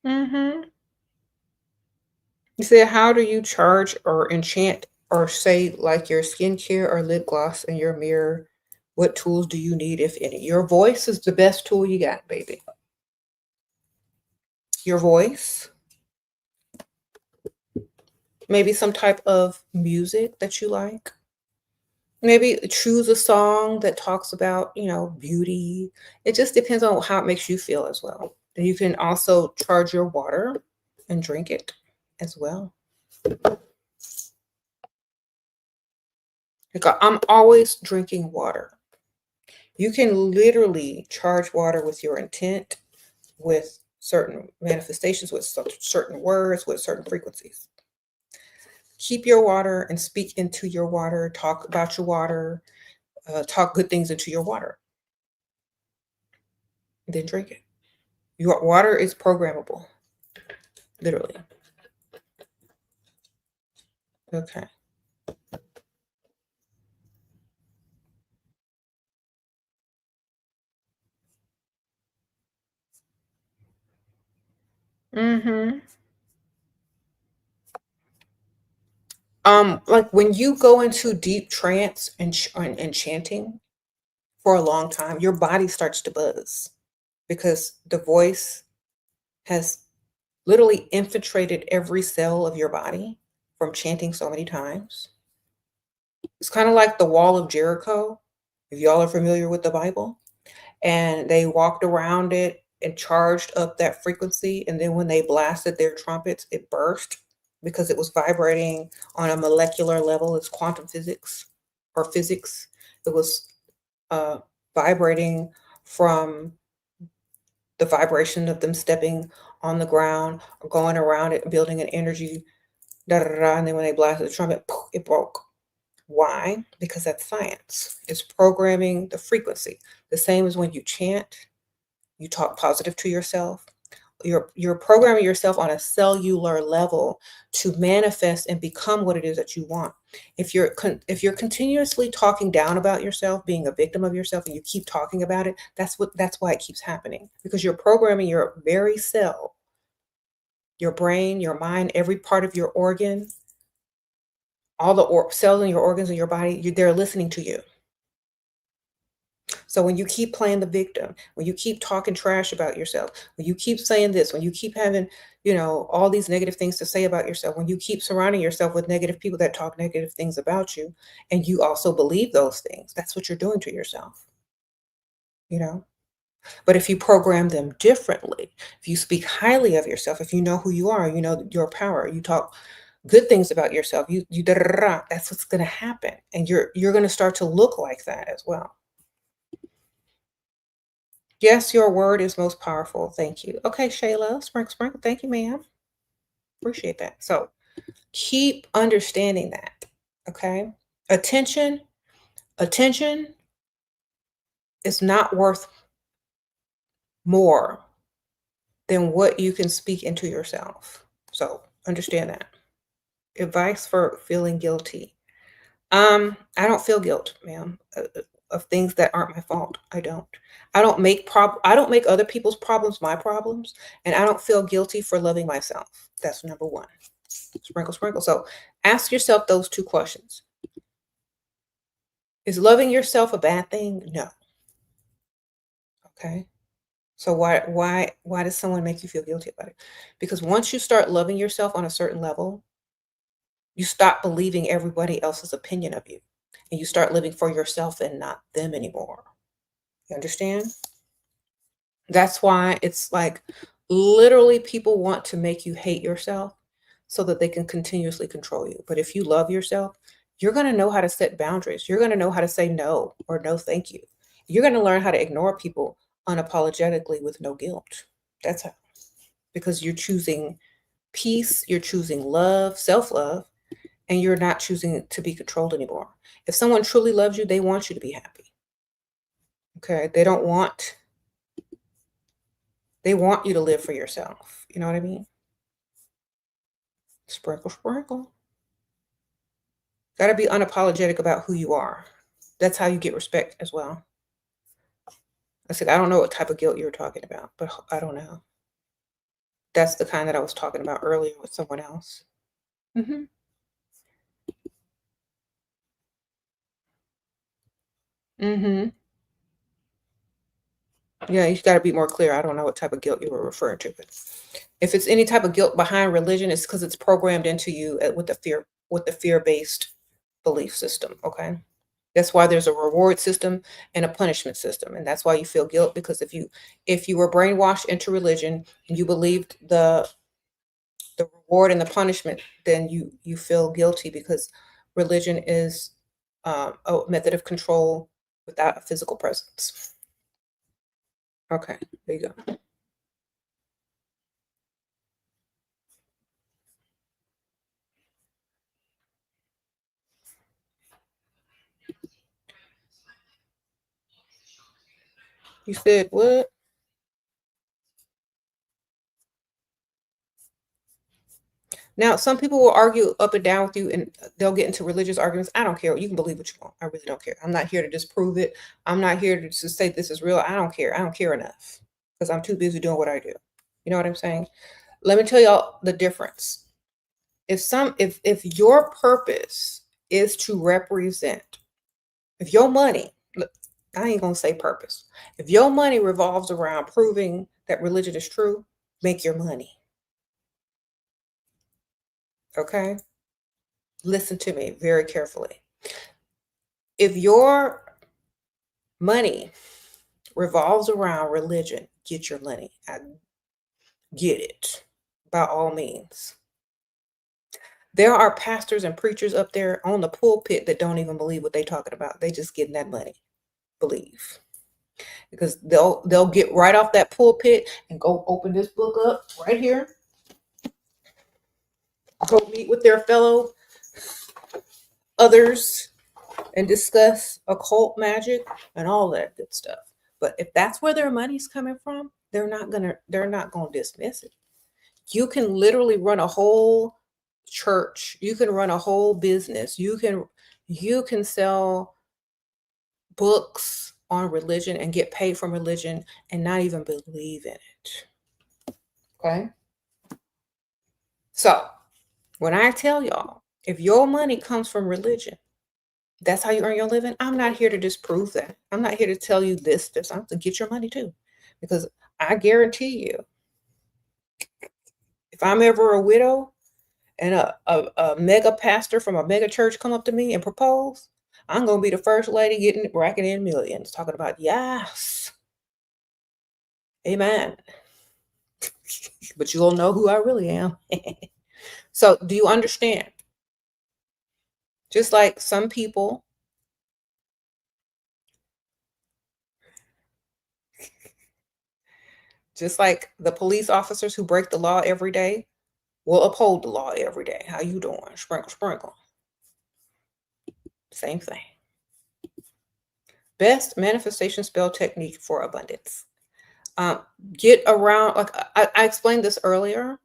Mm-hmm. You said, how do you charge or enchant or say, like, your skincare or lip gloss in your mirror? What tools do you need, if any? Your voice is the best tool you got, baby. Your voice. Maybe some type of music that you like. Maybe choose a song that talks about, beauty. It just depends on how it makes you feel as well. And you can also charge your water and drink it as well. Like, I'm always drinking water. You can literally charge water with your intent, with certain manifestations, with certain words, with certain frequencies. Keep your water and speak into your water. Talk about your water. talk good things into your water. Then drink it. Your water is programmable, literally. Okay. Mm-hmm. Like when you go into deep trance and chanting for a long time, your body starts to buzz because the voice has literally infiltrated every cell of your body from chanting so many times. It's kind of like the wall of Jericho, if y'all are familiar with the Bible, and they walked around it and charged up that frequency. And then when they blasted their trumpets, it burst because it was vibrating on a molecular level. It's quantum physics or physics. It was uh, vibrating from the vibration of them stepping on the ground or going around it, building an energy. Da, da, da, da, and then when they blasted the trumpet, poof, it broke. Why? Because that's science. It's programming the frequency. The same as when you chant, you talk positive to yourself. You're programming yourself on a cellular level to manifest and become what it is that you want. If you're continuously talking down about yourself, being a victim of yourself, and you keep talking about it, that's why it keeps happening, because you're programming your very cell, your brain, your mind, every part of your organ, all the cells in your organs in your body, they're listening to you. So when you keep playing the victim, when you keep talking trash about yourself, when you keep saying this, when you keep having, all these negative things to say about yourself, when you keep surrounding yourself with negative people that talk negative things about you, and you also believe those things, that's what you're doing to yourself, you know? But if you program them differently, if you speak highly of yourself, if you know who you are, you know your power, you talk good things about yourself, you da, da, da, da, that's what's going to happen. And you're going to start to look like that as well. Yes, your word is most powerful. Thank you. Okay, Shayla, sprinkle, sprinkle. Thank you, ma'am. Appreciate that. So keep understanding that. Okay. Attention, attention is not worth more than what you can speak into yourself. So understand that. Advice for feeling guilty. I don't feel guilt, ma'am, of things that aren't my fault. I don't. I don't make other people's problems my problems, and I don't feel guilty for loving myself. That's number one. Sprinkle, sprinkle. So ask yourself those two questions. Is loving yourself a bad thing? No. Okay. So why does someone make you feel guilty about it? Because once you start loving yourself on a certain level, you stop believing everybody else's opinion of you, and you start living for yourself and not them anymore. You understand? That's why it's like literally people want to make you hate yourself so that they can continuously control you. But if you love yourself, you're going to know how to set boundaries. You're going to know how to say no or no thank you. You're going to learn how to ignore people unapologetically with no guilt. That's how, because you're choosing peace, you're choosing love, self-love, and you're not choosing to be controlled anymore. If someone truly loves you, they want you to be happy. Okay? They want you to live for yourself. You know what I mean? Sprinkle, sprinkle. Got to be unapologetic about who you are. That's how you get respect as well. I said, I don't know what type of guilt you're talking about, but I don't know. That's the kind that I was talking about earlier with someone else. Mm-hmm. Mm-hmm. Yeah, you got to be more clear. I don't know what type of guilt you were referring to, but if it's any type of guilt behind religion, it's because it's programmed into you with the fear-based belief system. Okay. That's why there's a reward system and a punishment system. And that's why you feel guilt, because if you were brainwashed into religion and you believed the reward and the punishment, then you feel guilty because religion is a method of control without a physical presence. Okay, there you go. You said what? Now, some people will argue up and down with you and they'll get into religious arguments. I don't care. You can believe what you want. I really don't care. I'm not here to disprove it. I'm not here to say this is real. I don't care. I don't care enough because I'm too busy doing what I do. You know what I'm saying? Let me tell y'all the difference. If your purpose is to represent, if your money, look, I ain't gonna say purpose. If your money revolves around proving that religion is true, make your money. Okay? Listen to me very carefully. If your money revolves around religion, get your money. I get it by all means. There are pastors and preachers up there on the pulpit that don't even believe what they're talking about. They just getting that money. Believe. Because they'll get right off that pulpit and go open this book up right here. Go meet with their fellow others and discuss occult magic and all that good stuff. But if that's where their money's coming from, they're not gonna dismiss it. You can literally run a whole church, you can run a whole business, you can sell books on religion and get paid from religion and not even believe in it. Okay? So when I tell y'all, if your money comes from religion, that's how you earn your living. I'm not here to disprove that. I'm not here to tell you this. I'm to get your money too. Because I guarantee you, if I'm ever a widow and a mega pastor from a mega church come up to me and propose, I'm going to be the first lady racking in millions, talking about, yes, amen. But you'll know who I really am. So do you understand? Just like some people, just like the police officers who break the law every day will uphold the law every day. How you doing? Sprinkle, sprinkle. Same thing. Best manifestation spell technique for abundance. Get around, like I explained this earlier.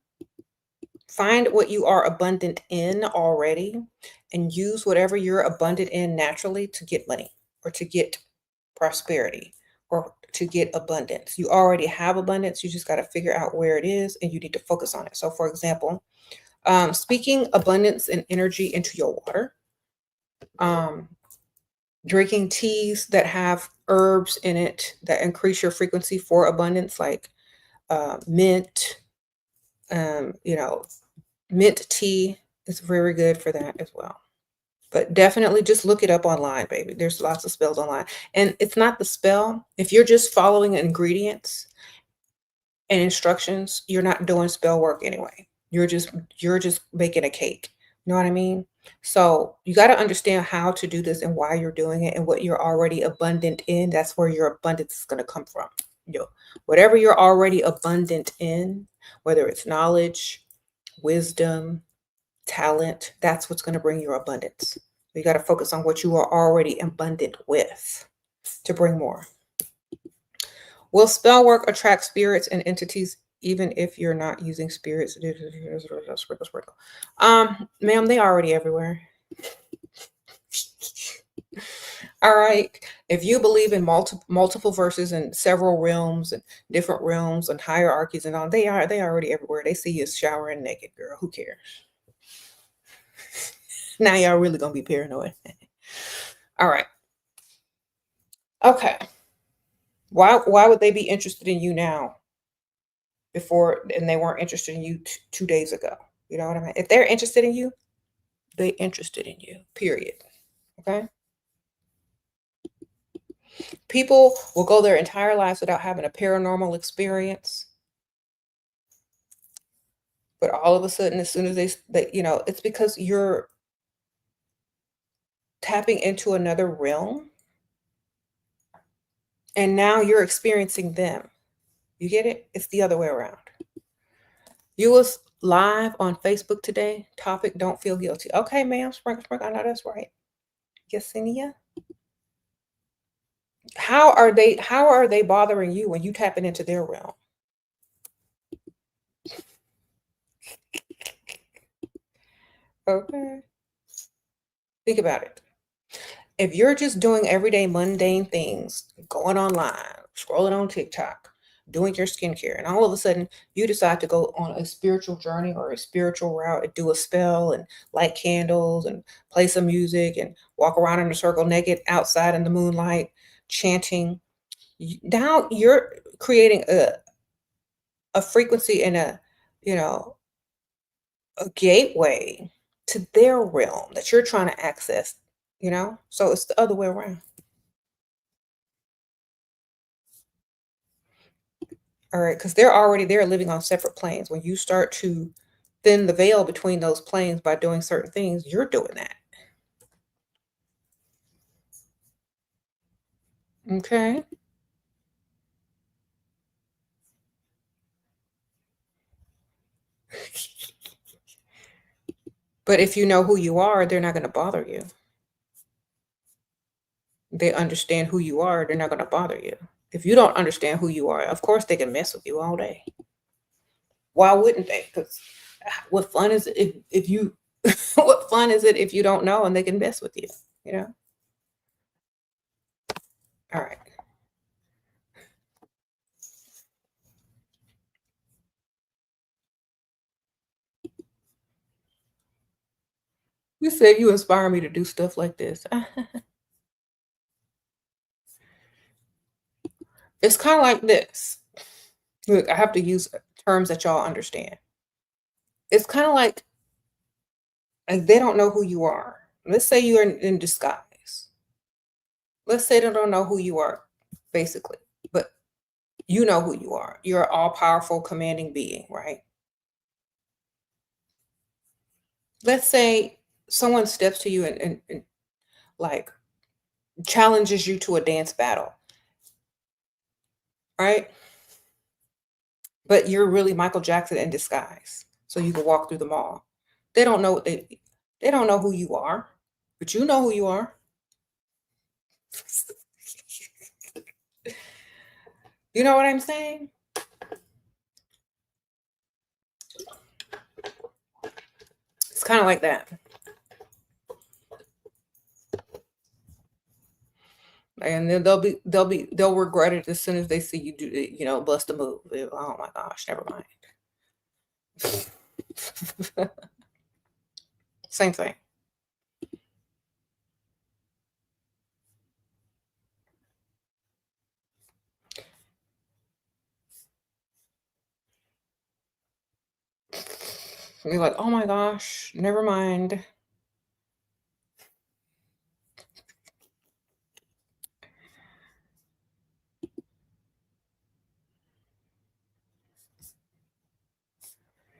Find what you are abundant in already and use whatever you're abundant in naturally to get money or to get prosperity or to get abundance. You already have abundance. You just got to figure out where it is and you need to focus on it. So for example, speaking abundance and energy into your water, drinking teas that have herbs in it that increase your frequency for abundance, like mint, mint tea is very good for that as well. But definitely just look it up online, baby. There's lots of spells online. And it's not the spell. If you're just following ingredients and instructions, you're not doing spell work anyway. You're just making a cake. You know what I mean? So you got to understand how to do this and why you're doing it and what you're already abundant in. That's where your abundance is going to come from. Whatever you're already abundant in, whether it's knowledge, wisdom, talent, that's what's going to bring your abundance. You got to focus on what you are already abundant with to bring more. Will spell work attract spirits and entities even if you're not using spirits? Sprinkle. Ma'am, they already everywhere. All right. If you believe in multiple verses and several realms and different realms and hierarchies and all, they already everywhere. They see you showering naked, girl. Who cares? Now y'all really gonna be paranoid. All right. Okay. Why would they be interested in you now before and they weren't interested in you 2 days ago? You know what I mean? If they're interested in you, they're interested in you, period. Okay? People will go their entire lives without having a paranormal experience. But all of a sudden, as soon as they it's because you're tapping into another realm. And now you're experiencing them. You get it? It's the other way around. You was live on Facebook today. Topic, don't feel guilty. Okay, ma'am. Sprinkle. I know that's right. Yesenia. How are they bothering you when you tapping into their realm? Okay. Think about it. If you're just doing everyday mundane things, going online, scrolling on TikTok, doing your skincare, and all of a sudden you decide to go on a spiritual journey or a spiritual route and do a spell and light candles and play some music and walk around in a circle naked outside in the moonlight, chanting, now you're creating a frequency and you know, a gateway to their realm that you're trying to access, you know? So it's the other way around. All right, because they're already there living on separate planes. When you start to thin the veil between those planes by doing certain things, you're doing that. Okay. But if you know who you are, they're not going to bother you. They understand who you are, they're not going to bother you. If you don't understand who you are, of course they can mess with you all day. Why wouldn't they? Because what fun is it if you what fun is it if you don't know and they can mess with you, you know? All right. You said you inspire me to do stuff like this. It's kind of like this. Look, I have to use terms that y'all understand. It's kind of like they don't know who you are. Let's say you're in disguise. Let's say they don't know who you are, basically, but you know who you are. You're an all powerful, commanding being, right? Let's say someone steps to you and like challenges you to a dance battle, right? But you're really Michael Jackson in disguise, so you can walk through the mall. They don't know what they don't know who you are, but you know who you are. You know what I'm saying? It's kind of like that. And then they'll regret it as soon as they see you do bust a move. Oh my gosh, never mind. Same thing. You're like, oh my gosh, never mind.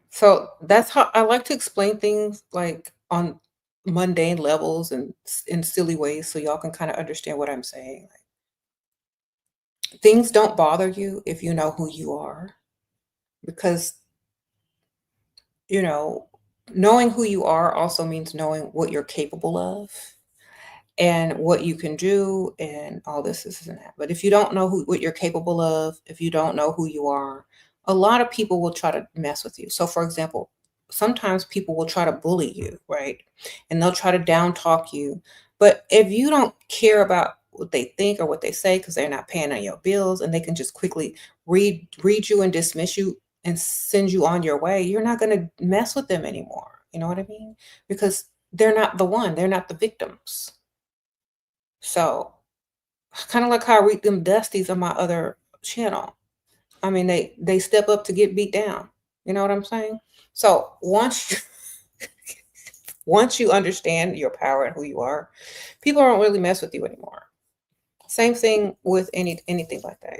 So that's how I like to explain things like on mundane levels and in silly ways so y'all can kind of understand what I'm saying. Things don't bother you if you know who you are because, you know, knowing who you are also means knowing what you're capable of and what you can do and all this and that. But if you don't know what you're capable of, if you don't know who you are, a lot of people will try to mess with you. So for example, sometimes people will try to bully you, right? And they'll try to down talk you. But if you don't care about what they think or what they say because they're not paying on your bills and they can just quickly read you and dismiss you and send you on your way, you're not going to mess with them anymore. You know what I mean? Because they're not the one, they're not the victims. So, kind of like how I read them dusties on my other channel. I mean, they step up to get beat down. You know what I'm saying? So once you understand your power and who you are, people don't really mess with you anymore. Same thing with anything like that.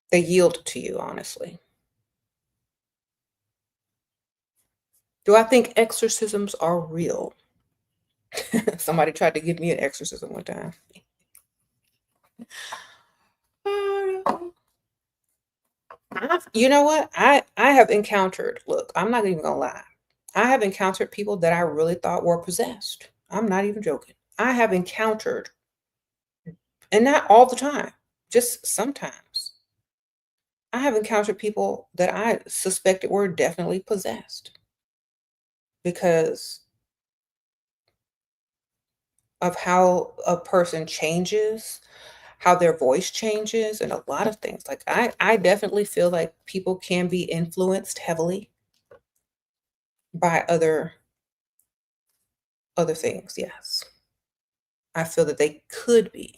They yield to you, honestly. Do I think exorcisms are real? Somebody tried to give me an exorcism one time. You know what? I have encountered, look, I'm not even gonna lie. I have encountered people that I really thought were possessed. I'm not even joking. I have encountered And not all the time, just sometimes. I have encountered people that I suspected were definitely possessed because of how a person changes, how their voice changes, and a lot of things. Like I definitely feel like people can be influenced heavily by other things. Yes. I feel that they could be.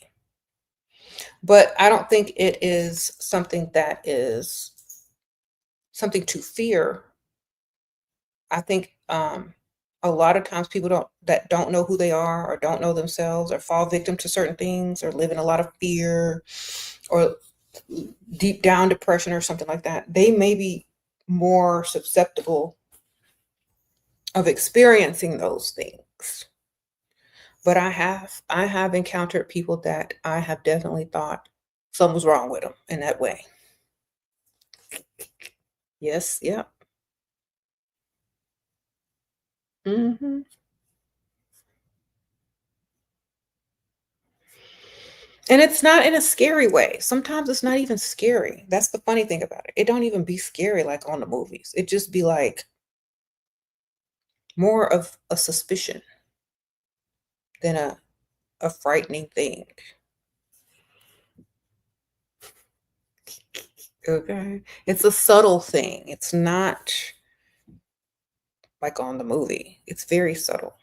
But I don't think it is something that is something to fear. I think a lot of times people don't know who they are or don't know themselves or fall victim to certain things or live in a lot of fear or deep down depression or something like that. They may be more susceptible of experiencing those things. But I have encountered people that I have definitely thought something was wrong with them in that way. Yes, yep. Hmm. And it's not in a scary way. Sometimes it's not even scary. That's the funny thing about it. It don't even be scary like on the movies. It just be like more of a suspicion than a frightening thing. Okay. It's a subtle thing. It's not like on the movie. It's very subtle.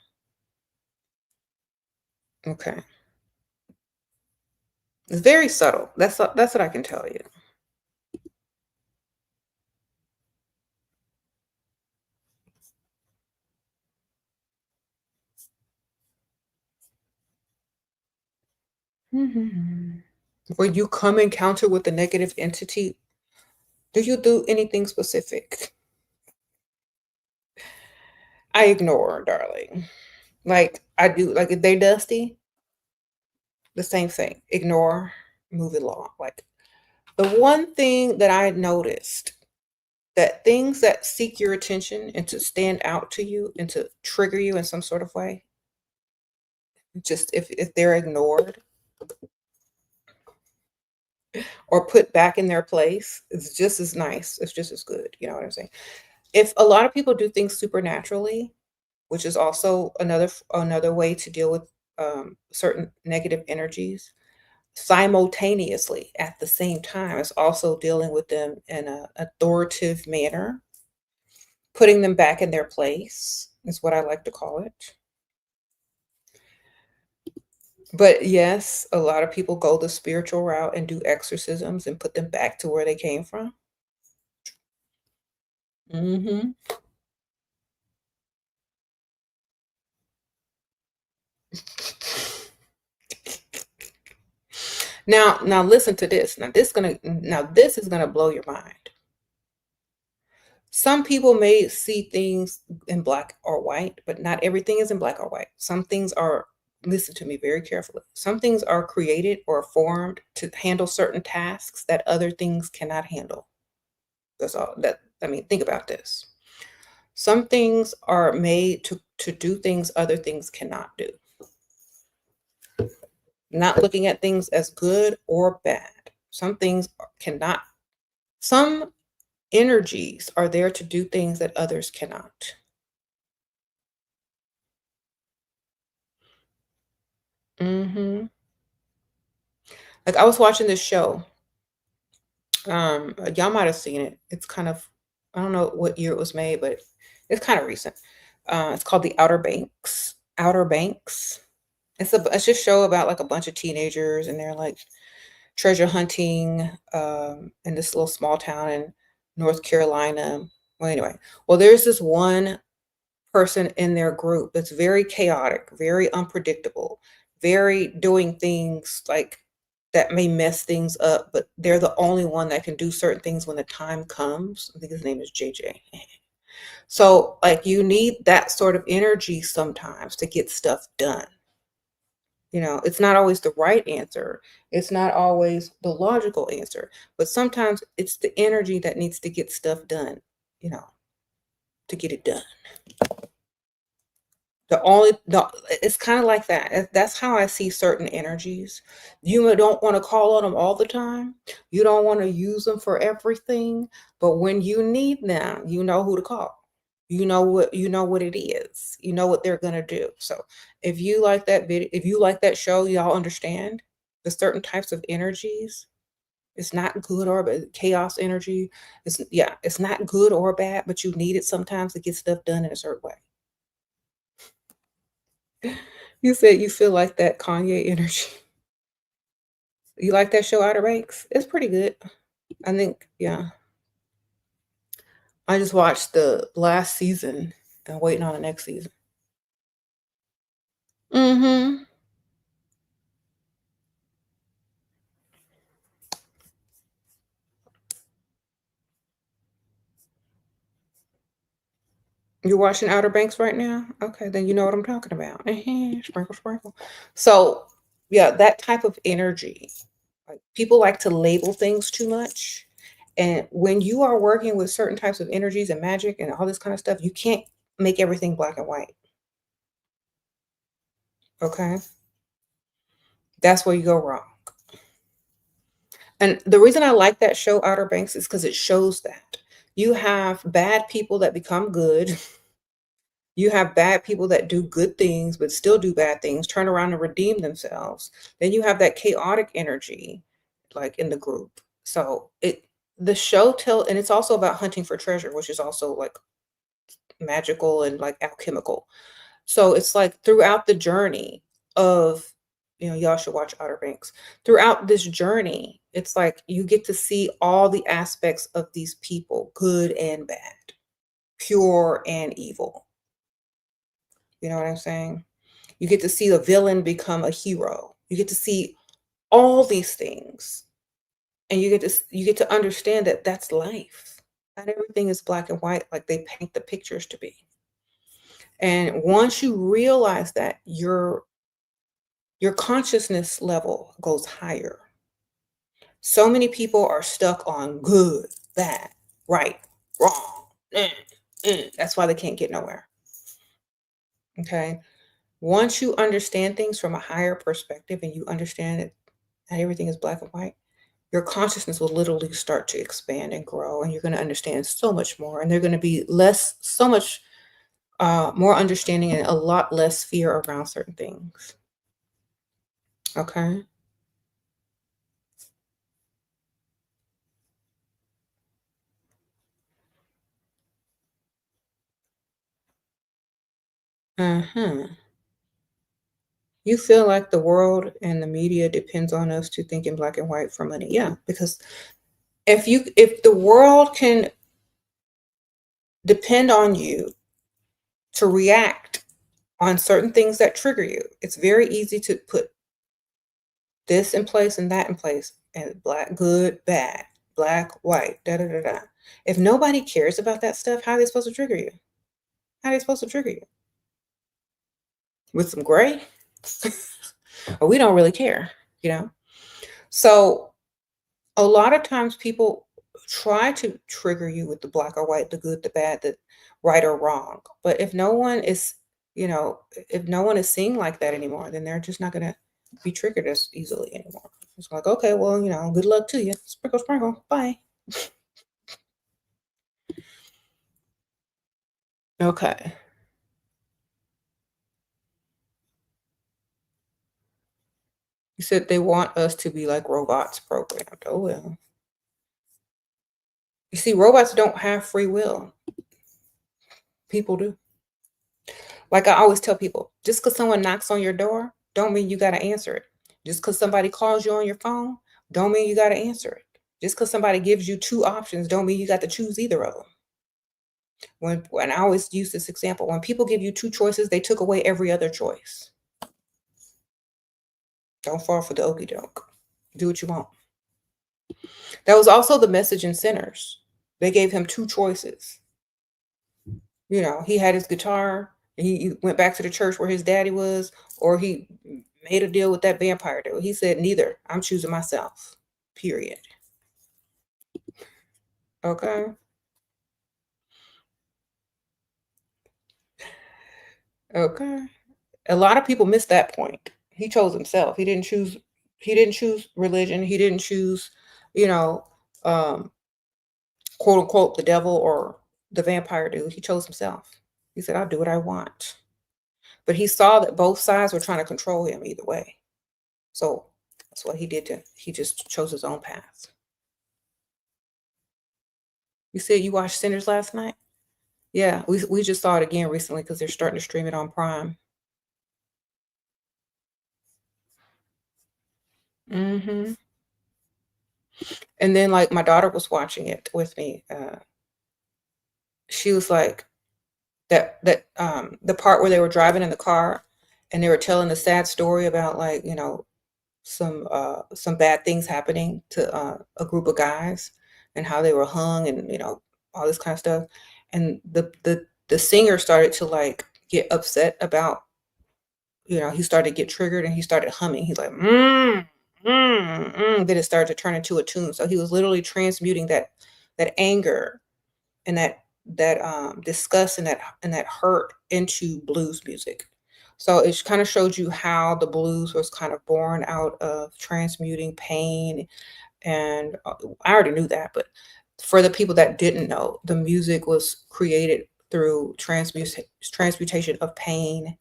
Okay. It's very subtle. That's what I can tell you. Mhm. When you come encounter with a negative entity, do you do anything specific? I ignore, darling. Like I do, like if they dusty, the same thing. Ignore, move it along. Like the one thing that I noticed that things that seek your attention and to stand out to you and to trigger you in some sort of way, just if they're ignored or put back in their place, it's just as nice. It's just as good. You know what I'm saying? If a lot of people do things supernaturally, which is also another way to deal with certain negative energies, simultaneously at the same time as also dealing with them in an authoritative manner, putting them back in their place is what I like to call it. But yes, a lot of people go the spiritual route and do exorcisms and put them back to where they came from. Hmm. Now listen to this. Now this is gonna blow your mind. Some people may see things in black or white, but not everything is in black or white. Some things are, listen to me very carefully. Some things are created or formed to handle certain tasks that other things cannot handle. That's all that, I mean, think about this. Some things are made to do things other things cannot do. Not looking at things as good or bad. Some things cannot, some energies are there to do things that others cannot. Hmm. Like I was watching this show. Y'all might have seen it. It's kind of, I don't know what year it was made, but it's kind of recent. It's called The Outer Banks. Outer Banks. It's just a show about like a bunch of teenagers and they're like treasure hunting in this little small town in North Carolina. Well, anyway, well, there's this one person in their group that's very chaotic, very unpredictable, very doing things like that may mess things up, but they're the only one that can do certain things when the time comes. I think his name is JJ. So, like, you need that sort of energy sometimes to get stuff done. You know, it's not always the right answer. It's not always the logical answer, but sometimes it's the energy that needs to get stuff done, you know, to get it done. It's kind of like that. That's how I see certain energies. You don't want to call on them all the time. You don't want to use them for everything, but when you need them, you know who to call. You know what it is. You know what they're gonna do. So if you like that video, if you like that show, y'all understand the certain types of energies. It's not good or bad. Chaos energy. It's not good or bad, but you need it sometimes to get stuff done in a certain way. You said you feel like that Kanye energy. You like that show Outer Banks? It's pretty good. I think, yeah. I just watched the last season and waiting on the next season. Mm-hmm. You're watching Outer Banks right now? Okay, then you know what I'm talking about. Sprinkle, sprinkle. So, yeah, that type of energy. Like people like to label things too much. And when you are working with certain types of energies and magic and all this kind of stuff, you can't make everything black and white. Okay? That's where you go wrong. And the reason I like that show, Outer Banks, is because it shows that you have bad people that become good. You have bad people that do good things, but still do bad things, turn around and redeem themselves. Then you have that chaotic energy, like in the group. So the show and it's also about hunting for treasure, which is also like magical and like alchemical. So it's like throughout the journey of, y'all should watch Outer Banks. Throughout this journey, it's like you get to see all the aspects of these people, good and bad, pure and evil. You know what I'm saying? You get to see the villain become a hero. You get to see all these things. And you get to understand that that's life. Not everything is black and white like they paint the pictures to be. And once you realize that, your consciousness level goes higher. So many people are stuck on good, bad, right, wrong. That's why they can't get nowhere. Okay. Once you understand things from a higher perspective and you understand that not everything is black and white, your consciousness will literally start to expand and grow, and you're going to understand so much more. And they're going to be so much more understanding and a lot less fear around certain things. Okay. Uh-huh. You feel like the world and the media depends on us to think in black and white for money. Yeah, because if the world can depend on you to react on certain things that trigger you, it's very easy to put this in place and that in place, and black, good, bad, black, white, da da da da. If nobody cares about that stuff, how are they supposed to trigger you? How are they supposed to trigger you? With some gray? Or we don't really care, you know? So a lot of times people try to trigger you with the black or white, the good, the bad, the right or wrong. But if no one is, if no one is seeing like that anymore, then they're just not going to be triggered as easily anymore. It's like, okay, well, good luck to you. Sprinkle, sprinkle. Bye. Okay. You said they want us to be like robots programmed. Oh, well. You see, robots don't have free will. People do. Like I always tell people, just because someone knocks on your door, don't mean you got to answer it. Just because somebody calls you on your phone, don't mean you got to answer it. Just because somebody gives you two options, don't mean you got to choose either of them. When I always use this example, when people give you two choices, they took away every other choice. Don't fall for the okie doke. Do what you want. That was also the message in Sinners. They gave him two choices. He had his guitar, and he went back to the church where his daddy was, or he made a deal with that vampire dude. He said, neither. I'm choosing myself. Period. Okay. Okay. A lot of people miss that point. He chose himself. He didn't choose religion. He didn't choose, you know, um, quote unquote the devil or the vampire dude. He chose himself. He said, I'll do what I want. But he saw that both sides were trying to control him either way. So that's what he did. He just chose his own path. You said you watched Sinners last night? Yeah, we just saw it again recently because they're starting to stream it on Prime. Hmm. And then like my daughter was watching it with me. She was like the part where they were driving in the car and they were telling the sad story about like, some bad things happening to a group of guys and how they were hung and all this kind of stuff. And the singer started to like get upset about, he started to get triggered and he started humming. He's like, then it started to turn into a tune. So he was literally transmuting that anger and that disgust and that hurt into blues music. So it kind of showed you how the blues was kind of born out of transmuting pain. And I already knew that, but for the people that didn't know, the music was created through transmutation of pain,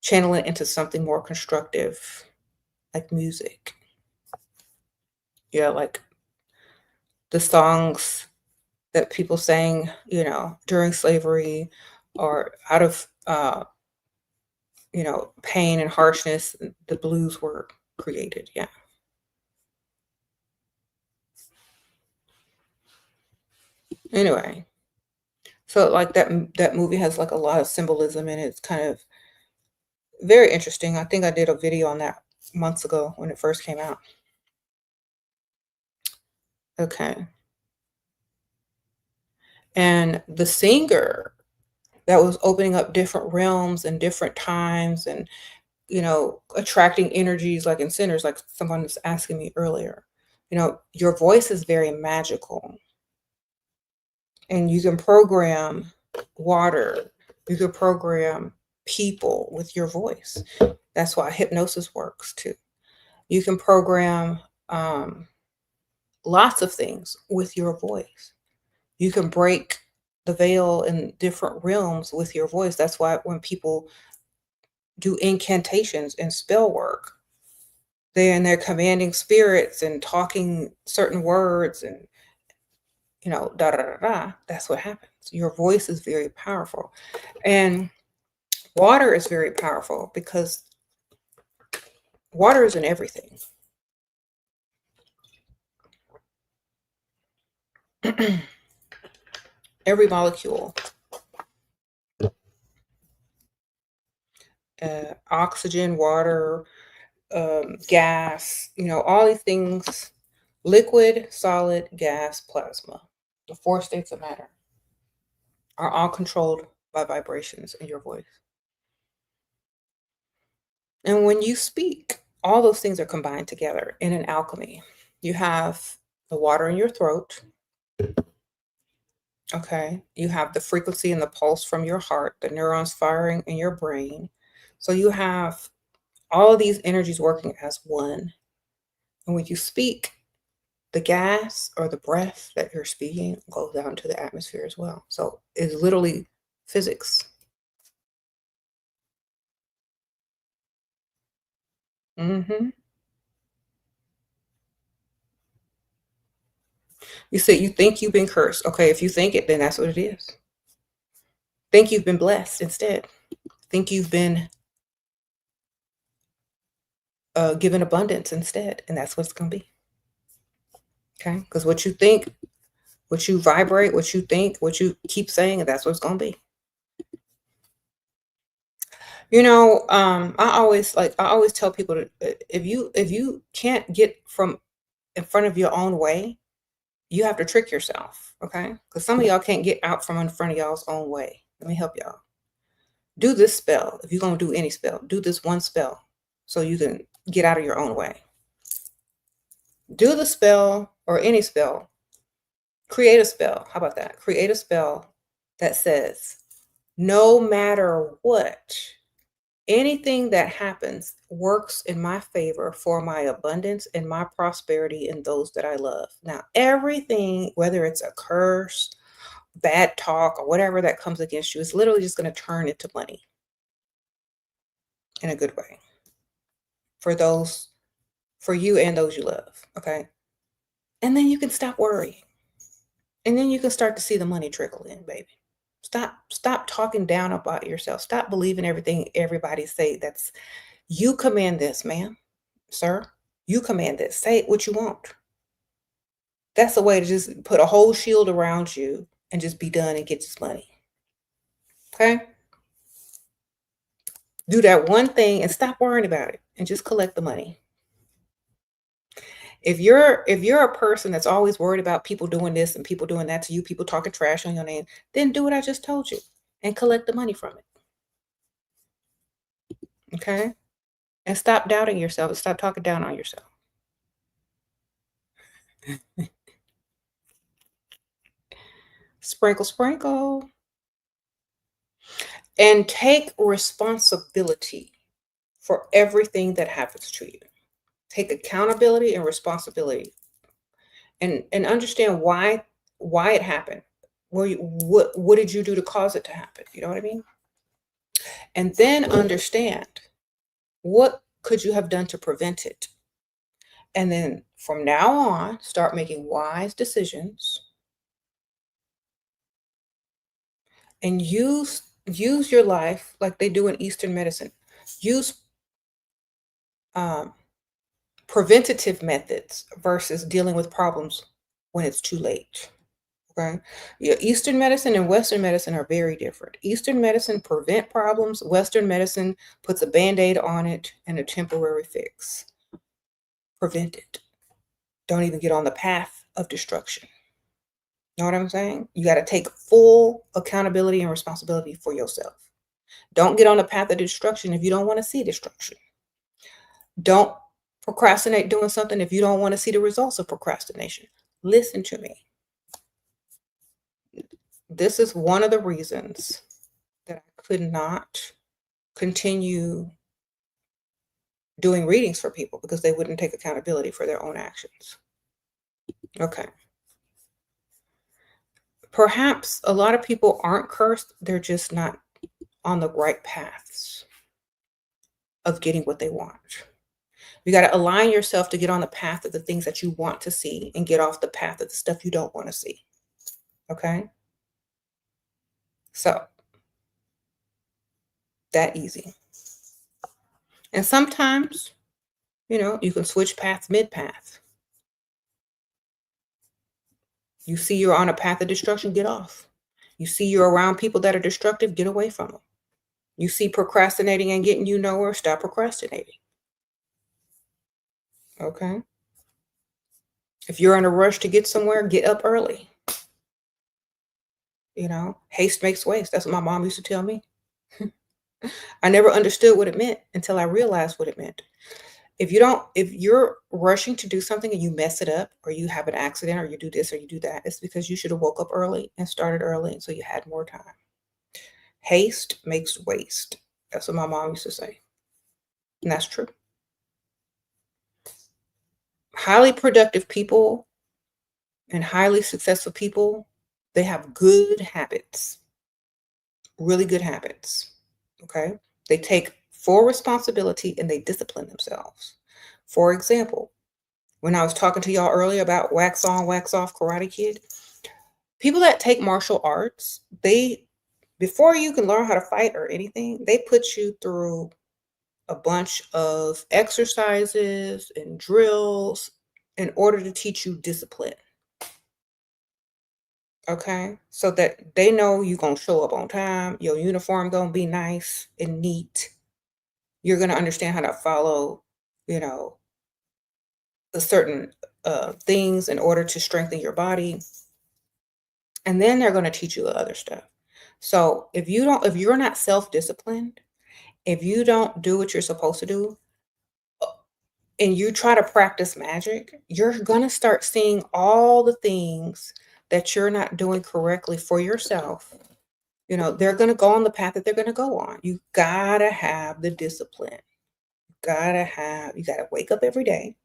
channel it into something more constructive, like music. Yeah, like the songs that people sang, during slavery or out of, pain and harshness, the blues were created. Yeah. Anyway, so like that movie has like a lot of symbolism and it's kind of very interesting. I think I did a video on that months ago when it first came out. Okay. And the singer that was opening up different realms and different times and attracting energies like in Sinners, like someone was asking me earlier. Your voice is very magical and you can program water, you can program people with your voice. That's why hypnosis works too. You can program lots of things with your voice. You can break the veil in different realms with your voice. That's why when people do incantations and spell work, they're commanding spirits and talking certain words and da da da da. That's what happens. Your voice is very powerful. And water is very powerful because water is in everything. Every molecule. Oxygen, water, gas, all these things, liquid, solid, gas, plasma. The four states of matter are all controlled by vibrations in your voice. And when you speak, all those things are combined together in an alchemy. You have the water in your throat. Okay. You have the frequency and the pulse from your heart, the neurons firing in your brain. So you have all of these energies working as one. And when you speak, the gas or the breath that you're speaking goes out into the atmosphere as well. So it's literally physics. Hmm. You said you think you've been cursed. Okay, if you think it, then that's what it is. Think you've been blessed instead. Think you've been given abundance instead, and that's what it's going to be. Okay, because what you think, what you vibrate, what you think, what you keep saying, that's what it's going to be. I always tell people that if you can't get from in front of your own way, you have to trick yourself, okay? Because some of y'all can't get out from in front of y'all's own way. Let me help y'all. Do this spell. If you're gonna do any spell, do this one spell so you can get out of your own way. Do the spell or any spell. Create a spell. How about that? Create a spell that says, No matter what, anything that happens works in my favor for my abundance and my prosperity and those that I love. Now, everything, whether it's a curse, bad talk, or whatever that comes against you, is literally just going to turn into money in a good way for those, for you and those you love. Okay. And then you can stop worrying. And then you can start to see the money trickle in, baby. Stop talking down about yourself. Stop believing everything everybody say. That's you command this, ma'am, sir. You command this. Say what you want. That's the way to just put a whole shield around you and just be done and get this money. Okay? Do that one thing and stop worrying about it and just collect the money. If you're a person that's always worried about people doing this and people doing that to you, people talking trash on your name, then do what I just told you and collect the money from it. Okay? And stop doubting yourself and stop talking down on yourself. Sprinkle, sprinkle. And take responsibility for everything that happens to you. Take accountability and responsibility. And understand why it happened. What did you do to cause it to happen? You know what I mean? And then understand what could you have done to prevent it. And then from now on, start making wise decisions and use your life like they do in Eastern medicine. Use preventative methods versus dealing with problems when it's too late. Okay. Yeah, Eastern medicine and Western medicine are very different. Eastern medicine prevent problems. Western medicine puts a Band-Aid on it and a temporary fix. Prevent it. Don't even get on the path of destruction. Know what I'm saying? You got to take full accountability and responsibility for yourself. Don't get on the path of destruction if you don't want to see destruction. Don't procrastinate doing something if you don't want to see the results of procrastination. Listen to me. This is one of the reasons that I could not continue doing readings for people, because they wouldn't take accountability for their own actions. Okay. Perhaps a lot of people aren't cursed. They're just not on the right paths of getting what they want. You got to align yourself to get on the path of the things that you want to see and get off the path of the stuff you don't want to see. Okay? So, that easy. And sometimes, you can switch paths mid-path. You see you're on a path of destruction, get off. You see you're around people that are destructive, get away from them. You see procrastinating and getting you nowhere, stop procrastinating. Okay? If you're in a rush to get somewhere, get up early. Haste makes waste. That's what my mom used to tell me. I never understood what it meant until I realized what it meant. If you're rushing to do something and you mess it up, or you have an accident, or you do this or you do that, it's because you should have woke up early and started early, so you had more time. Haste makes waste. That's what my mom used to say. And that's true. Highly productive people and highly successful people, they have good habits, really good habits. Okay? They take full responsibility and they discipline themselves. For example, when I was talking to y'all earlier about wax on, wax off Karate Kid, people that take martial arts, before you can learn how to fight or anything, they put you through a bunch of exercises and drills in order to teach you discipline. Okay? So that they know you're going to show up on time, your uniform going to be nice and neat. You're going to understand how to follow, a certain things in order to strengthen your body. And then they're going to teach you the other stuff. So if you're not self-disciplined, if you don't do what you're supposed to do, and you try to practice magic, you're going to start seeing all the things that you're not doing correctly for yourself You know, they're going to go on the path that they're going to go on. You got to have the discipline. You got to wake up every day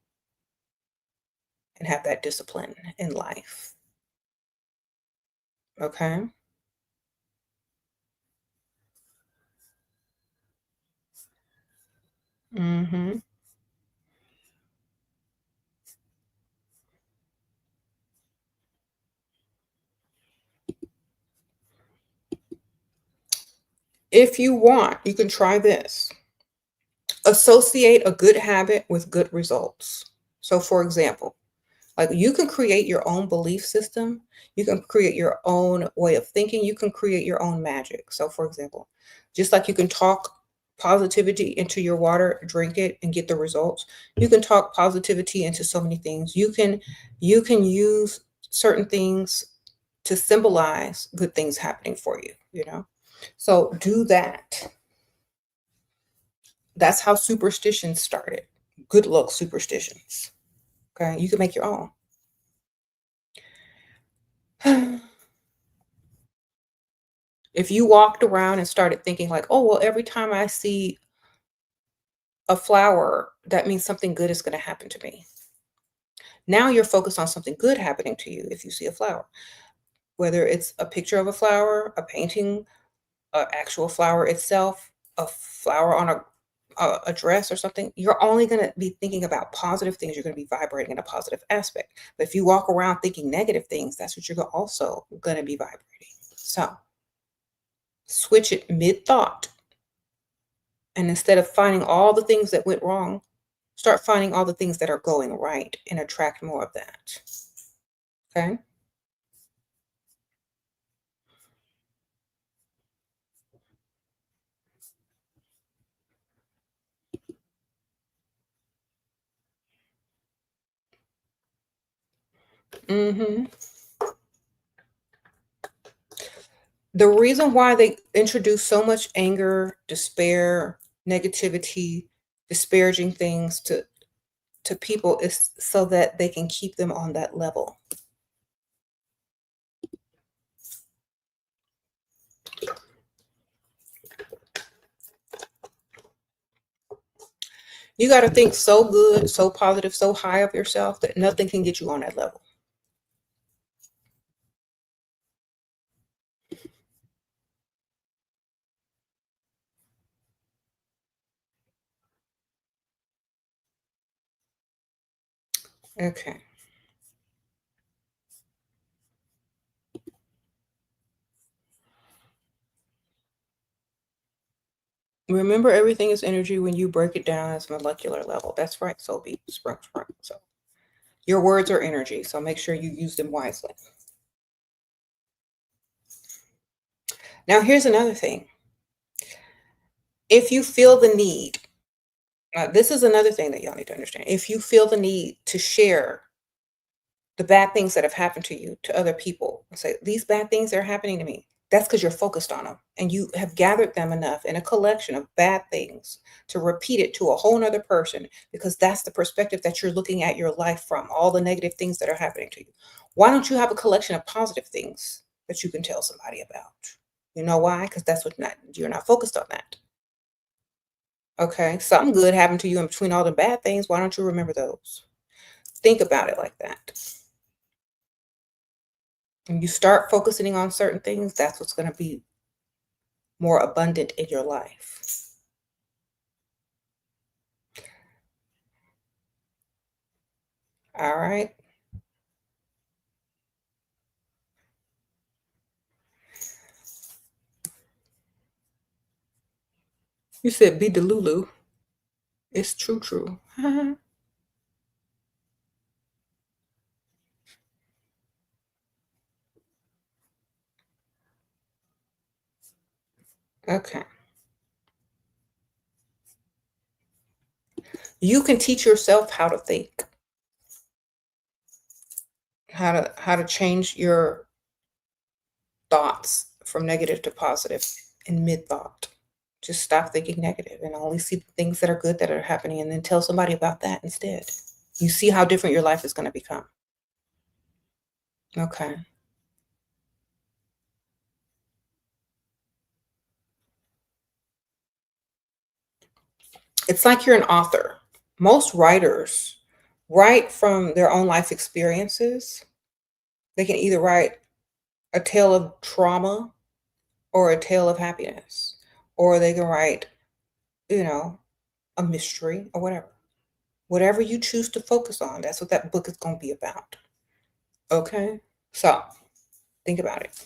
and have that discipline in life. Okay? Mhm. If you want, you can try this. Associate a good habit with good results. So, for example, like you can create your own belief system, you can create your own way of thinking, you can create your own magic. So, for example, just like you can talk positivity into your water, drink it and get the results, you can talk positivity into so many things. You can use certain things to symbolize good things happening for you, you know? So, do that. That's how superstitions started. Good luck superstitions. Okay? You can make your own. If you walked around and started thinking like, "Oh, well, every time I see a flower, that means something good is going to happen to me." Now you're focused on something good happening to you if you see a flower. Whether it's a picture of a flower, a painting, an actual flower itself, a flower on a dress or something, you're only going to be thinking about positive things. You're going to be vibrating in a positive aspect. But if you walk around thinking negative things, that's what you're also going to be vibrating. So switch it mid thought. And instead of finding all the things that went wrong, start finding all the things that are going right and attract more of that. Okay? hmm The reason why they introduce so much anger, despair, negativity, disparaging things to people is so that they can keep them on that level. You got to think so good, so positive, so high of yourself that nothing can get you on that level. Okay. Remember, everything is energy when you break it down as molecular level. That's right, so be sprung. So your words are energy, so make sure you use them wisely. Now, here's another thing. If you feel the need, this is another thing that y'all need to understand. If you feel the need to share the bad things that have happened to you to other people, say, these bad things are happening to me, that's because you're focused on them and you have gathered them enough in a collection of bad things to repeat it to a whole nother person because that's the perspective that you're looking at your life from, all the negative things that are happening to you. Why don't you have a collection of positive things that you can tell somebody about? You know why? Because that's what you're not focused on that. Okay, something good happened to you in between all the bad things. Why don't you remember those? Think about it like that. When you start focusing on certain things, that's what's going to be more abundant in your life. All right. You said be Delulu. It's true. Okay. You can teach yourself how to think, how to change your thoughts from negative to positive in mid thought. Just stop thinking negative and only see the things that are good that are happening and then tell somebody about that instead. You see how different your life is going to become. Okay. It's like you're an author. Most writers write from their own life experiences. They can either write a tale of trauma or a tale of happiness, or they can write, you know, a mystery or whatever. Whatever you choose to focus on, that's what that book is going to be about. Okay? So, think about it.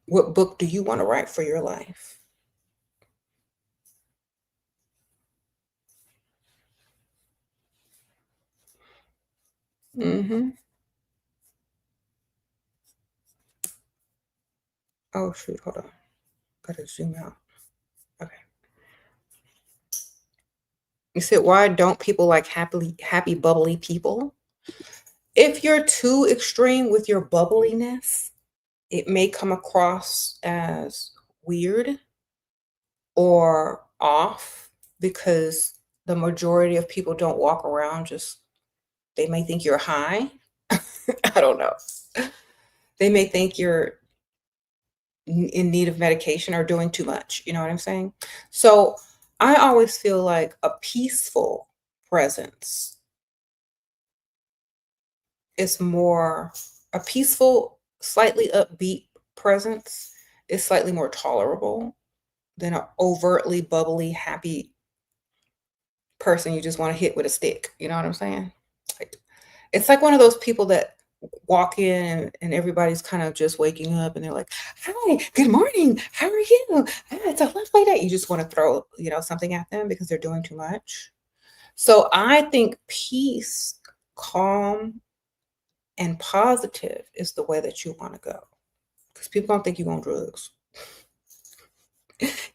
What book do you want to write for your life? Mm-hmm. Oh, shoot. Hold on. Gotta zoom out. Okay. You said, why don't people like happy, bubbly people? If you're too extreme with your bubbliness, it may come across as weird or off because the majority of people don't walk around just, they may think you're high. I don't know. They may think you're in need of medication or doing too much. You know what I'm saying? So I always feel like a peaceful presence is more, a peaceful, slightly upbeat presence is slightly more tolerable than an overtly bubbly, happy person you just want to hit with a stick. You know what I'm saying? Like, it's like one of those people that walk in and everybody's kind of just waking up and they're like, "Hi, good morning. How are you? Ah, it's a lovely day." You just want to throw, something at them because they're doing too much. So I think peace, calm, and positive is the way that you want to go. Because people don't think you on drugs.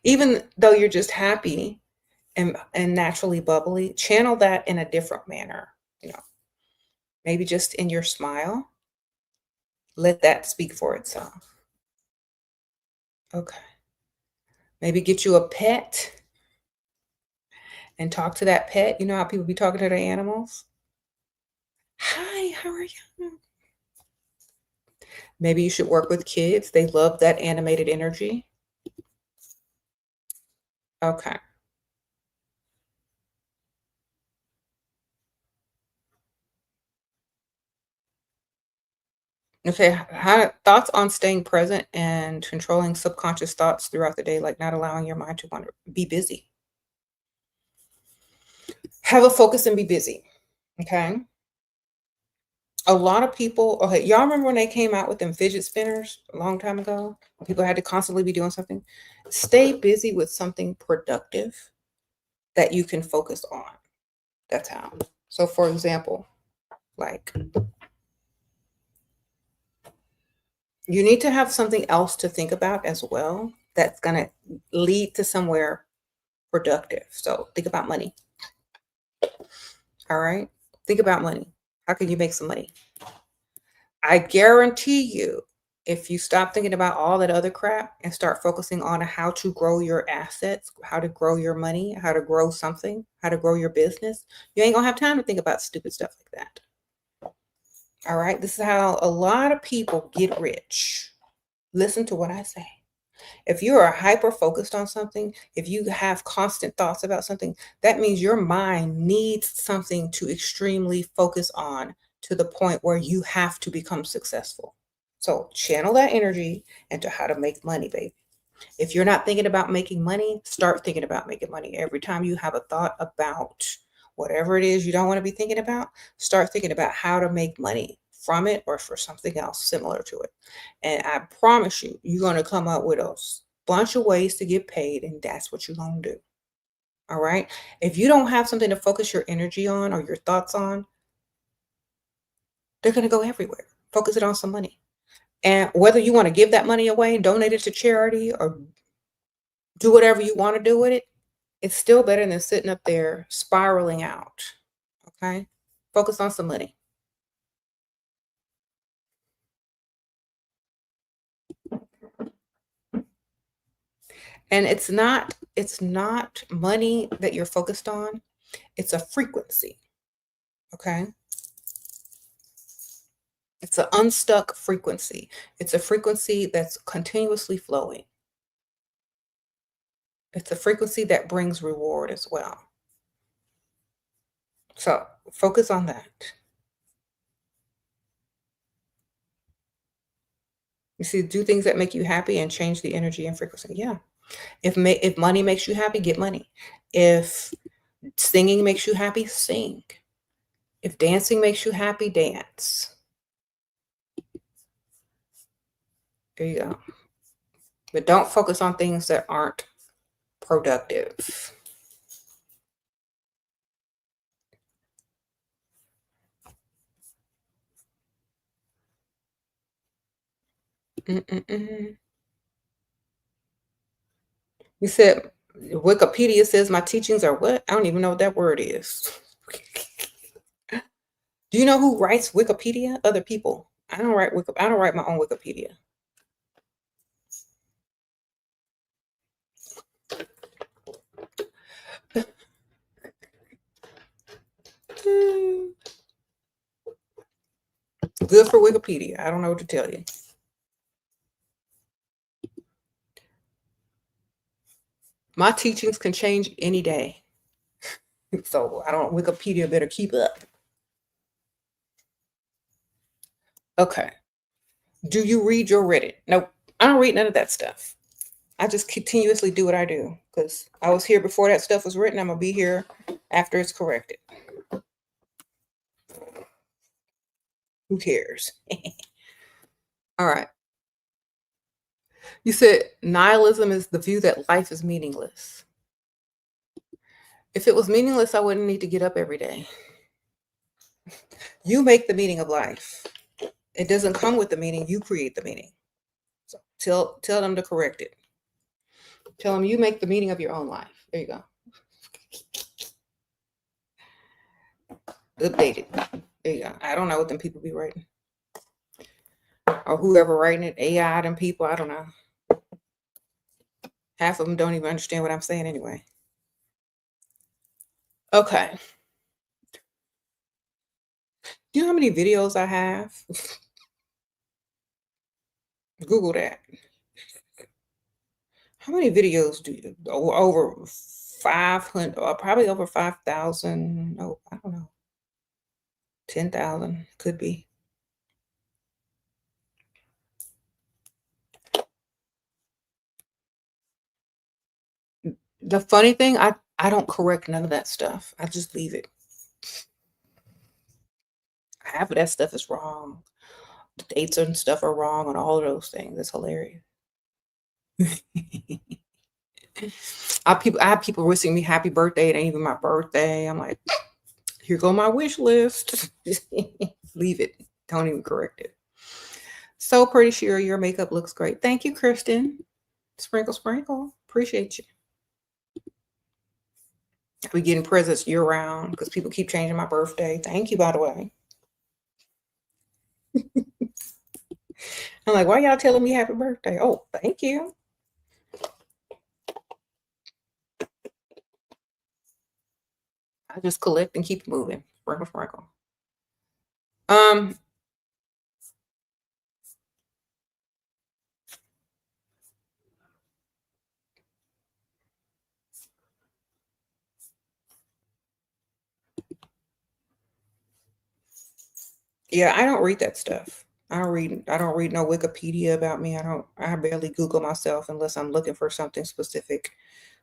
Even though you're just happy and naturally bubbly, channel that in a different manner. You know, maybe just in your smile. Let that speak for itself. Okay. Maybe get you a pet and talk to that pet. You know how people be talking to their animals? Hi, how are you? Maybe you should work with kids. They love that animated energy. Okay. Okay. Thoughts on staying present and controlling subconscious thoughts throughout the day, like not allowing your mind to wander. Be busy. Have a focus and be busy. Okay. A lot of people, okay, y'all remember when they came out with them fidget spinners a long time ago? People had to constantly be doing something. Stay busy with something productive that you can focus on. That's how. So, for example, like you need to have something else to think about as well that's going to lead to somewhere productive. So, think about money. All right. Think about money. How can you make some money? I guarantee you, if you stop thinking about all that other crap and start focusing on how to grow your assets, how to grow your money, how to grow something, how to grow your business, you ain't gonna have time to think about stupid stuff like that. All right. This is how a lot of people get rich. Listen to what I say. If you are hyper focused on something, if you have constant thoughts about something, that means your mind needs something to extremely focus on to the point where you have to become successful. So channel that energy into how to make money, baby. If you're not thinking about making money, start thinking about making money. Every time you have a thought about whatever it is you don't want to be thinking about, start thinking about how to make money from it or for something else similar to it. And I promise you, you're going to come up with a bunch of ways to get paid, and that's what you're going to do. All right. If you don't have something to focus your energy on or your thoughts on, they're going to go everywhere. Focus it on some money. And whether you want to give that money away, donate it to charity, or do whatever you want to do with it, it's still better than sitting up there spiraling out. Okay? Focus on some money. And it's not money that you're focused on. It's a frequency. Okay? It's an unstuck frequency. It's a frequency that's continuously flowing. It's a frequency that brings reward as well. So focus on that. You see, do things that make you happy and change the energy and frequency. Yeah. If money makes you happy, get money. If singing makes you happy, sing. If dancing makes you happy, dance. There you go. But don't focus on things that aren't productive. Mm-mm-mm. You said Wikipedia says my teachings are what? I don't even know what that word is. Do you know who writes Wikipedia? Other people. I don't write I don't write my own Wikipedia. Good for Wikipedia. I don't know what to tell you. My teachings can change any day. So I don't, Wikipedia better keep up. Okay. Do you read your Reddit? Nope. I don't read none of that stuff. I just continuously do what I do because I was here before that stuff was written. I'm going to be here after it's corrected. Who cares? All right. You said nihilism is the view that life is meaningless. If it was meaningless, I wouldn't need to get up every day. You make the meaning of life. It doesn't come with the meaning. You create the meaning. So tell them to correct it. Tell them you make the meaning of your own life. There you go. Update it. There you go. I don't know what them people be writing. Or whoever writing it, AI, them people, I don't know. Half of them don't even understand what I'm saying anyway. Okay. Do you know how many videos I have? Google that. How many videos do you? Over 500, or probably over 5,000. No, I don't know. 10,000 could be. The funny thing, I don't correct none of that stuff. I just leave it. Half of that stuff is wrong. The dates and stuff are wrong on all of those things. It's hilarious. I have people wishing me happy birthday. It ain't even my birthday. I'm like, here go my wish list. Leave it. Don't even correct it. So pretty, Shera. Your makeup looks great. Thank you, Kristen. Sprinkle, sprinkle. Appreciate you. I'll be getting presents year round because people keep changing my birthday. Thank you, by the way. I'm like, why y'all telling me happy birthday? Oh, thank you. I just collect and keep moving. Sprinkle, sprinkle. Yeah, I don't read that stuff. I don't read no Wikipedia about me. I barely Google myself unless I'm looking for something specific,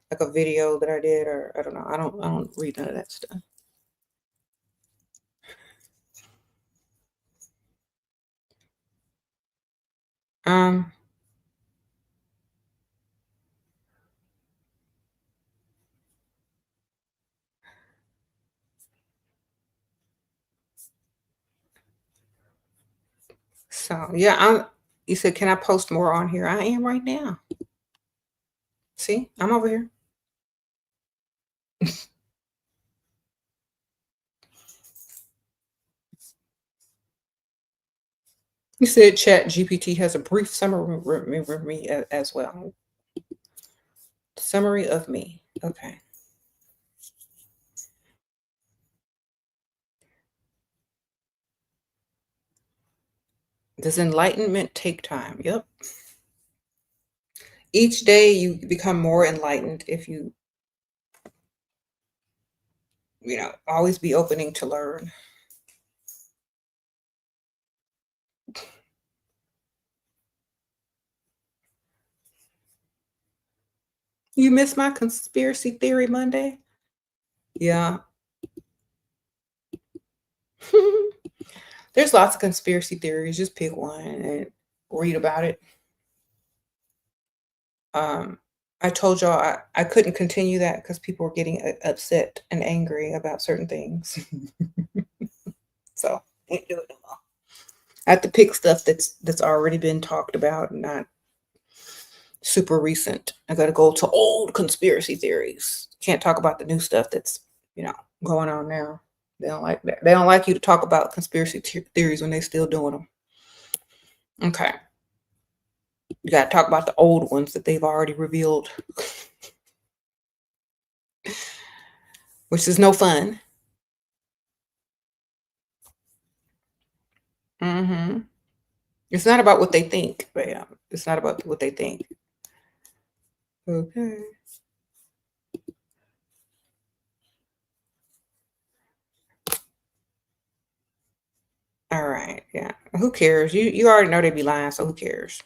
like a video that I did, or I don't know. I don't read none of that stuff. So yeah, you said, can I post more on here? I am right now. See, I'm over here. You said Chat GPT has a brief summary of me as well. Summary of me. Okay. Does enlightenment take time? Yep. Each day you become more enlightened if you always be opening to learn. You missed my conspiracy theory Monday? Yeah. There's lots of conspiracy theories. Just pick one and read about it. I told y'all I couldn't continue that because people were getting upset and angry about certain things. So can't do it no more. I have to pick stuff that's already been talked about and not super recent. I got to go to old conspiracy theories. Can't talk about the new stuff that's going on now. They don't like that. They don't like you to talk about conspiracy theories when they're still doing them. Okay. You got to talk about the old ones that they've already revealed, which is no fun. Mm-hmm. It's not about what they think, but yeah, it's not about what they think. Okay. All right. Yeah. Who cares? You already know they be lying, so who cares?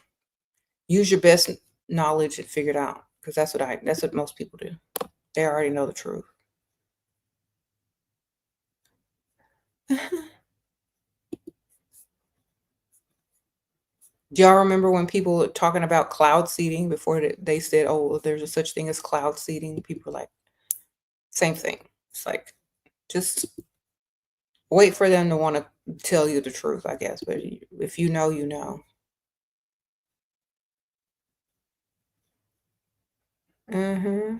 Use your best knowledge and figure it out, because that's what most people do. They already know the truth. Do y'all remember when people were talking about cloud seeding before they said, "Oh, there's a such thing as cloud seeding"? People were like, same thing. It's like, just wait for them to want to tell you the truth, I guess. But if you know, you know. Mm-hmm.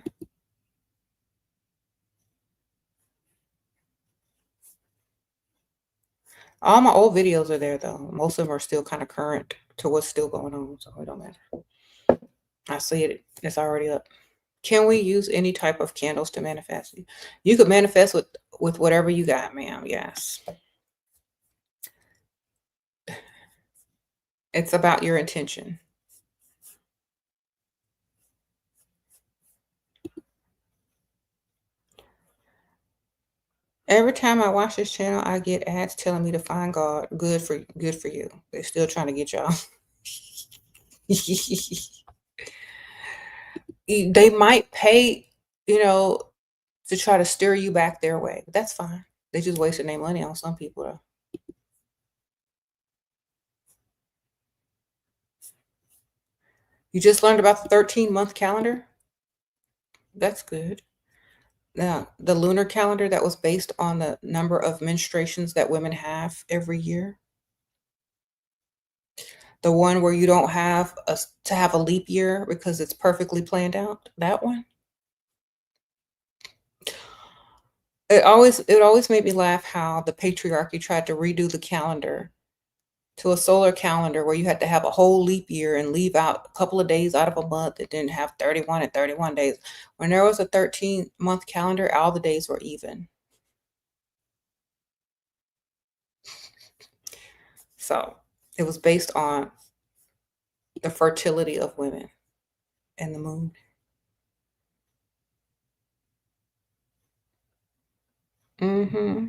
All my old videos are there, though. Most of them are still kind of current to what's still going on, so it don't matter. I see it. It's already up. Can we use any type of candles to manifest? You could manifest with whatever you got, ma'am. Yes. It's about your intention. Every time I watch this channel, I get ads telling me to find God. Good for you. They're still trying to get y'all. They might pay, to try to steer you back their way. But that's fine. They just wasting their money on some people, though. You just learned about the 13-month calendar? That's good. Now, the lunar calendar that was based on the number of menstruations that women have every year. The one where you don't have to have a leap year because it's perfectly planned out. That one. It always made me laugh how the patriarchy tried to redo the calendar to a solar calendar where you had to have a whole leap year and leave out a couple of days out of a month that didn't have 31 and 31 days. When there was a 13-month calendar, all the days were even. So it was based on the fertility of women and the moon. Mm-hmm.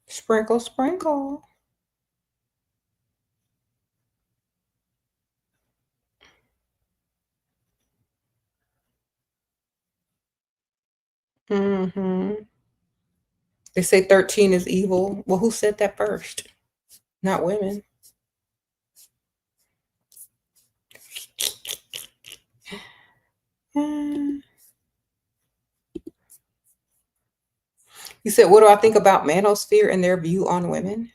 Sprinkle, sprinkle. Mm-hmm. They say 13 is evil. Well, who said that first? Not women. You said, what do I think about manosphere and their view on women?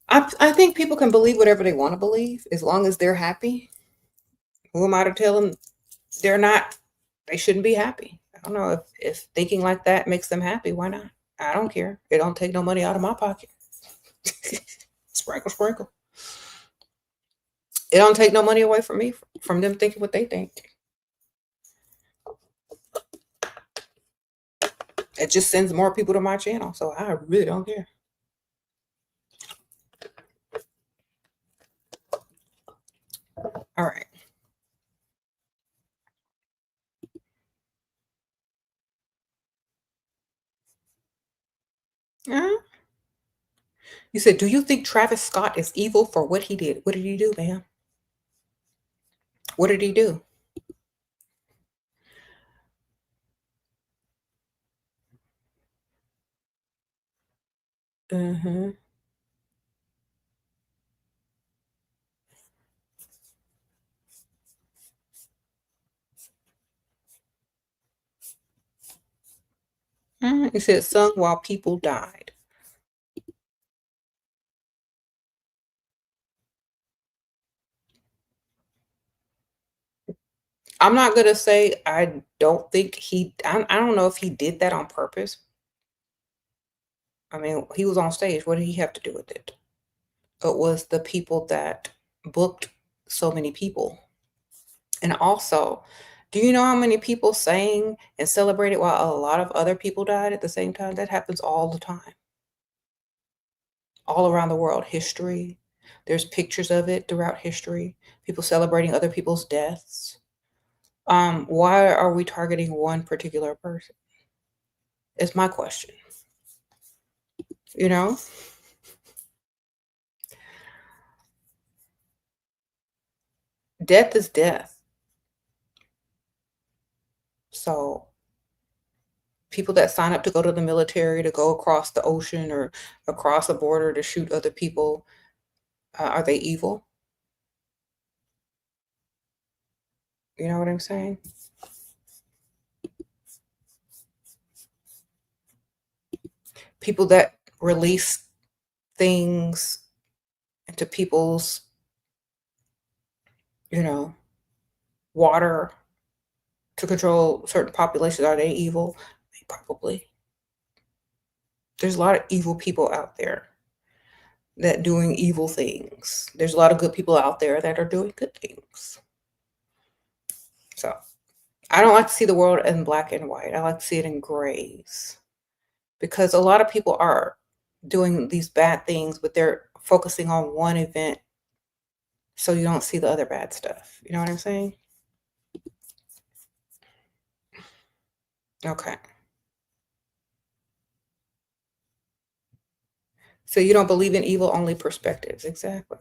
I think people can believe whatever they want to believe as long as they're happy. Who am I to tell them they shouldn't be happy? I don't know if thinking like that makes them happy. Why not? I don't care. It don't take no money out of my pocket. Sprinkle, sprinkle. It don't take no money away from me from them thinking what they think. It just sends more people to my channel, so I really don't care. All right. You said, do you think Travis Scott is evil for what he did? What did he do, ma'am? What did he do? Mm-hmm. He said, sung while people died. I'm not going to say I don't think I don't know if he did that on purpose. I mean, he was on stage. What did he have to do with it? It was the people that booked so many people. And also, do you know how many people sang and celebrated while a lot of other people died at the same time? That happens all the time. All around the world, history. There's pictures of it throughout history. People celebrating other people's deaths. Why are we targeting one particular person? Is my question. You know? Death is death. So people that sign up to go to the military, to go across the ocean or across a border to shoot other people, are they evil? You know what I'm saying? People that release things into people's, water to control certain populations, are they evil? Probably. There's a lot of evil people out there that doing evil things. There's a lot of good people out there that are doing good things. So I don't like to see the world in black and white. I like to see it in grays, because a lot of people are doing these bad things, but they're focusing on one event, so you don't see the other bad stuff. You know what I'm saying? Okay. So you don't believe in evil, only perspectives. Exactly.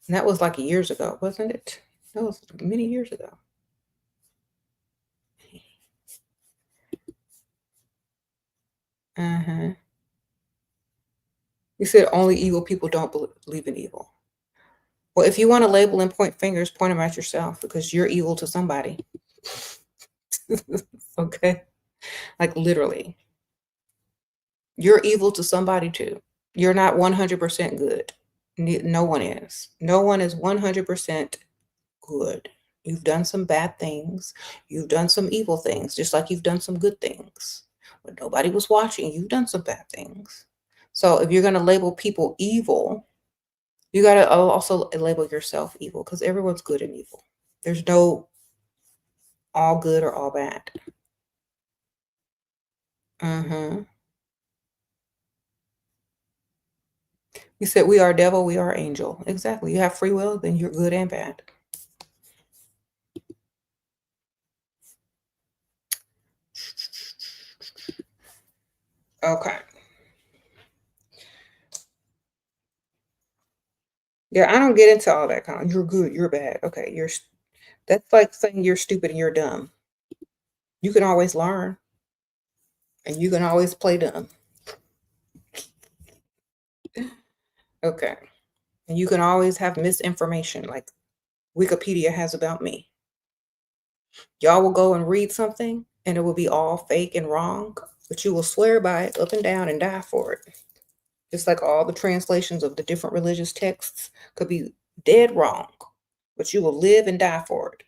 And that was like years ago, wasn't it? That was many years ago. Uh-huh. You said only evil people don't believe in evil. Well, if you want to label and point fingers, point them at yourself, because you're evil to somebody. Okay? Like literally. You're evil to somebody too. You're not 100% good. No one is. No one is 100% good. You've done some bad things. You've done some evil things, just like you've done some good things. When nobody was watching, you've done some bad things. So if you're going to label people evil, you got to also label yourself evil, because everyone's good and evil. There's no all good or all bad. Mm-hmm. You said we are devil, we are angel. Exactly. You have free will, then you're good and bad. Okay. Yeah, I don't get into all that kind of, you're good, you're bad. Okay, that's like saying you're stupid and you're dumb. You can always learn, and you can always play dumb. Okay. And you can always have misinformation like Wikipedia has about me. Y'all will go and read something and it will be all fake and wrong, but you will swear by it up and down and die for it. Just like all the translations of the different religious texts could be dead wrong, but you will live and die for it.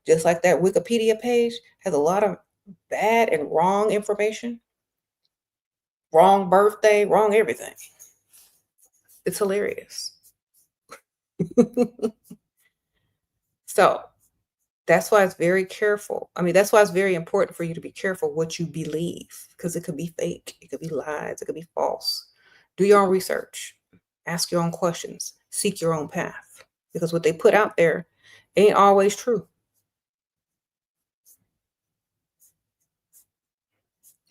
Just like that Wikipedia page has a lot of bad and wrong information, wrong birthday, wrong everything. It's hilarious. So that's why it's very careful. I mean, that's why it's very important for you to be careful what you believe, because it could be fake, it could be lies, it could be false. Do your own research, ask your own questions, seek your own path, because what they put out there ain't always true.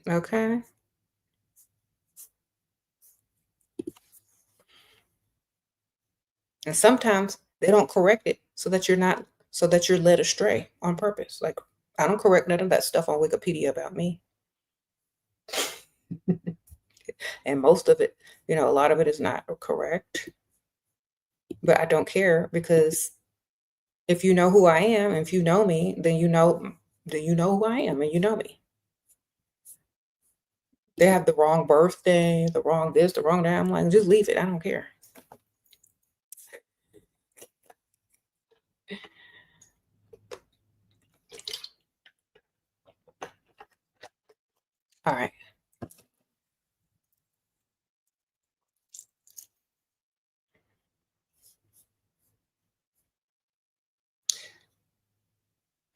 Okay. And sometimes they don't correct it so that you're led astray on purpose. Like, I don't correct none of that stuff on Wikipedia about me. And most of it, a lot of it is not correct. But I don't care, because if you know who I am, if you know me, then you know who I am and you know me. They have the wrong birthday, the wrong this, the wrong that. I'm like, just leave it. I don't care. All right.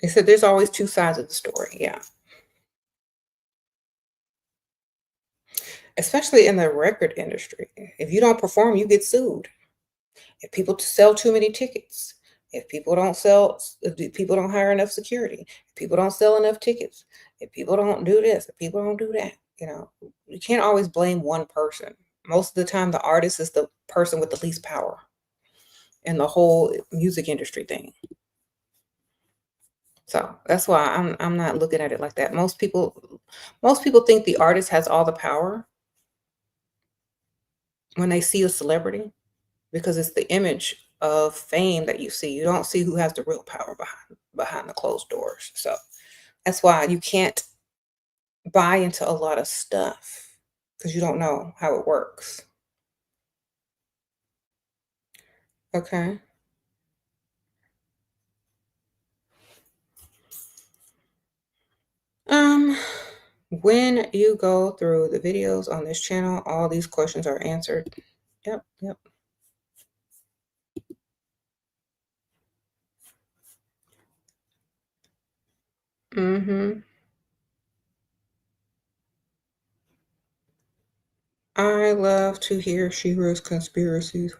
They said there's always two sides of the story. Yeah. Especially in the record industry. If you don't perform, you get sued. If people sell too many tickets, if people don't hire enough security, if people don't sell enough tickets, if people don't do this, if people don't do that, you can't always blame one person. Most of the time, the artist is the person with the least power in the whole music industry thing. So that's why I'm not looking at it like that. Most people think the artist has all the power when they see a celebrity, because it's the image of fame that you see. You don't see who has the real power behind the closed doors. So that's why you can't buy into a lot of stuff, because you don't know how it works. Okay. Um, when you go through the videos on this channel, all these questions are answered. Yep, yep. Mm-hmm. I love to hear SHERA's conspiracies.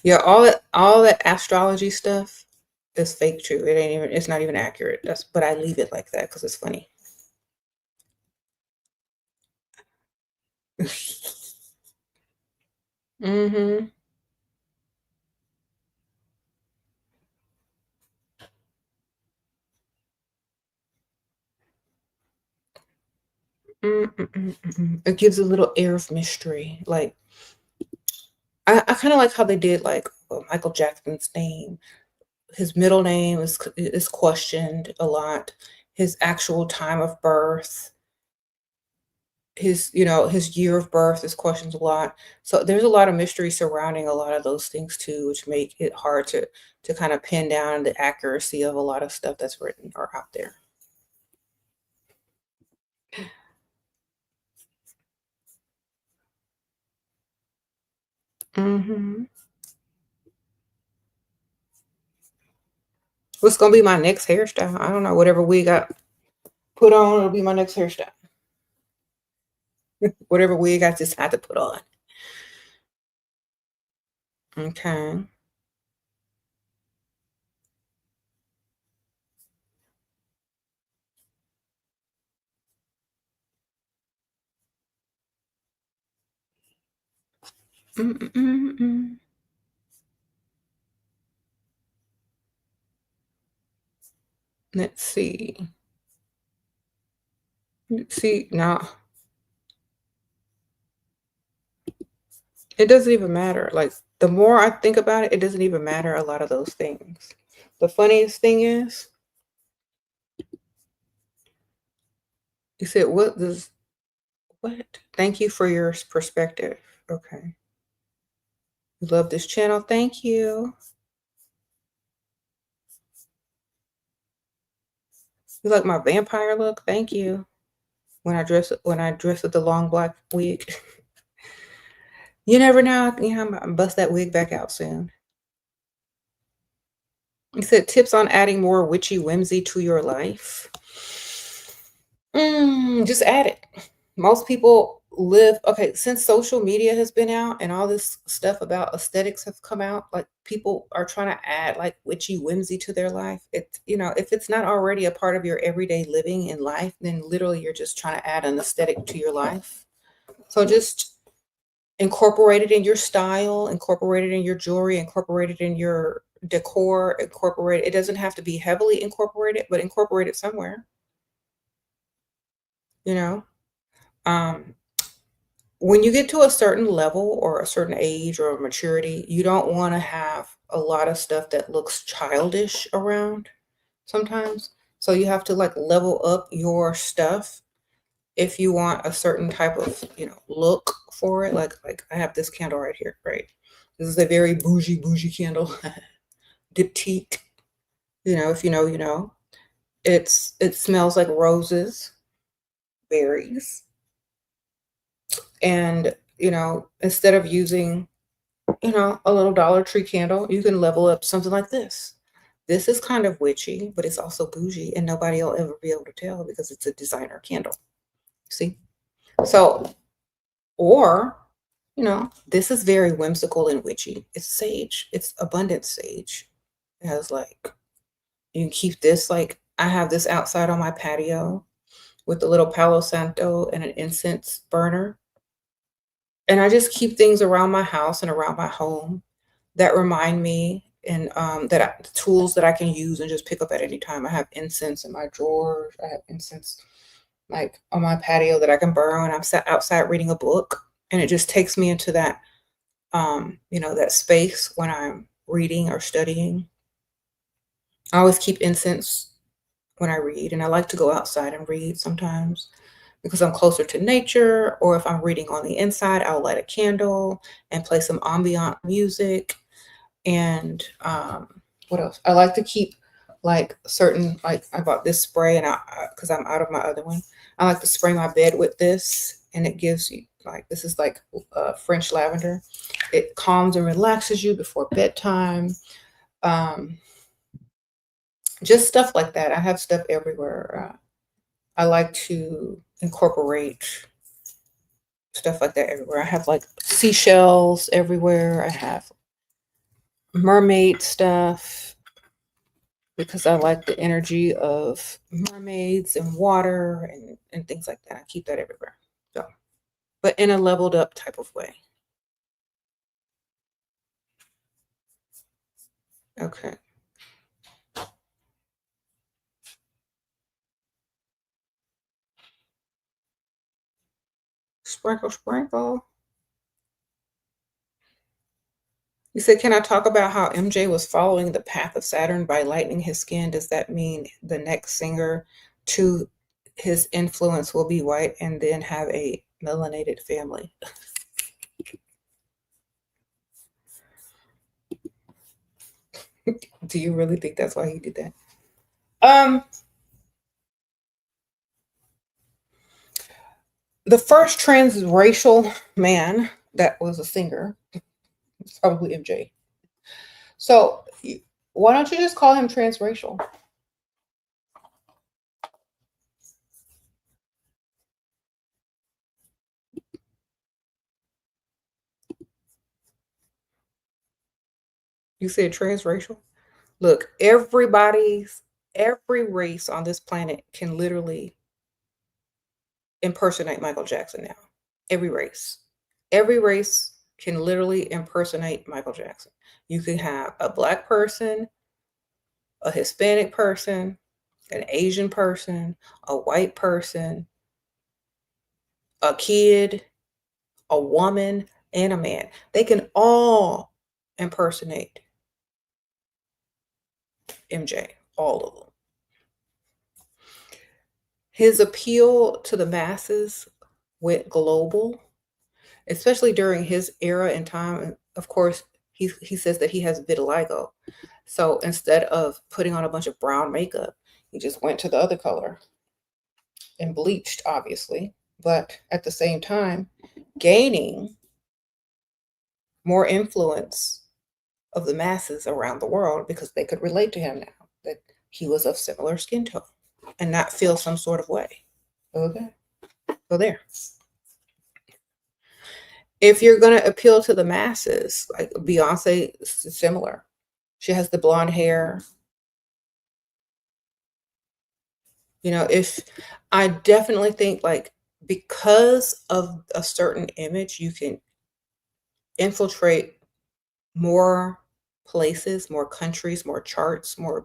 Yeah, all that astrology stuff is fake true. It's not even accurate. But I leave it like that because it's funny. Mm-hmm. It gives a little air of mystery. Like, I kind of like how they did, like, Michael Jackson's name. His middle name is questioned a lot. His actual time of birth, his year of birth is questioned a lot. So there's a lot of mystery surrounding a lot of those things too, which make it hard to kind of pin down the accuracy of a lot of stuff that's written or out there. Mm-hmm. What's gonna be my next hairstyle? I don't know. Whatever wig I put on, it'll be my next hairstyle. Whatever wig I decide to put on. Okay. Mm-mm-mm-mm. Let's see. Let's see. Now, it doesn't even matter. Like, the more I think about it, it doesn't even matter a lot of those things. The funniest thing is, you said, what? Thank you for your perspective. Okay. You love this channel. Thank you. You like my vampire look? Thank you. When I dress with the long black wig. You never know. I might bust that wig back out soon. You said tips on adding more witchy whimsy to your life. Just add it. Most people live, okay, since social media has been out and all this stuff about aesthetics have come out, like people are trying to add like witchy whimsy to their life. It's, if it's not already a part of your everyday living in life, then literally you're just trying to add an aesthetic to your life. So just incorporate it in your style, incorporate it in your jewelry, incorporate it in your decor, incorporate it. It doesn't have to be heavily incorporated, but incorporate it somewhere, you know. Um, when you get to a certain level or a certain age or maturity, you don't want to have a lot of stuff that looks childish around sometimes. So you have to like level up your stuff if you want a certain type of, look for it. Like I have this candle right here, right? This is a very bougie candle. Diptyque. If you know, you know. It smells like roses, berries. And, instead of using, a little Dollar Tree candle, you can level up something like this. This is kind of witchy, but it's also bougie, and nobody will ever be able to tell because it's a designer candle. See? So, or, this is very whimsical and witchy. It's sage. It's abundant sage. It has like, you can keep this, like, I have this outside on my patio with a little Palo Santo and an incense burner. And I just keep things around my house and around my home that remind me and tools that I can use and just pick up at any time. I have incense in my drawers. I have incense like on my patio that I can burn when I'm sat outside reading a book. And it just takes me into that, that space when I'm reading or studying. I always keep incense when I read, and I like to go outside and read sometimes because I'm closer to nature, or if I'm reading on the inside, I'll light a candle and play some ambient music. And what else? I like to keep like certain, like I bought this spray, and because I'm out of my other one, I like to spray my bed with this, and it gives you like, this is like French lavender. It calms and relaxes you before bedtime. Just stuff like that. I have stuff everywhere. I like to incorporate stuff like that everywhere. I have like seashells everywhere. I have mermaid stuff because I like the energy of mermaids and water and things like that. I keep that everywhere. So, but in a leveled up type of way. Okay. Sprinkle, sprinkle. You said, can I talk about how MJ was following the path of Saturn by lightening his skin? Does that mean the next singer to his influence will be white and then have a melanated family? Do you really think that's why he did that? The first transracial man that was a singer was probably MJ. So why don't you just call him transracial? You said transracial? Look, every race on this planet can literally impersonate Michael Jackson now. Every race. Every race can literally impersonate Michael Jackson. You can have a black person, a Hispanic person, an Asian person, a white person, a kid, a woman, and a man. They can all impersonate MJ, all of them. His appeal to the masses went global, especially during his era and time. Of course, he says that he has vitiligo. So instead of putting on a bunch of brown makeup, he just went to the other color and bleached, obviously, but at the same time, gaining more influence of the masses around the world because they could relate to him now that he was of similar skin tone and not feel some sort of way. Okay. So there. If you're going to appeal to the masses, like Beyonce is similar. She has the blonde hair. You know, if I definitely think like because of a certain image, you can infiltrate more places, more countries, more charts, more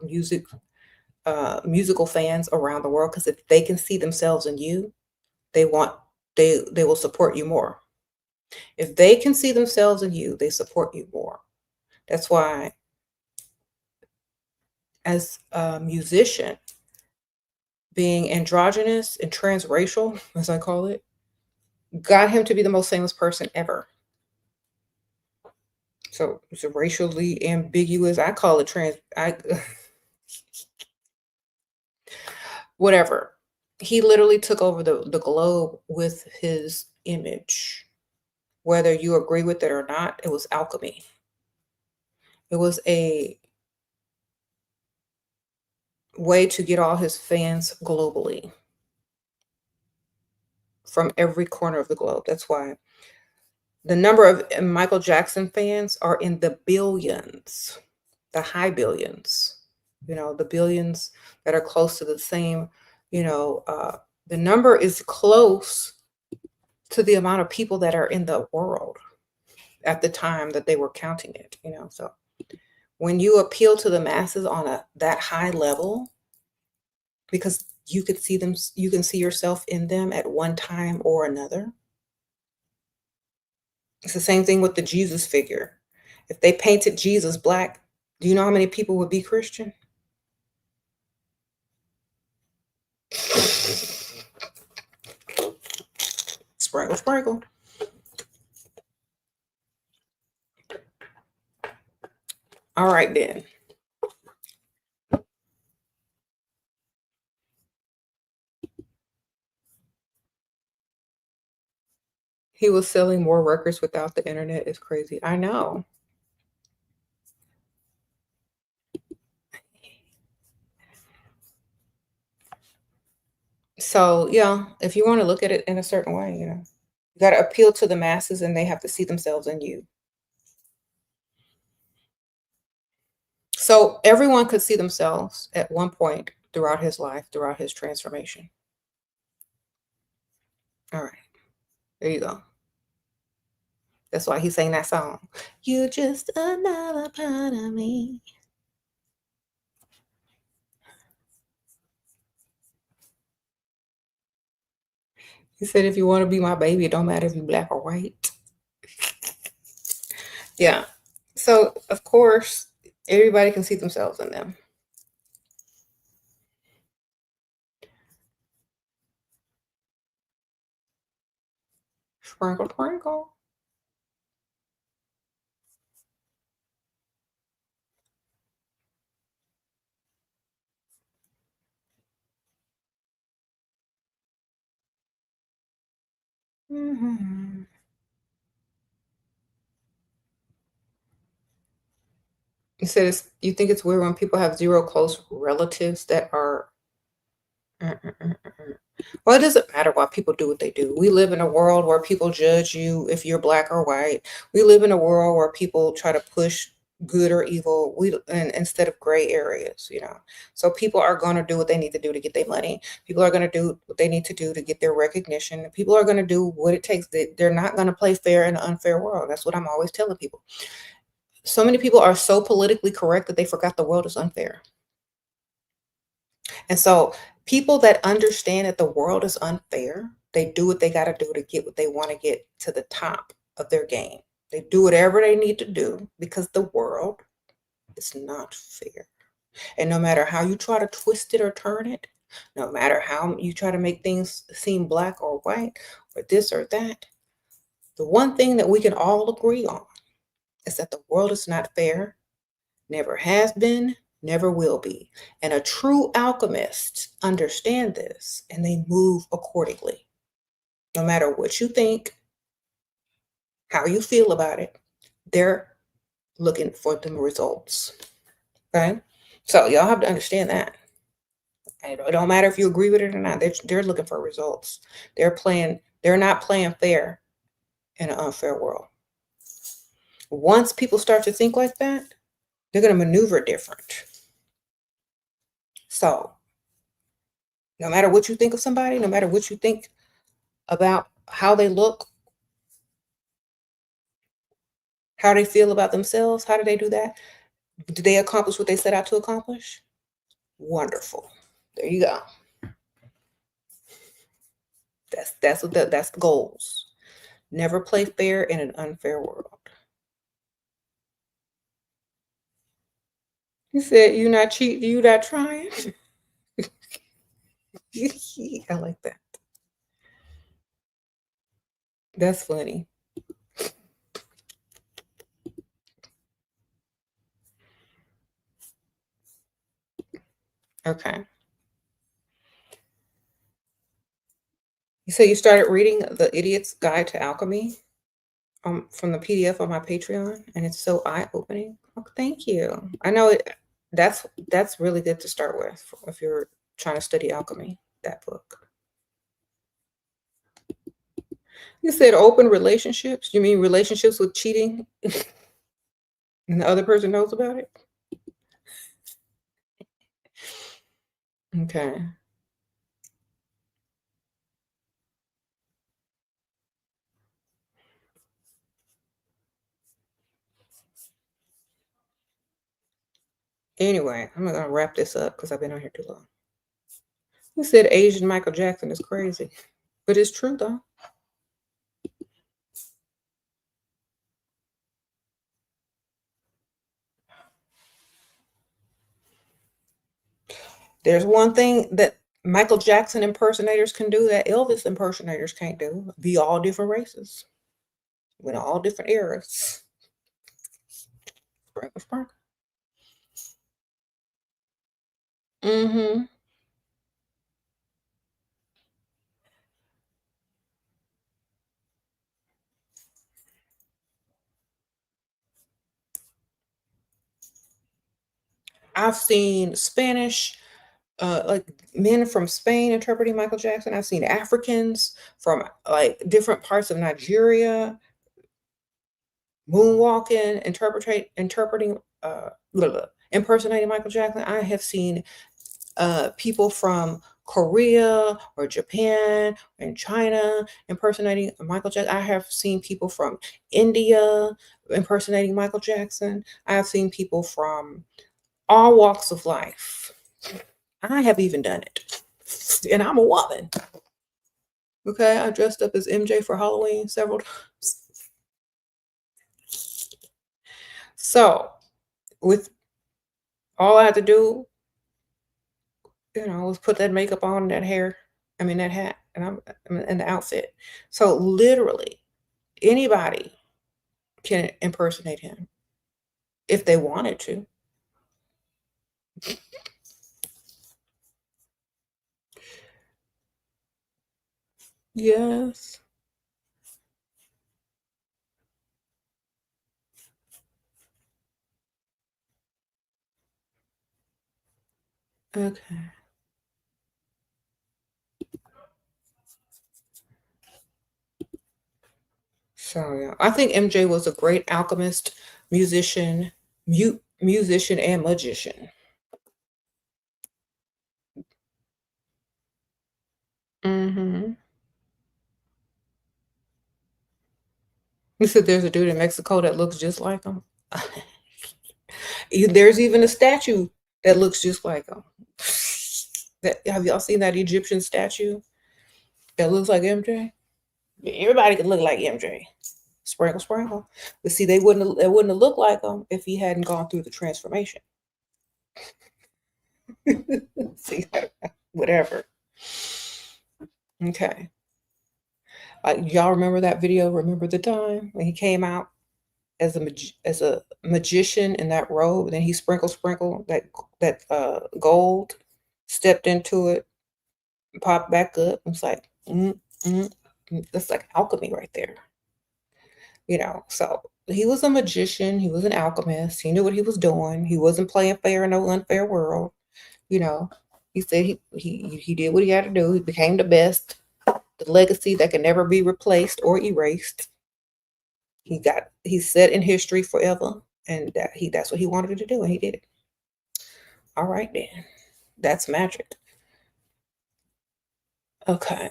musical fans around the world. Because if they can see themselves in you, they want they will support you more. If they can see themselves in you, they support you more. That's why, as a musician, being androgynous and transracial, as I call it, got him to be the most famous person ever. So it's a racially ambiguous. I call it whatever. He literally took over the globe with his image. Whether you agree with it or not, it was alchemy. It was a way to get all his fans globally from every corner of the globe. That's why the number of Michael Jackson fans are in the billions, the high billions, you know, the billions that are close to the same, the number is close to the amount of people that are in the world at the time that they were counting it, So when you appeal to the masses on that high level, because you could see them, you can see yourself in them at one time or another. It's the same thing with the Jesus figure. If they painted Jesus black, do you know how many people would be Christian? Sprinkle, sprinkle. All right, then. He was selling more records without the internet. Is crazy. I know. So, yeah, if you want to look at it in a certain way, you got to appeal to the masses and they have to see themselves in you. So, everyone could see themselves at one point throughout his life, throughout his transformation. All right. There you go. That's why he sang that song. You just another part of me. He said, if you want to be my baby, it don't matter if you're black or white. Yeah. So, of course, everybody can see themselves in them. Sprinkle, sprinkle. Mm-hmm. You said you think it's weird when people have zero close relatives that are. Well, it doesn't matter why people do what they do. We live in a world where people judge you if you're black or white. We live in a world where people try to push good or evil and instead of gray areas. So people are going to do what they need to do to get their money. People are going to do what they need to do to get their recognition. People are going to do what it takes. They're not going to play fair in an unfair world. That's what I'm always telling people. So many people are so politically correct that they forgot the world is unfair. And so people that understand that the world is unfair, they do what they got to do to get what they want to get to the top of their game. They do whatever they need to do because the world is not fair. And no matter how you try to twist it or turn it, no matter how you try to make things seem black or white or this or that, the one thing that we can all agree on is that the world is not fair, never has been, never will be. And a true alchemist understand this and they move accordingly. No matter what you think, how you feel about it, their looking for them results. Okay, so y'all have to understand that. And it don't matter if you agree with it or not. They're looking for results. They're not playing fair in an unfair world. Once people start to think like that, they're going to maneuver different. So no matter what you think of somebody, no matter what you think about how they look, how they feel about themselves, how do they do that? Do they accomplish what they set out to accomplish? Wonderful. There you go. That's the goals. Never play fair in an unfair world. You said you're not cheating, you're not trying. I like that. That's funny. Okay. You say you started reading The Idiot's Guide to Alchemy from the PDF on my Patreon, and it's so eye-opening. Oh, thank you. I know that's really good to start with if you're trying to study alchemy, that book. You said open relationships. You mean relationships with cheating and the other person knows about it? Okay. Anyway, I'm gonna wrap this up because I've been on here too long. You said Asian Michael Jackson is crazy, but it's true though. There's one thing that Michael Jackson impersonators can do that Elvis impersonators can't do. Be all different races. With all different eras. Sprinkle, sprinkle. Mm-hmm. I've seen Spanish, like men from Spain interpreting Michael Jackson. I've seen Africans from like different parts of Nigeria moonwalking, interpreting, impersonating Michael Jackson. I have seen people from Korea or Japan and China impersonating Michael Jackson. I have seen people from India impersonating Michael Jackson. I have seen people from all walks of life. I have even done it. And I'm a woman. Okay, I dressed up as MJ for Halloween several times. So, with all I had to do, was put that makeup on, that hair, that hat, and I'm in the outfit. So literally anybody can impersonate him if they wanted to. Yes. Okay. So yeah, I think MJ was a great alchemist, musician, musician, and magician. Mm-hmm. You said there's a dude in Mexico that looks just like him. There's even a statue that looks just like him. Have y'all seen that Egyptian statue that looks like MJ? Everybody could look like MJ. Sprinkle, sprinkle. But see, it wouldn't have looked like him if he hadn't gone through the transformation. See, whatever. Okay. Y'all remember that video? Remember the time when he came out as a magician in that robe, and then he sprinkled that gold, stepped into it, popped back up. It's like, that's like alchemy right there. So he was a magician. He was an alchemist. He knew what he was doing. He wasn't playing fair in no unfair world. You know, he said he did what he had to do. He became the best, the legacy that can never be replaced or erased. He's set in history forever, and that's what he wanted to do, and he did it. All right then, that's magic. Okay.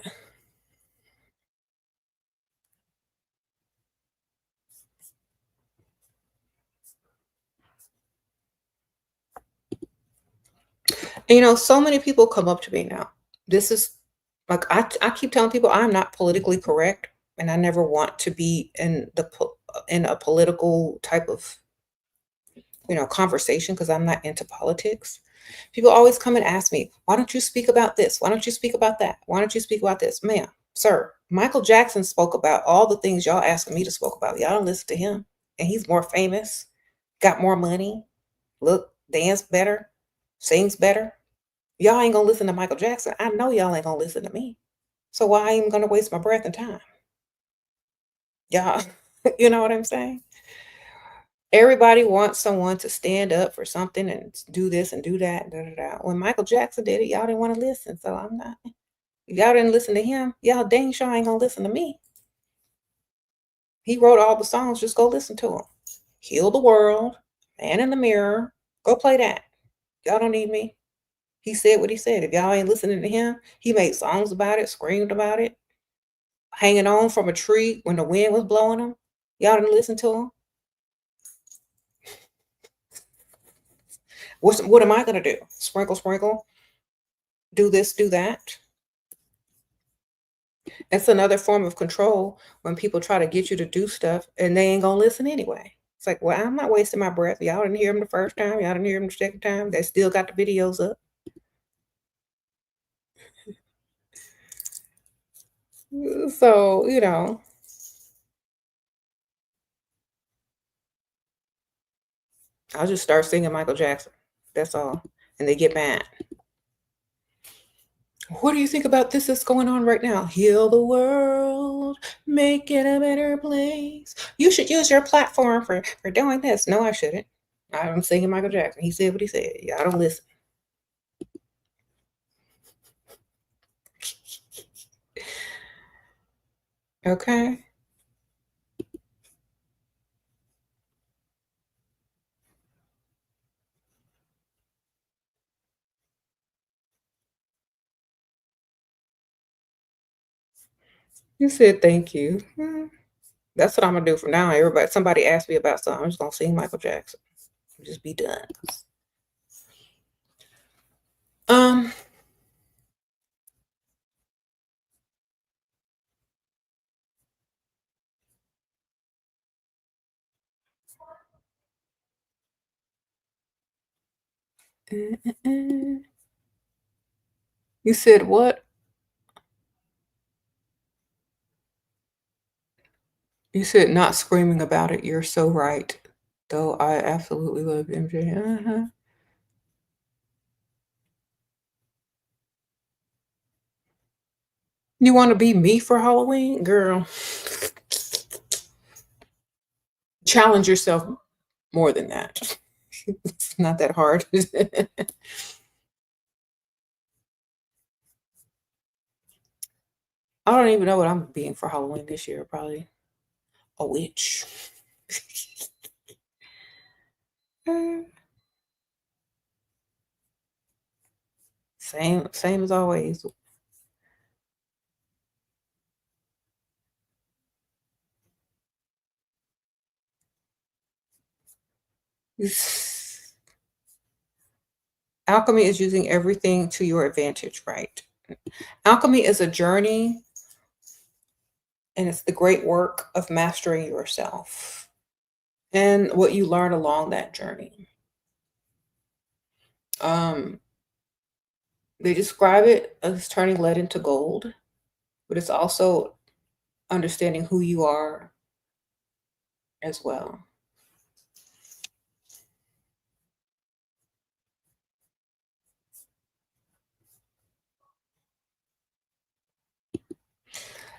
And, so many people come up to me now. This is like I keep telling people I'm not politically correct, and I never want to be in a political type of conversation because I'm not into politics. People always come and ask me, why don't you speak about this? Why don't you speak about that? Why don't you speak about this? Ma'am, sir, Michael Jackson spoke about all the things y'all asking me to spoke about. Y'all don't listen to him. And he's more famous, got more money, look, dance better, sings better. Y'all ain't gonna listen to Michael Jackson. I know y'all ain't gonna listen to me. So why I even gonna waste my breath and time? Y'all, you know what I'm saying? Everybody wants someone to stand up for something and do this and do that. Da, da, da. When Michael Jackson did it, y'all didn't want to listen. So I'm not. If y'all didn't listen to him, y'all dang sure ain't gonna listen to me. He wrote all the songs. Just go listen to him. Heal the World, Man in the Mirror. Go play that. Y'all don't need me. He said what he said. If y'all ain't listening to him, he made songs about it, screamed about it, hanging on from a tree when the wind was blowing him. Y'all didn't listen to him. What am I gonna do? Sprinkle, sprinkle. Do this, do that. It's another form of control when people try to get you to do stuff and they ain't gonna listen anyway. It's like, well, I'm not wasting my breath. Y'all didn't hear them the first time. Y'all didn't hear them the second time. They still got the videos up. So, I'll just start singing Michael Jackson. That's all. And they get mad. What do you think about this that's going on right now? Heal the world, make it a better place. You should use your platform for doing this. No, I shouldn't. I'm singing Michael Jackson. He said what he said. Y'all don't listen. Okay. You said thank you. That's what I'm gonna do from now on. Somebody asks me about something, I'm just gonna sing Michael Jackson. Just be done. Um, you said what? You said not screaming about it. You're so right. Though I absolutely love MJ. Uh-huh. You want to be me for Halloween, girl? Challenge yourself more than that. It's not that hard. I don't even know what I'm being for Halloween this year. Probably a witch. Same as always. Alchemy is using everything to your advantage, right? Alchemy is a journey, and it's the great work of mastering yourself and what you learn along that journey. Um, they describe it as turning lead into gold, but it's also understanding who you are as well.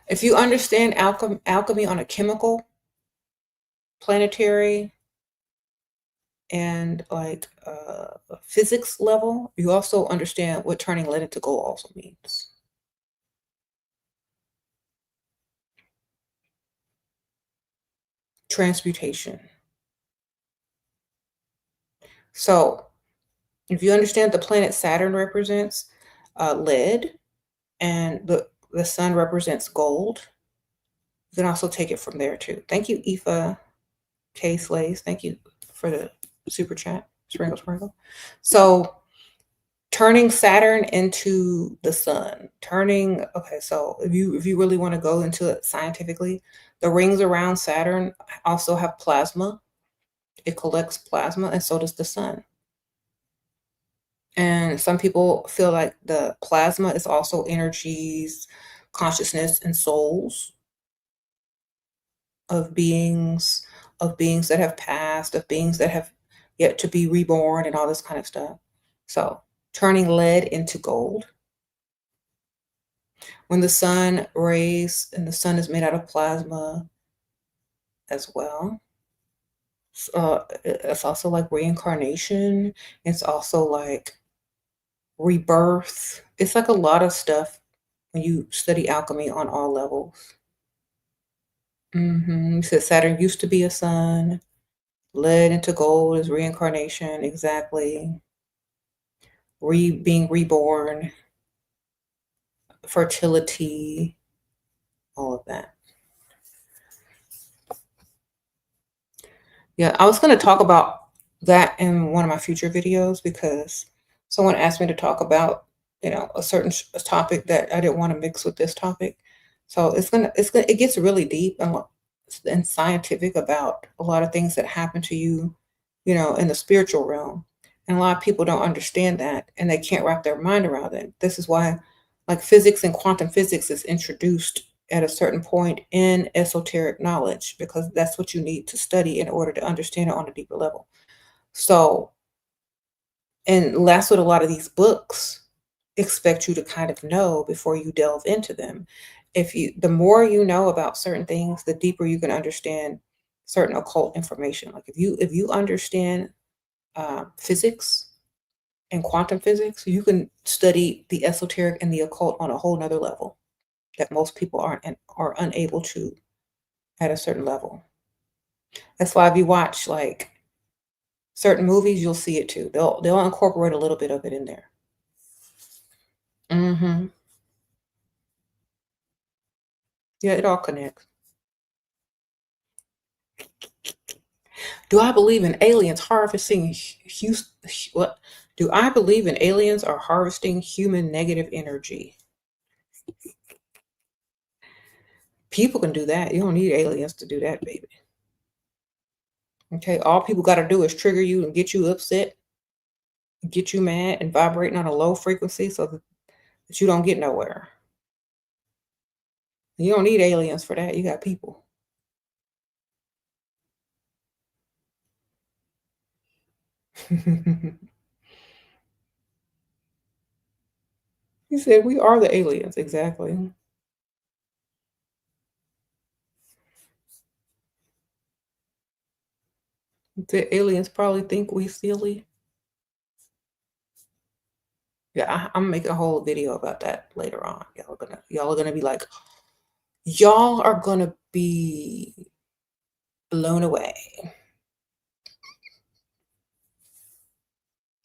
If you understand alchemy on a chemical planetary and like physics level, you also understand what turning lead into gold also means. Transmutation. So if you understand the planet Saturn represents lead and the sun represents gold, you can also take it from there too. Thank you, Aoife K. Slays. Thank you for the super chat. Sprinkle, sprinkle. So turning Saturn into the sun, okay, so if you really want to go into it scientifically, the rings around Saturn also have plasma. It collects plasma, and so does the sun. And some people feel like the plasma is also energies, consciousness, and souls of beings that have passed, of beings that have yet to be reborn, and all this kind of stuff. So turning lead into gold. When the sun rays, and the sun is made out of plasma as well. It's also like reincarnation. It's also like rebirth. It's like a lot of stuff when you study alchemy on all levels. You said Saturn used to be a sun. Lead into gold is reincarnation. Exactly. Being reborn. Fertility. All of that. Yeah, I was going to talk about that in one of my future videos because someone asked me to talk about, a certain topic that I didn't want to mix with this topic. So it gets really deep and scientific about a lot of things that happen to you, in the spiritual realm. And a lot of people don't understand that, and they can't wrap their mind around it. This is why, like, physics and quantum physics is introduced at a certain point in esoteric knowledge, because that's what you need to study in order to understand it on a deeper level. So, and that's what a lot of these books expect you to kind of know before you delve into them. The more you know about certain things, the deeper you can understand certain occult information. Like if you understand physics and quantum physics, you can study the esoteric and the occult on a whole nother level that most people are unable to at a certain level. That's why if you watch like certain movies, you'll see it too. They'll incorporate a little bit of it in there. Yeah, it all connects. Do I believe in aliens harvesting what? Do I believe in aliens are harvesting human negative energy? People can do that. You don't need aliens to do that, baby. Okay, all people got to do is trigger you and get you upset, get you mad, and vibrating on a low frequency so that you don't get nowhere. You don't need aliens for that. You got people. He said, we are the aliens. Exactly. The aliens probably think we silly. Yeah, I'm making a whole video about that later on. Y'all are gonna be like, y'all are gonna be blown away.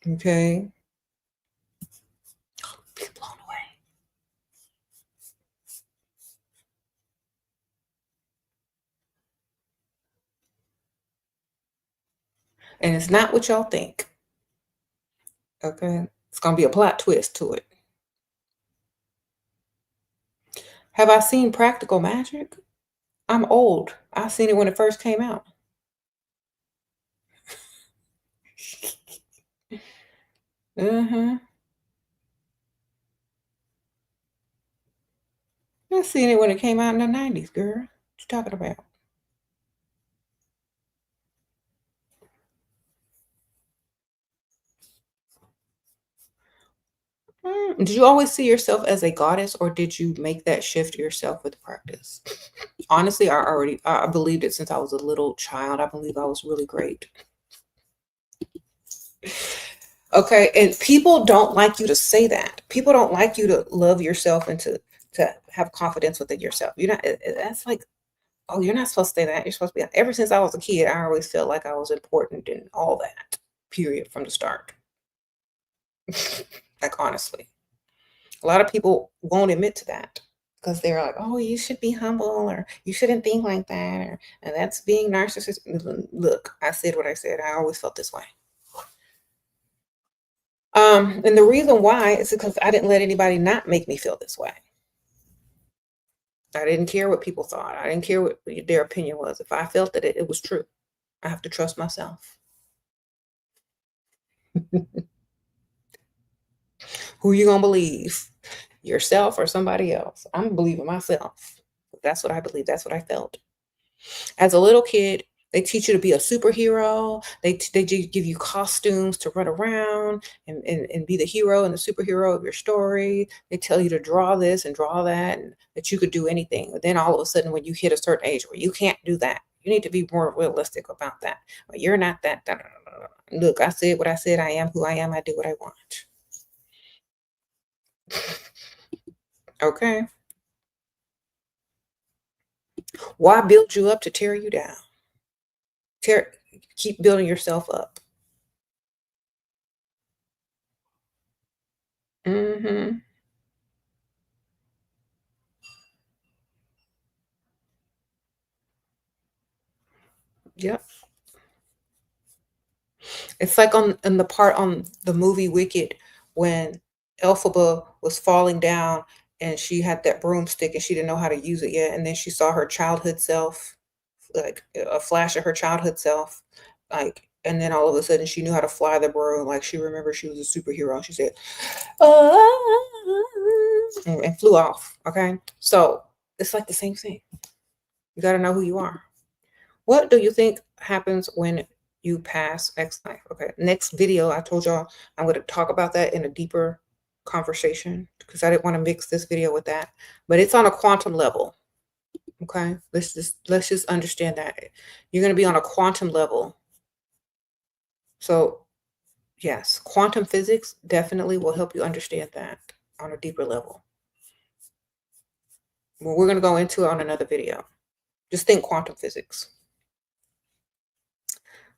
Okay? Be blown away. And it's not what y'all think. Okay? It's gonna be a plot twist to it. Have I seen Practical Magic? I'm old. I seen it when it first came out. I seen it when it came out in the 90s, girl. What you talking about? Did you always see yourself as a goddess, or did you make that shift yourself with practice? Honestly, I believed it since I was a little child. I believe I was really great. Okay, and people don't like you to say that. People don't like you to love yourself and to have confidence within yourself. You're not. That's like, oh, you're not supposed to say that. You're supposed to be. Ever since I was a kid, I always felt like I was important and all that. Period. From the start. Like, honestly, a lot of people won't admit to that because they're like, oh, you should be humble, or you shouldn't think like that, and that's being narcissistic. Look, I said what I said. I always felt this way. And the reason why is because I didn't let anybody not make me feel this way. I didn't care what people thought. I didn't care what their opinion was. If I felt that it was true, I have to trust myself. Who you gonna believe? Yourself or somebody else? I'm believing myself. That's what I believe. That's what I felt. As a little kid, they teach you to be a superhero. They give you costumes to run around and be the hero and the superhero of your story. They tell you to draw this and draw that, and that you could do anything. But then all of a sudden, when you hit a certain age where you can't do that, you need to be more realistic about that. But you're not that. Look, I said what I said. I am who I am. I do what I want. Okay. Why build you up to tear you down? Keep building yourself up. Mm-hmm. Yep. It's like on the part on the movie Wicked when Elphaba was falling down and she had that broomstick and she didn't know how to use it yet, and then she saw her childhood self, like a flash of her childhood self, like, and then all of a sudden she knew how to fly the broom, like she remembered she was a superhero. She said, "Oh," and flew off. Okay, so it's like the same thing. You got to know who you are. What do you think happens when you pass X life? Okay, next video, I told y'all I'm going to talk about that in a deeper conversation because I didn't want to mix this video with that. But it's on a quantum level. Okay, let's just understand that you're going to be on a quantum level. So yes, quantum physics definitely will help you understand that on a deeper level. Well, we're going to go into it on another video. Just think quantum physics.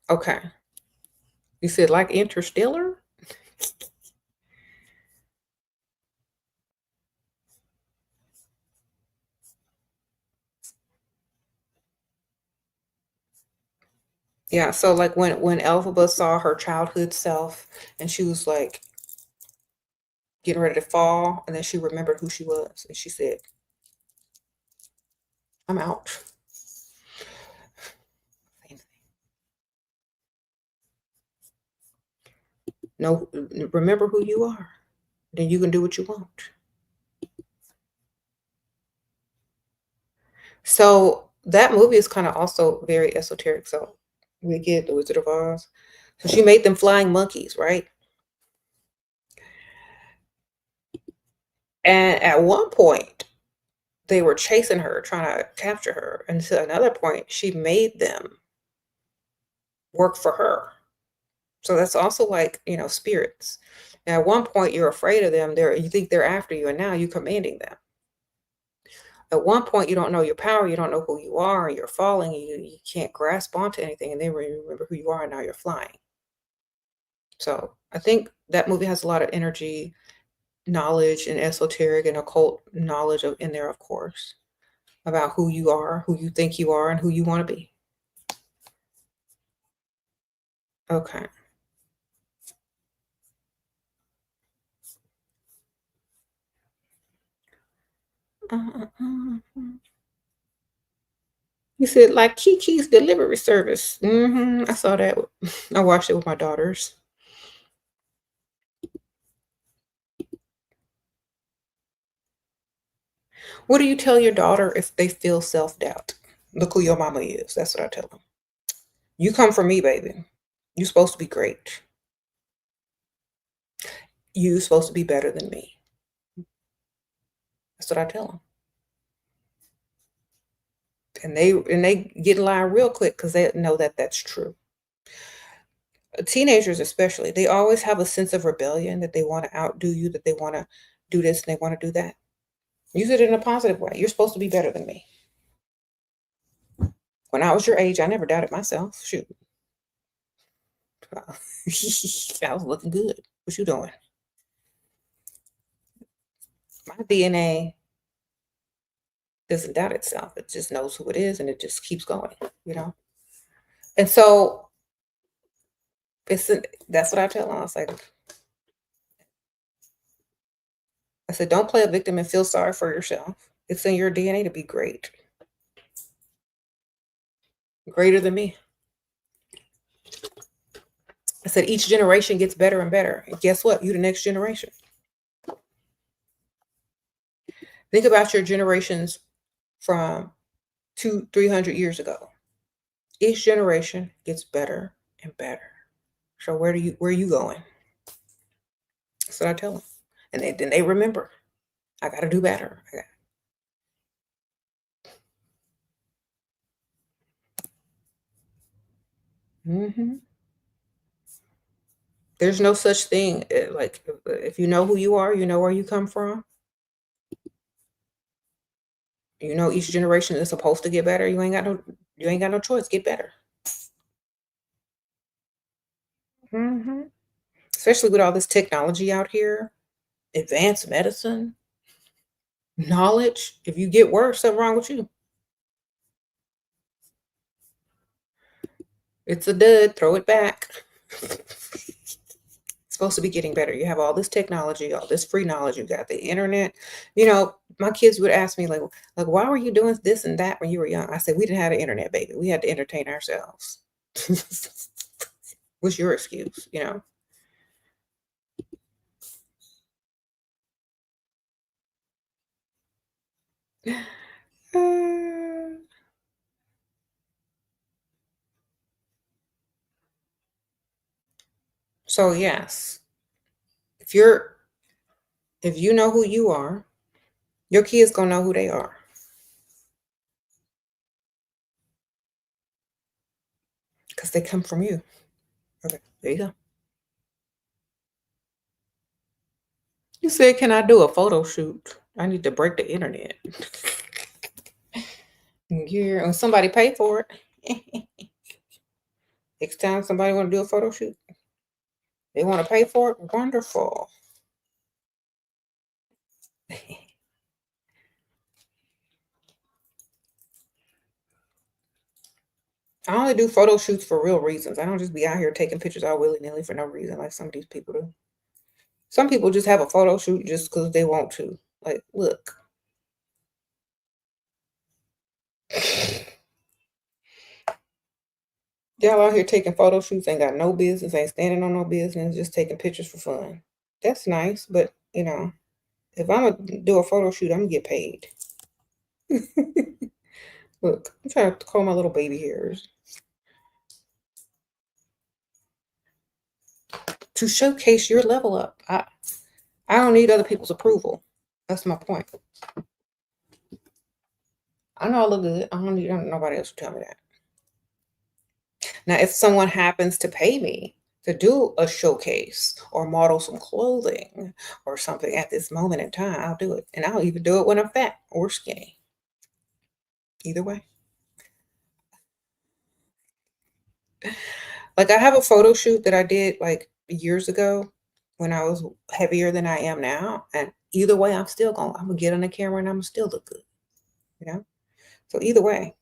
Okay. You said like interstellar? Yeah, so like when Elphaba saw her childhood self and she was like getting ready to fall, and then she remembered who she was, and she said, I'm out. No, remember who you are. Then you can do what you want. So that movie is kind of also very esoteric. So we get the Wizard of Oz. So she made them flying monkeys, right? And at one point, they were chasing her, trying to capture her. And to another point, she made them work for her. So that's also like, spirits. And at one point, you're afraid of them. You think they're after you, and now you're commanding them. At one point, you don't know your power. You don't know who you are, and you're falling. And you can't grasp onto anything. And then remember who you are, and now you're flying. So I think that movie has a lot of energy, knowledge, and esoteric and occult knowledge in there, of course, about who you are, who you think you are, and who you want to be. Okay. You said like Kiki's delivery service. I saw that. I watched it with my daughters. What do you tell your daughter if they feel self-doubt? Look who your mama is. That's what I tell them. You come from me, baby. You're supposed to be great. You're supposed to be better than me. That's what I tell them. And they get in line real quick because they know that that's true. Teenagers especially, they always have a sense of rebellion, that they want to outdo you, that they want to do this and they want to do that. Use it in a positive way. You're supposed to be better than me. When I was your age, I never doubted myself. Shoot. I was looking good. What you doing? My DNA doesn't doubt itself. It just knows who it is and it just keeps going, you know? And so that's what I tell them. I said, don't play a victim and feel sorry for yourself. It's in your DNA to be great. Greater than me. I said, each generation gets better and better. And guess what? You're the next generation. Think about your generations from 200-300 years ago. Each generation gets better and better. So where are you going? That's what I tell them. And then they remember, I got to do better. There's no such thing. Like, if you know who you are, you know where you come from. You know each generation is supposed to get better. You ain't got no choice. Get better. Especially with all this technology out here, advanced medicine, knowledge. If you get worse, something wrong with you. It's a dud. Throw it back. It's supposed to be getting better. You have all this technology, all this free knowledge. You got the internet. You know, my kids would ask me like, why were you doing this and that when you were young? I said, we didn't have the internet, baby. We had to entertain ourselves. What's your excuse? You know? So yes, if you know who you are, your kids gonna know who they are. Because they come from you. Okay, there you go. You said, can I do a photo shoot? I need to break the internet. Yeah, and somebody pay for it. Next time somebody want to do a photo shoot, they want to pay for it. Wonderful. I only do photo shoots for real reasons. I don't just be out here taking pictures all willy-nilly for no reason like some of these people do. Some people just have a photo shoot just because they want to. Like, look. Y'all out here taking photo shoots, ain't got no business, ain't standing on no business, just taking pictures for fun. That's nice, but, you know, if I'm going to do a photo shoot, I'm going to get paid. Look, I'm trying to comb my little baby hairs. To showcase your level up. I don't need other people's approval. That's my point. I know I look good. I don't need nobody else to tell me that. Now, if someone happens to pay me to do a showcase or model some clothing or something at this moment in time, I'll do it. And I'll even do it when I'm fat or skinny. Either way. Like, I have a photo shoot that I did like years ago when I was heavier than I am now. And either way, I'm going to get on the camera and I'm going to still look good. You know? So either way,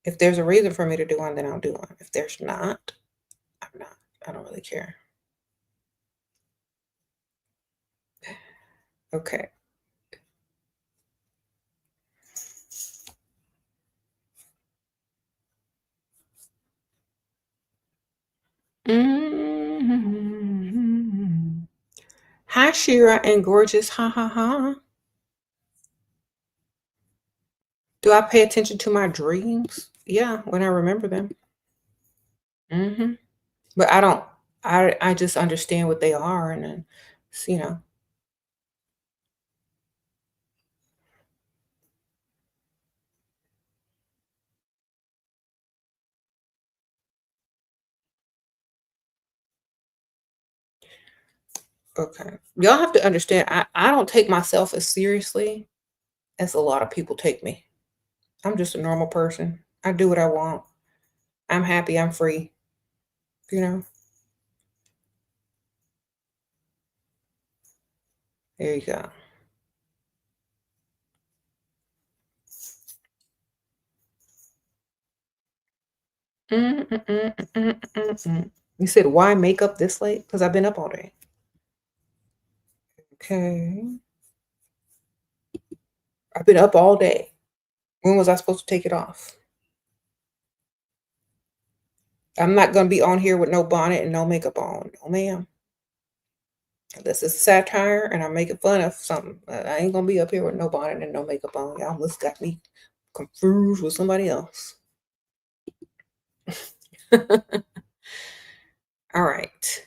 if there's a reason for me to do one, then I'll do one. If there's not, I'm not. I don't really care. Okay. Hi, SHERA and gorgeous. Ha ha ha. Do I pay attention to my dreams? Yeah, when I remember them. But I don't. I just understand what they are, and then, you know. Okay. Y'all have to understand, I don't take myself as seriously as a lot of people take me. I'm just a normal person. I do what I want. I'm happy. I'm free. You know, there you go. Mm, mm, mm, mm, mm, mm. You said, why make up this late? Because I've been up all day. Okay. I've been up all day. When was I supposed to take it off? I'm not going to be on here with no bonnet and no makeup on. No, ma'am. This is satire and I'm making fun of something. I ain't going to be up here with no bonnet and no makeup on. Y'all must got me confused with somebody else. All right.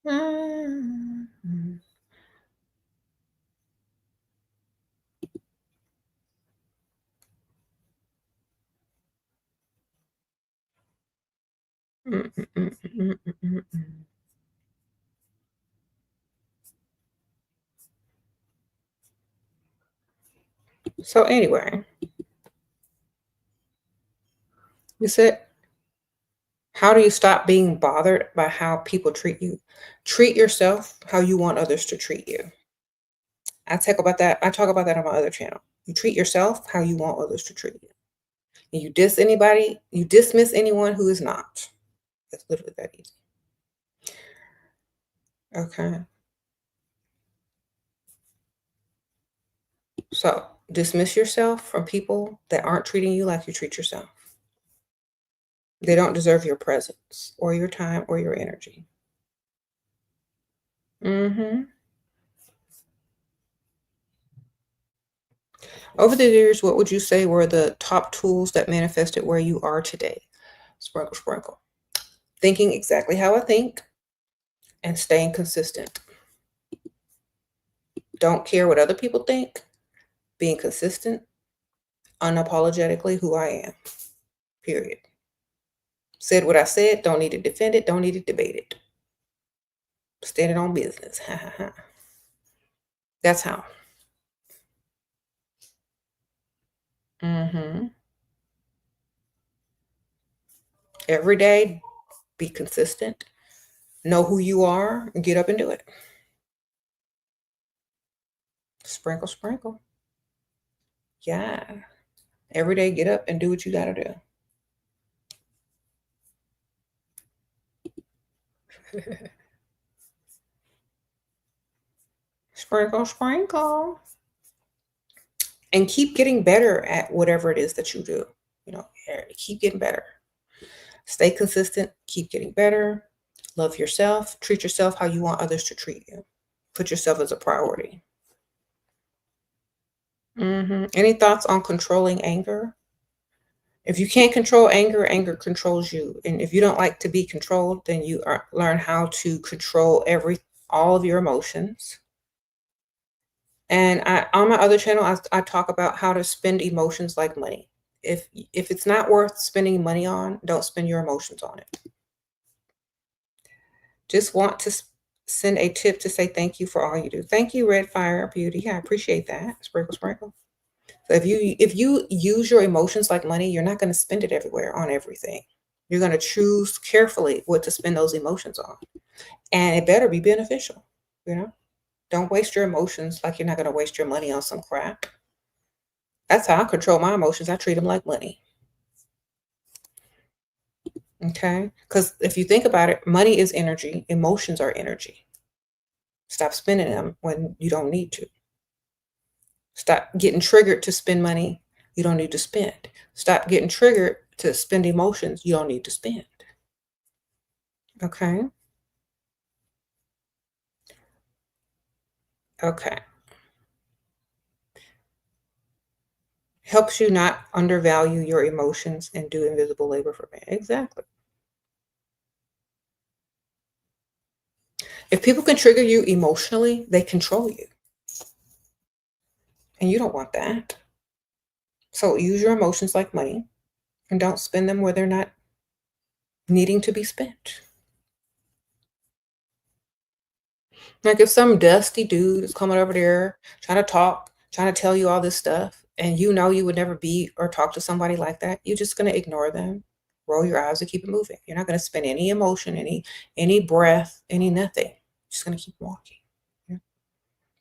Mm-hmm. So anyway, you said, how do you stop being bothered by how people treat you? Treat yourself how you want others to treat you. I talk about that. I talk about that on my other channel. You treat yourself how you want others to treat you. And you dismiss anyone who is not. It's literally that easy. Okay. So dismiss yourself from people that aren't treating you like you treat yourself. They don't deserve your presence or your time or your energy. Mm-hmm. Over the years, what would you say were the top tools that manifested where you are today? Sprinkle, sprinkle. Thinking exactly how I think and staying consistent. Don't care what other people think. Being consistent, unapologetically who I am. Period. Said what I said. Don't need to defend it. Don't need to debate it. Standing on business. That's how. Mm-hmm. Every day, be consistent. Know who you are and get up and do it. Sprinkle, sprinkle. Yeah. Every day, get up and do what you got to do. Sprinkle, sprinkle. And keep getting better at whatever it is that you do. You know, keep getting better. Stay consistent. Keep getting better. Love yourself. Treat yourself how you want others to treat you. Put yourself as a priority. Any thoughts on controlling anger? If you can't control anger, anger controls you. And if you don't like to be controlled, then you learn how to control all of your emotions. And on my other channel, I talk about how to spend emotions like money. If it's not worth spending money on, don't spend your emotions on it. Just want to send a tip to say thank you for all you do. Thank you, Red Fire Beauty. I appreciate that. Sprinkle, sprinkle. So if you use your emotions like money, you're not going to spend it everywhere on everything. You're going to choose carefully what to spend those emotions on. And it better be beneficial, you know? Don't waste your emotions like you're not going to waste your money on some crap. That's how I control my emotions. I treat them like money. Okay? Because if you think about it, money is energy. Emotions are energy. Stop spending them when you don't need to. Stop getting triggered to spend money you don't need to spend. Stop getting triggered to spend emotions you don't need to spend. Okay? Okay. Helps you not undervalue your emotions and do invisible labor for me. Exactly. If people can trigger you emotionally, they control you. And you don't want that. So use your emotions like money. and don't spend them where they're not needing to be spent. Like if some dusty dude is coming over there trying to talk, trying to tell you all this stuff, and you know you would never be or talk to somebody like that, you're just gonna ignore them, roll your eyes, and keep it moving. You're not gonna spend any emotion, any breath, any nothing. You're just gonna keep walking. Yeah.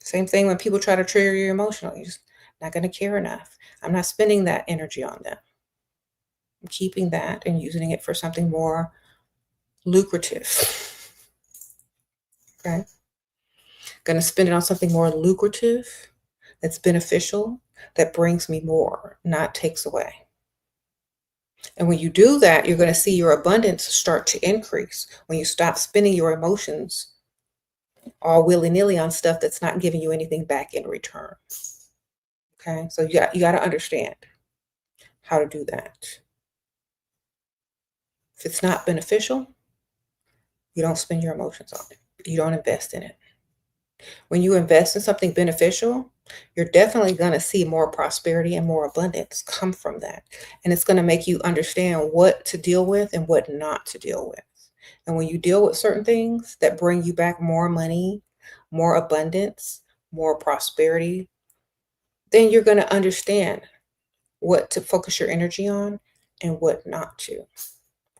Same thing when people try to trigger you emotionally. You're just not gonna care enough. I'm not spending that energy on them. I'm keeping that and using it for something more lucrative. Okay. Gonna spend it on something more lucrative, that's beneficial, that brings me more, not takes away. And when you do that, you're going to see your abundance start to increase when you stop spending your emotions all willy-nilly on stuff that's not giving you anything back in return. Okay, so you got to understand how to do that. If it's not beneficial, you don't spend your emotions on it. You don't invest in it. When you invest in something beneficial, you're definitely going to see more prosperity and more abundance come from that. And it's going to make you understand what to deal with and what not to deal with. And when you deal with certain things that bring you back more money, more abundance, more prosperity, then you're going to understand what to focus your energy on and what not to.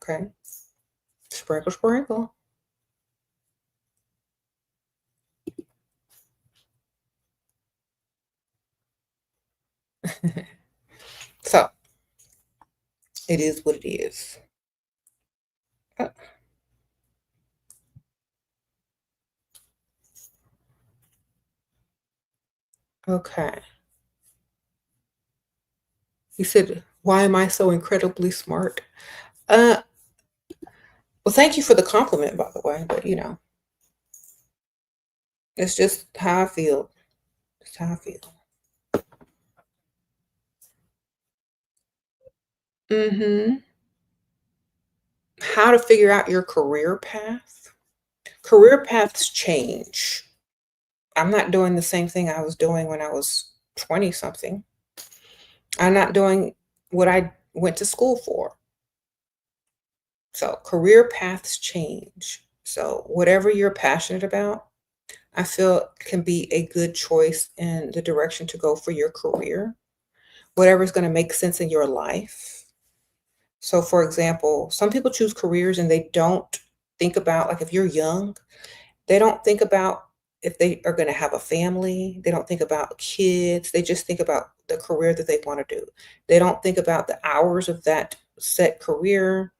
Okay? Sprinkle, sprinkle. So, it is what it is. Okay. You said, why am I so incredibly smart? Uh, well, thank you for the compliment, by the way, but it's just how I feel. It's how I feel. Mm-hmm. How to figure out your career path. Career paths change. I'm not doing the same thing I was doing when I was 20 something. I'm not doing what I went to school for. So career paths change. So whatever you're passionate about, I feel can be a good choice in the direction to go for your career. Whatever's going to make sense in your life. So for example, some people choose careers and they don't think about, like if you're young, they don't think about if they are going to have a family. They don't think about kids. They just think about the career that they want to do. They don't think about the hours of that set career.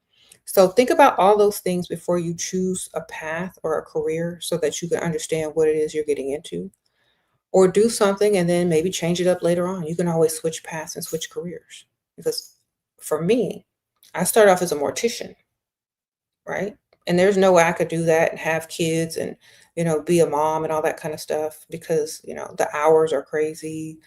So think about all those things before you choose a path or a career so that you can understand what it is you're getting into. Or do something and then maybe change it up later on. You can always switch paths and switch careers. Because for me, I started off as a mortician, right? And there's no way I could do that and have kids and, be a mom and all that kind of stuff because, the hours are crazy.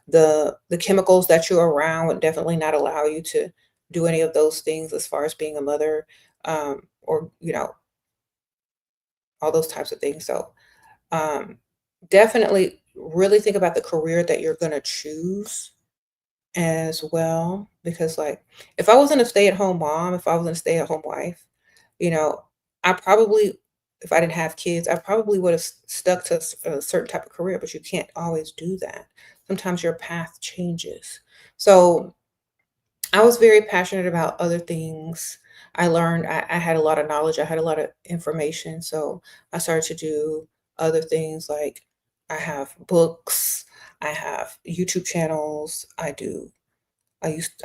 The chemicals that you're around would definitely not allow you to do any of those things as far as being a mother, or, all those types of things. So, um, definitely really think about the career that you're going to choose as well. Because, like, if I wasn't a stay at home mom, if I wasn't a stay at home wife, you know, I probably, if I didn't have kids, I probably would have stuck to a certain type of career, but you can't always do that. Sometimes your path changes. So I was very passionate about other things. I learned, I had a lot of knowledge, I had a lot of information. So I started to do other things like I have books, I have YouTube channels, I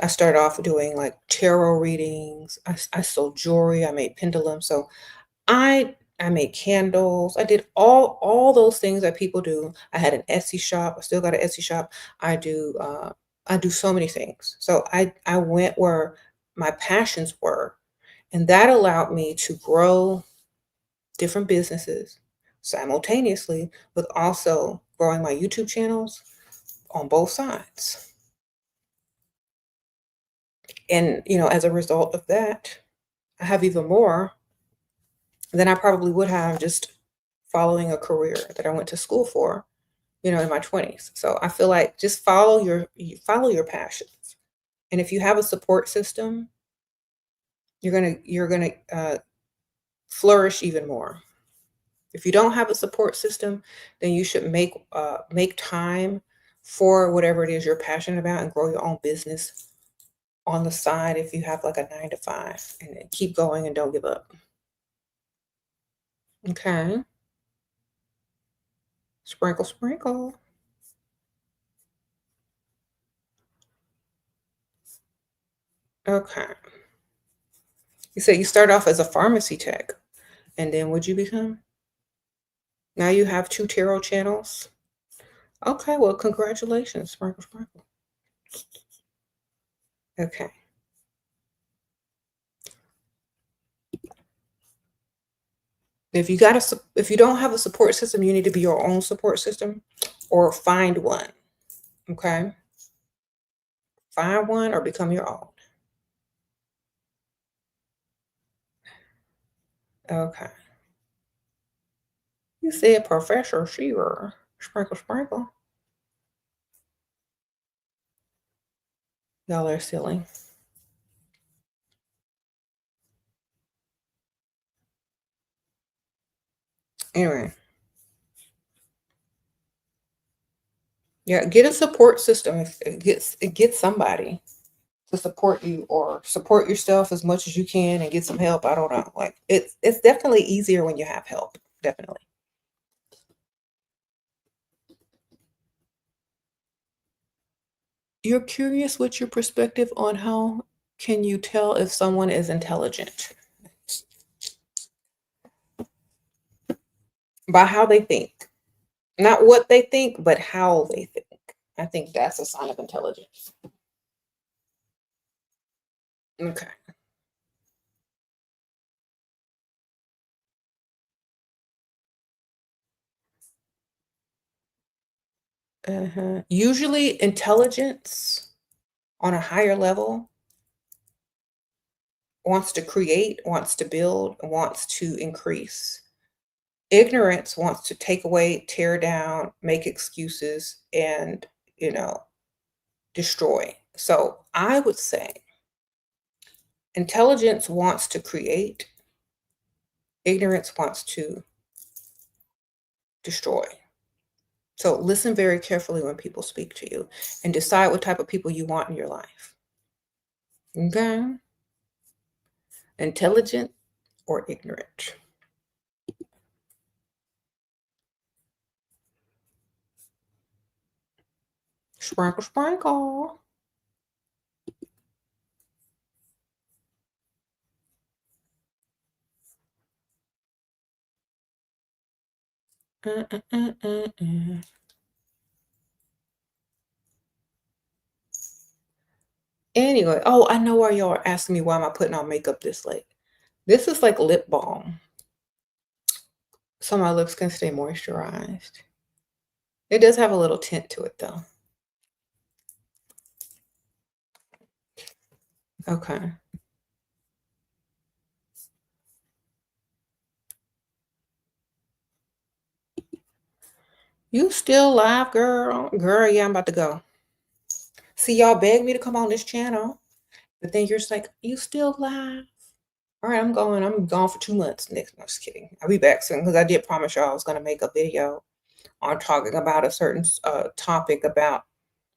started off doing like tarot readings. I sold jewelry. I made pendulums. So I made candles. I did all those things that people do. I had an Etsy shop. I still got an Etsy shop. I do so many things. So I went where my passions were, and that allowed me to grow different businesses simultaneously with also growing my YouTube channels on both sides. And as a result of that, I have even more than I probably would have just following a career that I went to school for, in my 20s. So I feel like just follow your passions. And if you have a support system, you're gonna flourish even more. If you don't have a support system, then you should make time for whatever it is you're passionate about and grow your own business on the side if you have like a 9 to 5, and then keep going and don't give up. Okay. Sprinkle, sprinkle. Okay. You said you start off as a pharmacy tech, and then what'd you become? Now you have 2 tarot channels. Okay, well, congratulations, sprinkle, sprinkle. Okay. If you don't have a support system, you need to be your own support system or find one. Okay? Find one or become your own. Okay. You said Professor SHERA. Sprinkle, sprinkle. Y'all are silly. Anyway. Yeah, get a support system. If it gets somebody to support you or support yourself as much as you can and get some help. I don't know. Like it's definitely easier when you have help. Definitely. You're curious what's your perspective on how can you tell if someone is intelligent? By how they think. Not what they think, but how they think. I think that's a sign of intelligence. Okay. Usually intelligence on a higher level wants to create, wants to build, wants to increase. Ignorance wants to take away, tear down, make excuses, and, you know, destroy. So I would say intelligence wants to create, ignorance wants to destroy. So listen very carefully when people speak to you and decide what type of people you want in your life. Okay? Intelligent or ignorant. Sprinkle, sprinkle. Uh, uh, uh, uh, uh. Anyway, oh, I know why y'all are asking me why am I putting on makeup this late. This is like lip balm, so my lips can stay moisturized. It does have a little tint to it though. Okay. You still live, girl? Girl, yeah, I'm about to go. See, y'all begged me to come on this channel, but then you're just like, you still live? All right, I'm going. I'm gone for 2 months next. No, just kidding. I'll be back soon because I did promise y'all I was going to make a video on talking about a certain topic about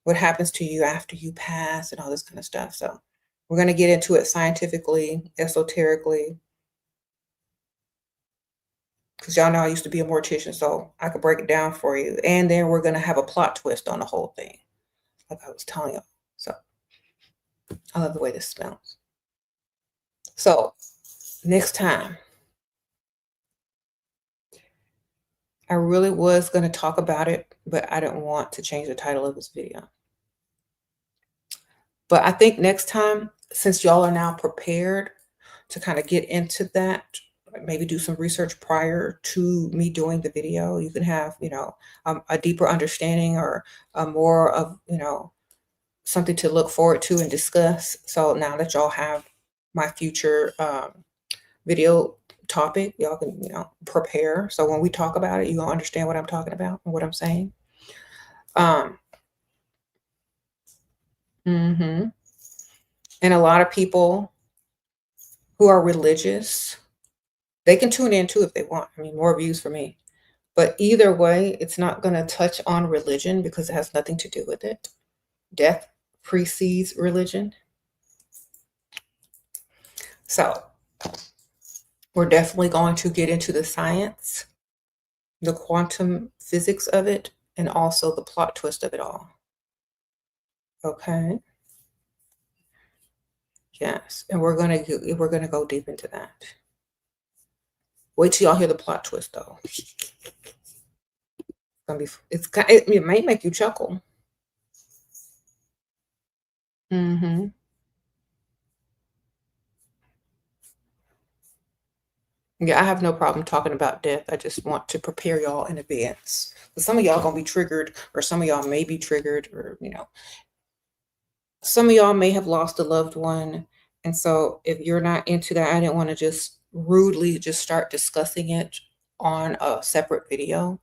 what happens to you after you pass and all this kind of stuff. So we're going to get into it scientifically, esoterically, because y'all know I used to be a mortician, so I could break it down for you. And then we're going to have a plot twist on the whole thing, like I was telling you. So I love the way this smells. So next time, I really was going to talk about it, but I didn't want to change the title of this video. But I think next time, since y'all are now prepared to kind of get into that, maybe do some research prior to me doing the video, you can have, you know, a deeper understanding or more of, you know, something to look forward to and discuss. So now that y'all have my future video topic, y'all can, you know, prepare. So when we talk about it, you'll understand what I'm talking about and what I'm saying. Mm-hmm. And a lot of people who are religious, they can tune in too if they want. I mean, more views for me. But either way, it's not going to touch on religion because it has nothing to do with it. Death precedes religion. So we're definitely going to get into the science, the quantum physics of it, and also the plot twist of it all. Okay. Yes, and we're gonna go deep into that. Wait till y'all hear the plot twist, though. It might make you chuckle. Mm-hmm. Yeah, I have no problem talking about death. I just want to prepare y'all in advance. Some of y'all gonna be triggered, or some of y'all may be triggered, or some of y'all may have lost a loved one. And so if you're not into that, I didn't want to just rudely just start discussing it on a separate video.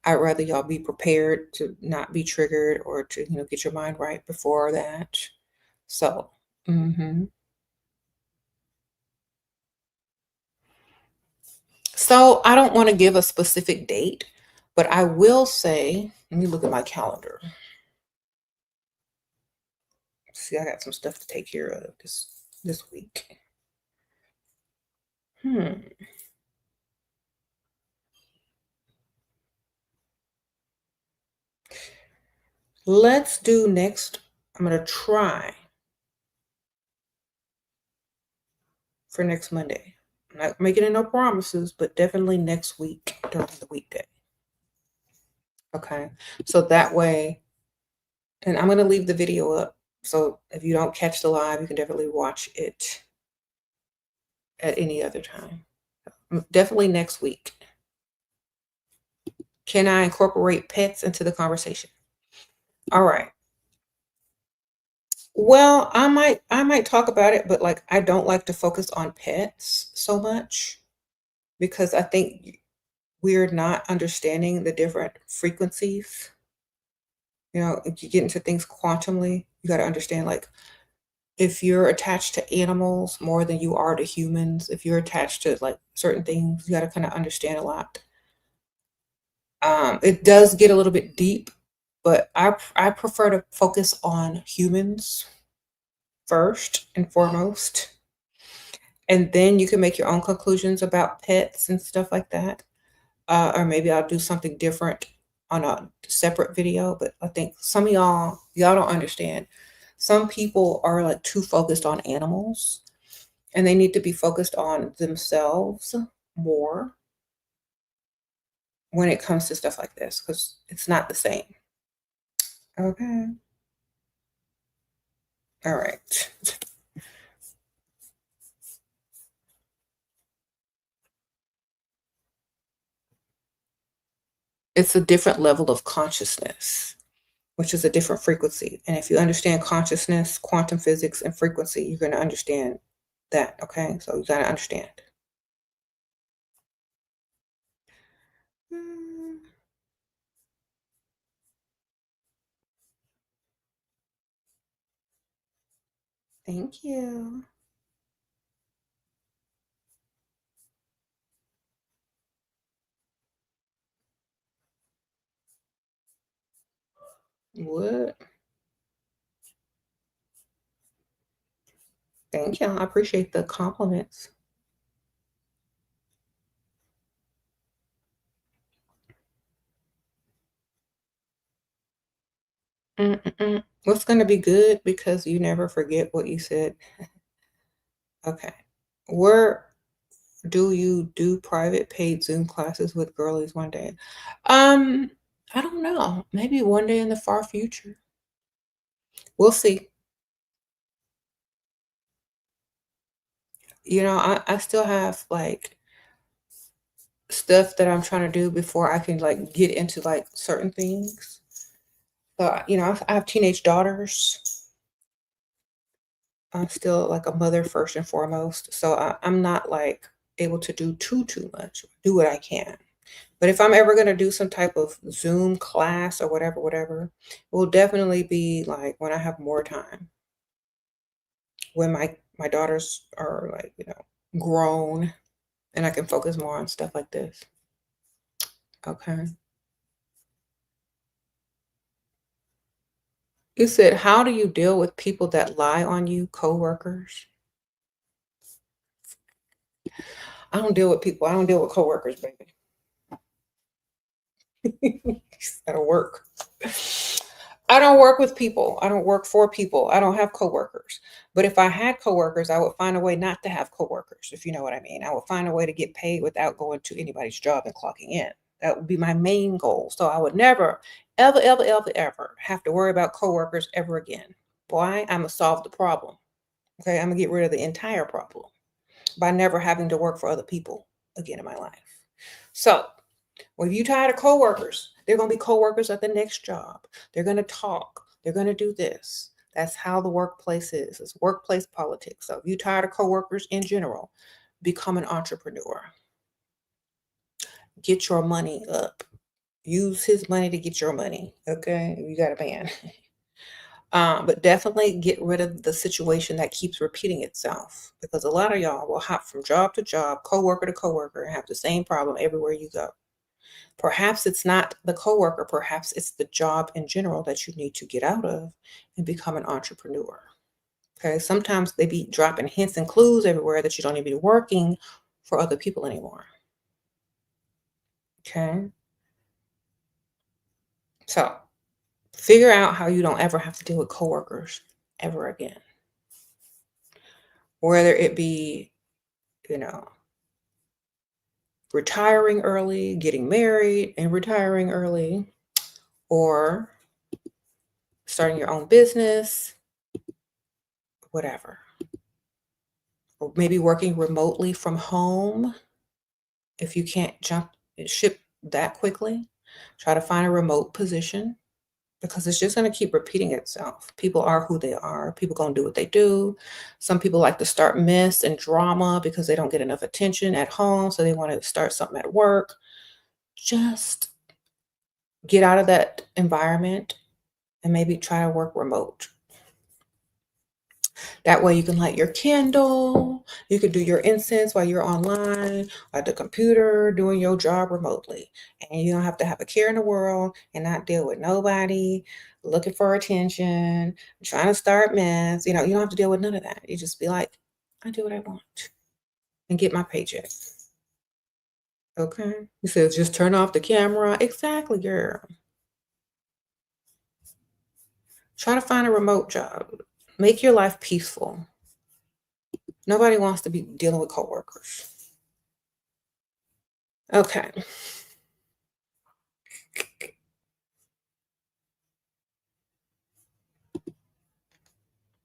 I'd rather y'all be prepared to not be triggered or to, get your mind right before that. So, so I don't want to give a specific date, but I will say, let me look at my calendar. See, I got some stuff to take care of this week. Let's do next. I'm going to try for next Monday. I'm not making no promises, but definitely next week during the weekday. Okay. So that way, and I'm going to leave the video up. So if you don't catch the live, you can definitely watch it at any other time. Definitely next week. Can I incorporate pets into the conversation? All right. Well, I might talk about it, but like I don't like to focus on pets so much because I think we're not understanding the different frequencies. If you get into things quantumly, you got to understand like if you're attached to animals more than you are to humans, if you're attached to like certain things, you got to kind of understand a lot. It does get a little bit deep, but I prefer to focus on humans first and foremost. And then you can make your own conclusions about pets and stuff like that. Or maybe I'll do something different on a separate video. But I think some of y'all don't understand. Some people are like too focused on animals and they need to be focused on themselves more when it comes to stuff like this because it's not the same. Okay. All right. It's a different level of consciousness, which is a different frequency. And if you understand consciousness, quantum physics, and frequency, you're going to understand that. Okay. So you got to understand. Thank you. What? Thank you. I appreciate the compliments. Mm-mm-mm. What's going to be good because you never forget what you said. Okay. Where do you do private paid Zoom classes with girlies one day? I don't know. Maybe one day in the far future. We'll see. I still have like stuff that I'm trying to do before I can like get into like certain things. So, I have teenage daughters. I'm still like a mother first and foremost. So I'm not like able to do too much. Do what I can. But if I'm ever going to do some type of Zoom class or whatever, it will definitely be like when I have more time. when my daughters are like, grown, and I can focus more on stuff like this. Okay. You said, how do you deal with people that lie on you, coworkers? I don't deal with people. I don't deal with coworkers, baby. That'll work. I don't work with people. I don't work for people. I don't have coworkers. But if I had coworkers, I would find a way not to have coworkers, if you know what I mean. I would find a way to get paid without going to anybody's job and clocking in. That would be my main goal. So I would never, ever, ever, ever, ever have to worry about coworkers ever again. Why? I'm going to solve the problem. Okay. I'm going to get rid of the entire problem by never having to work for other people again in my life. So, well, if you're tired of coworkers, they're going to be coworkers at the next job. They're going to talk. They're going to do this. That's how the workplace is. It's workplace politics. So if you're tired of coworkers in general, become an entrepreneur. Get your money up. Use his money to get your money. Okay, if you got a man. But definitely get rid of the situation that keeps repeating itself, because a lot of y'all will hop from job to job, coworker to coworker, and have the same problem everywhere you go. Perhaps it's not the coworker, perhaps it's the job in general that you need to get out of and become an entrepreneur. Okay, sometimes they be dropping hints and clues everywhere that you don't need to be working for other people anymore. Okay, so figure out how you don't ever have to deal with coworkers ever again. Whether it be, retiring early, getting married and retiring early, or starting your own business, whatever. Or maybe working remotely from home. If you can't jump ship that quickly, try to find a remote position, because it's just going to keep repeating itself. People are who they are. People going to do what they do. Some people like to start mess and drama because they don't get enough attention at home, so they want to start something at work. Just get out of that environment and maybe try to work remote. That way you can light your candle, you can do your incense while you're online at the computer doing your job remotely. And you don't have to have a care in the world and not deal with nobody looking for attention, trying to start mess. You don't have to deal with none of that. You just be like, I do what I want and get my paycheck. Okay. He says, just turn off the camera. Exactly, girl. Try to find a remote job. Make your life peaceful. Nobody wants to be dealing with coworkers. Okay.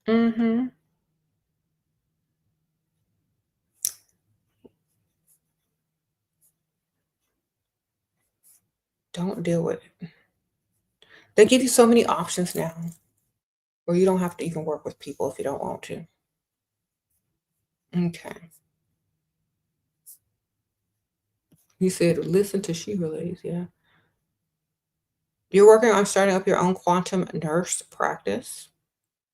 Mm-hmm. Don't deal with it. They give you so many options now, where you don't have to even work with people if you don't want to. Okay. You said listen to she relays, yeah. You're working on starting up your own quantum nurse practice.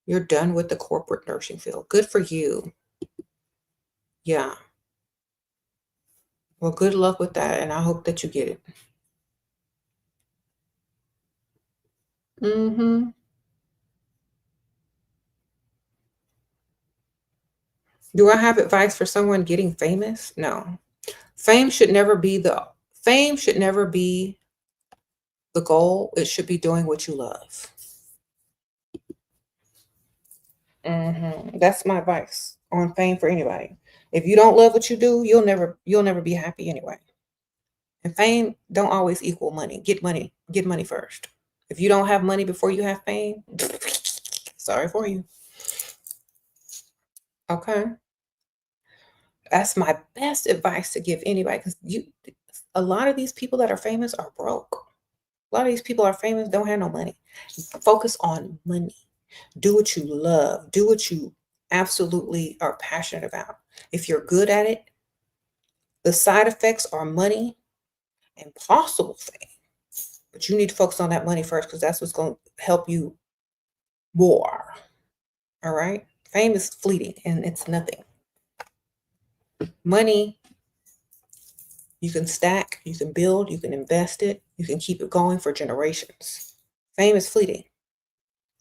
You're done with the corporate nursing field. Good for you. Yeah. Well, good luck with that, and I hope that you get it. Mm-hmm. Do I have advice for someone getting famous? No. Fame should never be the goal. It should be doing what you love. That's my advice on fame for anybody. If you don't love what you do, you'll never be happy anyway. And fame don't always equal money. Get money first. If you don't have money before you have fame, sorry for you. Okay. That's my best advice to give anybody, because a lot of these people that are famous are broke. A lot of these people are famous, don't have no money. Focus on money. Do what you love. Do what you absolutely are passionate about. If you're good at it, the side effects are money and possible fame. But you need to focus on that money first, because that's what's going to help you more. All right. Fame is fleeting and it's nothing. Money, you can stack, you can build, you can invest it, you can keep it going for generations. Fame is fleeting.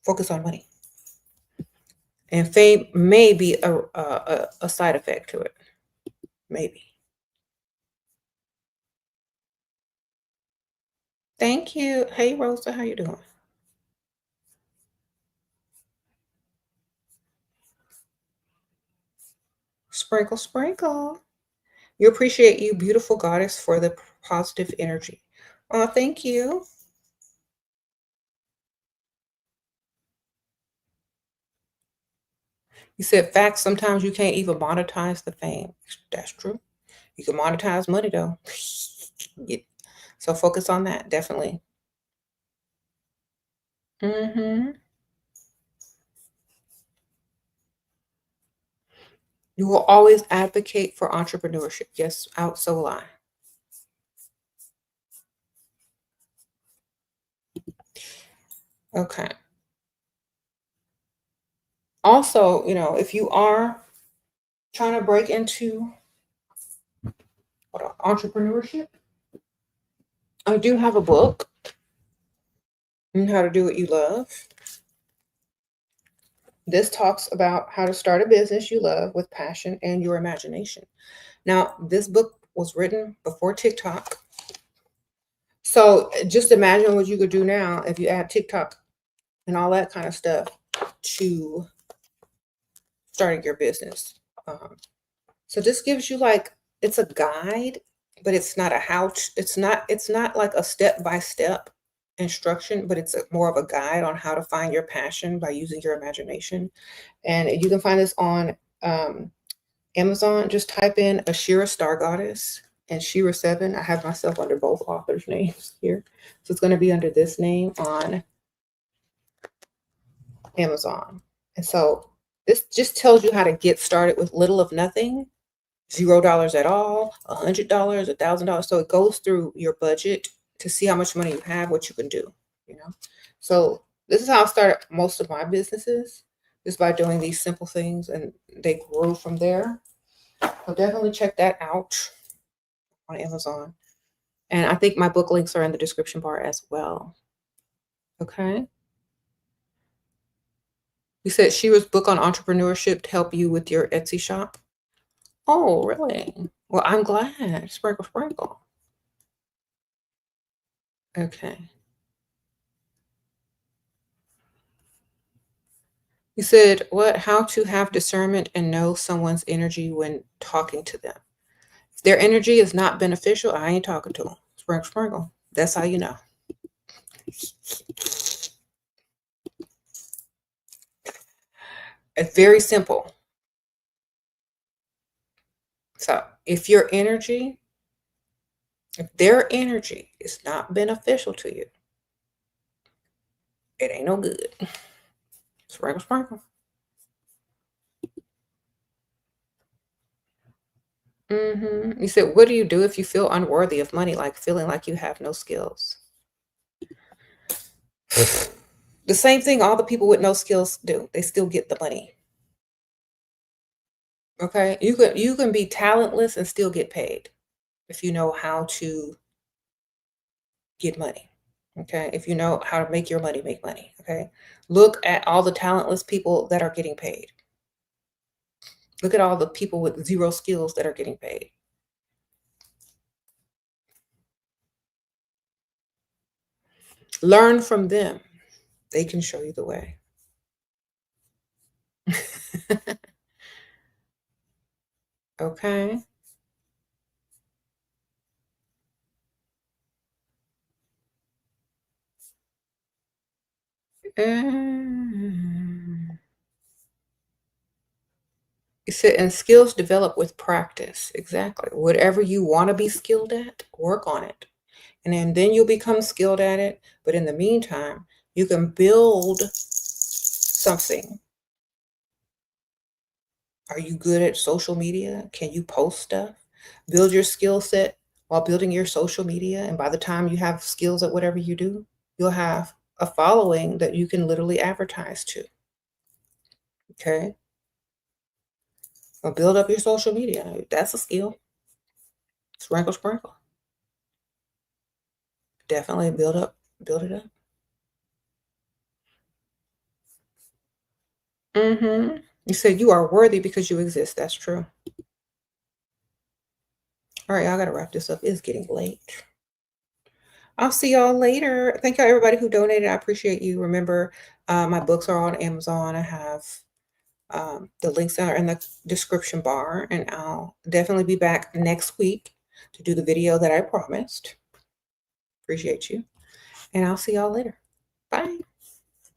Focus on money. And fame may be a side effect to it. Maybe. Thank you. Hey, Rosa, how you doing? Sprinkle, sprinkle. You appreciate you, beautiful goddess, for the positive energy. Oh, thank you. You said facts. Sometimes you can't even monetize the fame. That's true. You can monetize money though. Yeah. So focus on that, definitely. You will always advocate for entrepreneurship. Yes, so will I. Okay. Also, if you are trying to break into entrepreneurship, I do have a book on how to do what you love. This talks about how to start a business you love with passion and your imagination. Now, this book was written before TikTok. So just imagine what you could do now if you add TikTok and all that kind of stuff to starting your business. So this gives you it's a guide, but it's not a it's not like a step-by-step instruction, but it's more of a guide on how to find your passion by using your imagination. And you can find this on Amazon. Just type in a SHERA Star Goddess and SHERA 7. I have myself under both authors' names here. So it's going to be under this name on Amazon. And so this just tells you how to get started with little of nothing, $0 at all, $100, $1,000. So it goes through your budget to see how much money you have, what you can do, So this is how I started most of my businesses, just by doing these simple things, and they grew from there. So definitely check that out on Amazon. And I think my book links are in the description bar as well. Okay. You said SHERA's book on entrepreneurship to help you with your Etsy shop. Oh, really? Well, I'm glad. Sprinkle, sprinkle. Okay. You said, what? How to have discernment and know someone's energy when talking to them. If their energy is not beneficial, I ain't talking to them. Sprinkle, sprinkle. That's how you know. It's very simple. So if their energy is not beneficial to you, it ain't no good. Sprinkle, sprinkle. You said, what do you do if you feel unworthy of money, like feeling like you have no skills? The same thing all the people with no skills do. They still get the money. Okay? You can be talentless and still get paid if you know how to get money. Okay? If you know how to make your money make money. Okay? Look at all the talentless people that are getting paid. Look at all the people with zero skills that are getting paid. Learn from them. They can show you the way. Okay. You said, and skills develop with practice. Exactly. Whatever you want to be skilled at, work on it. And then you'll become skilled at it. But in the meantime, you can build something. Are you good at social media? Can you post stuff? Build your skill set while building your social media. And by the time you have skills at whatever you do, you'll have a following that you can literally advertise to. Okay. Or build up your social media. That's a skill. Sprinkle, sprinkle. Definitely build it up. You said you are worthy because you exist. That's true. All right, I gotta wrap this up. It's getting late. I'll see y'all later. Thank you everybody who donated. I appreciate you. Remember, my books are on Amazon. I have the links are in the description bar, and I'll definitely be back next week to do the video that I promised. Appreciate you. And I'll see y'all later. Bye.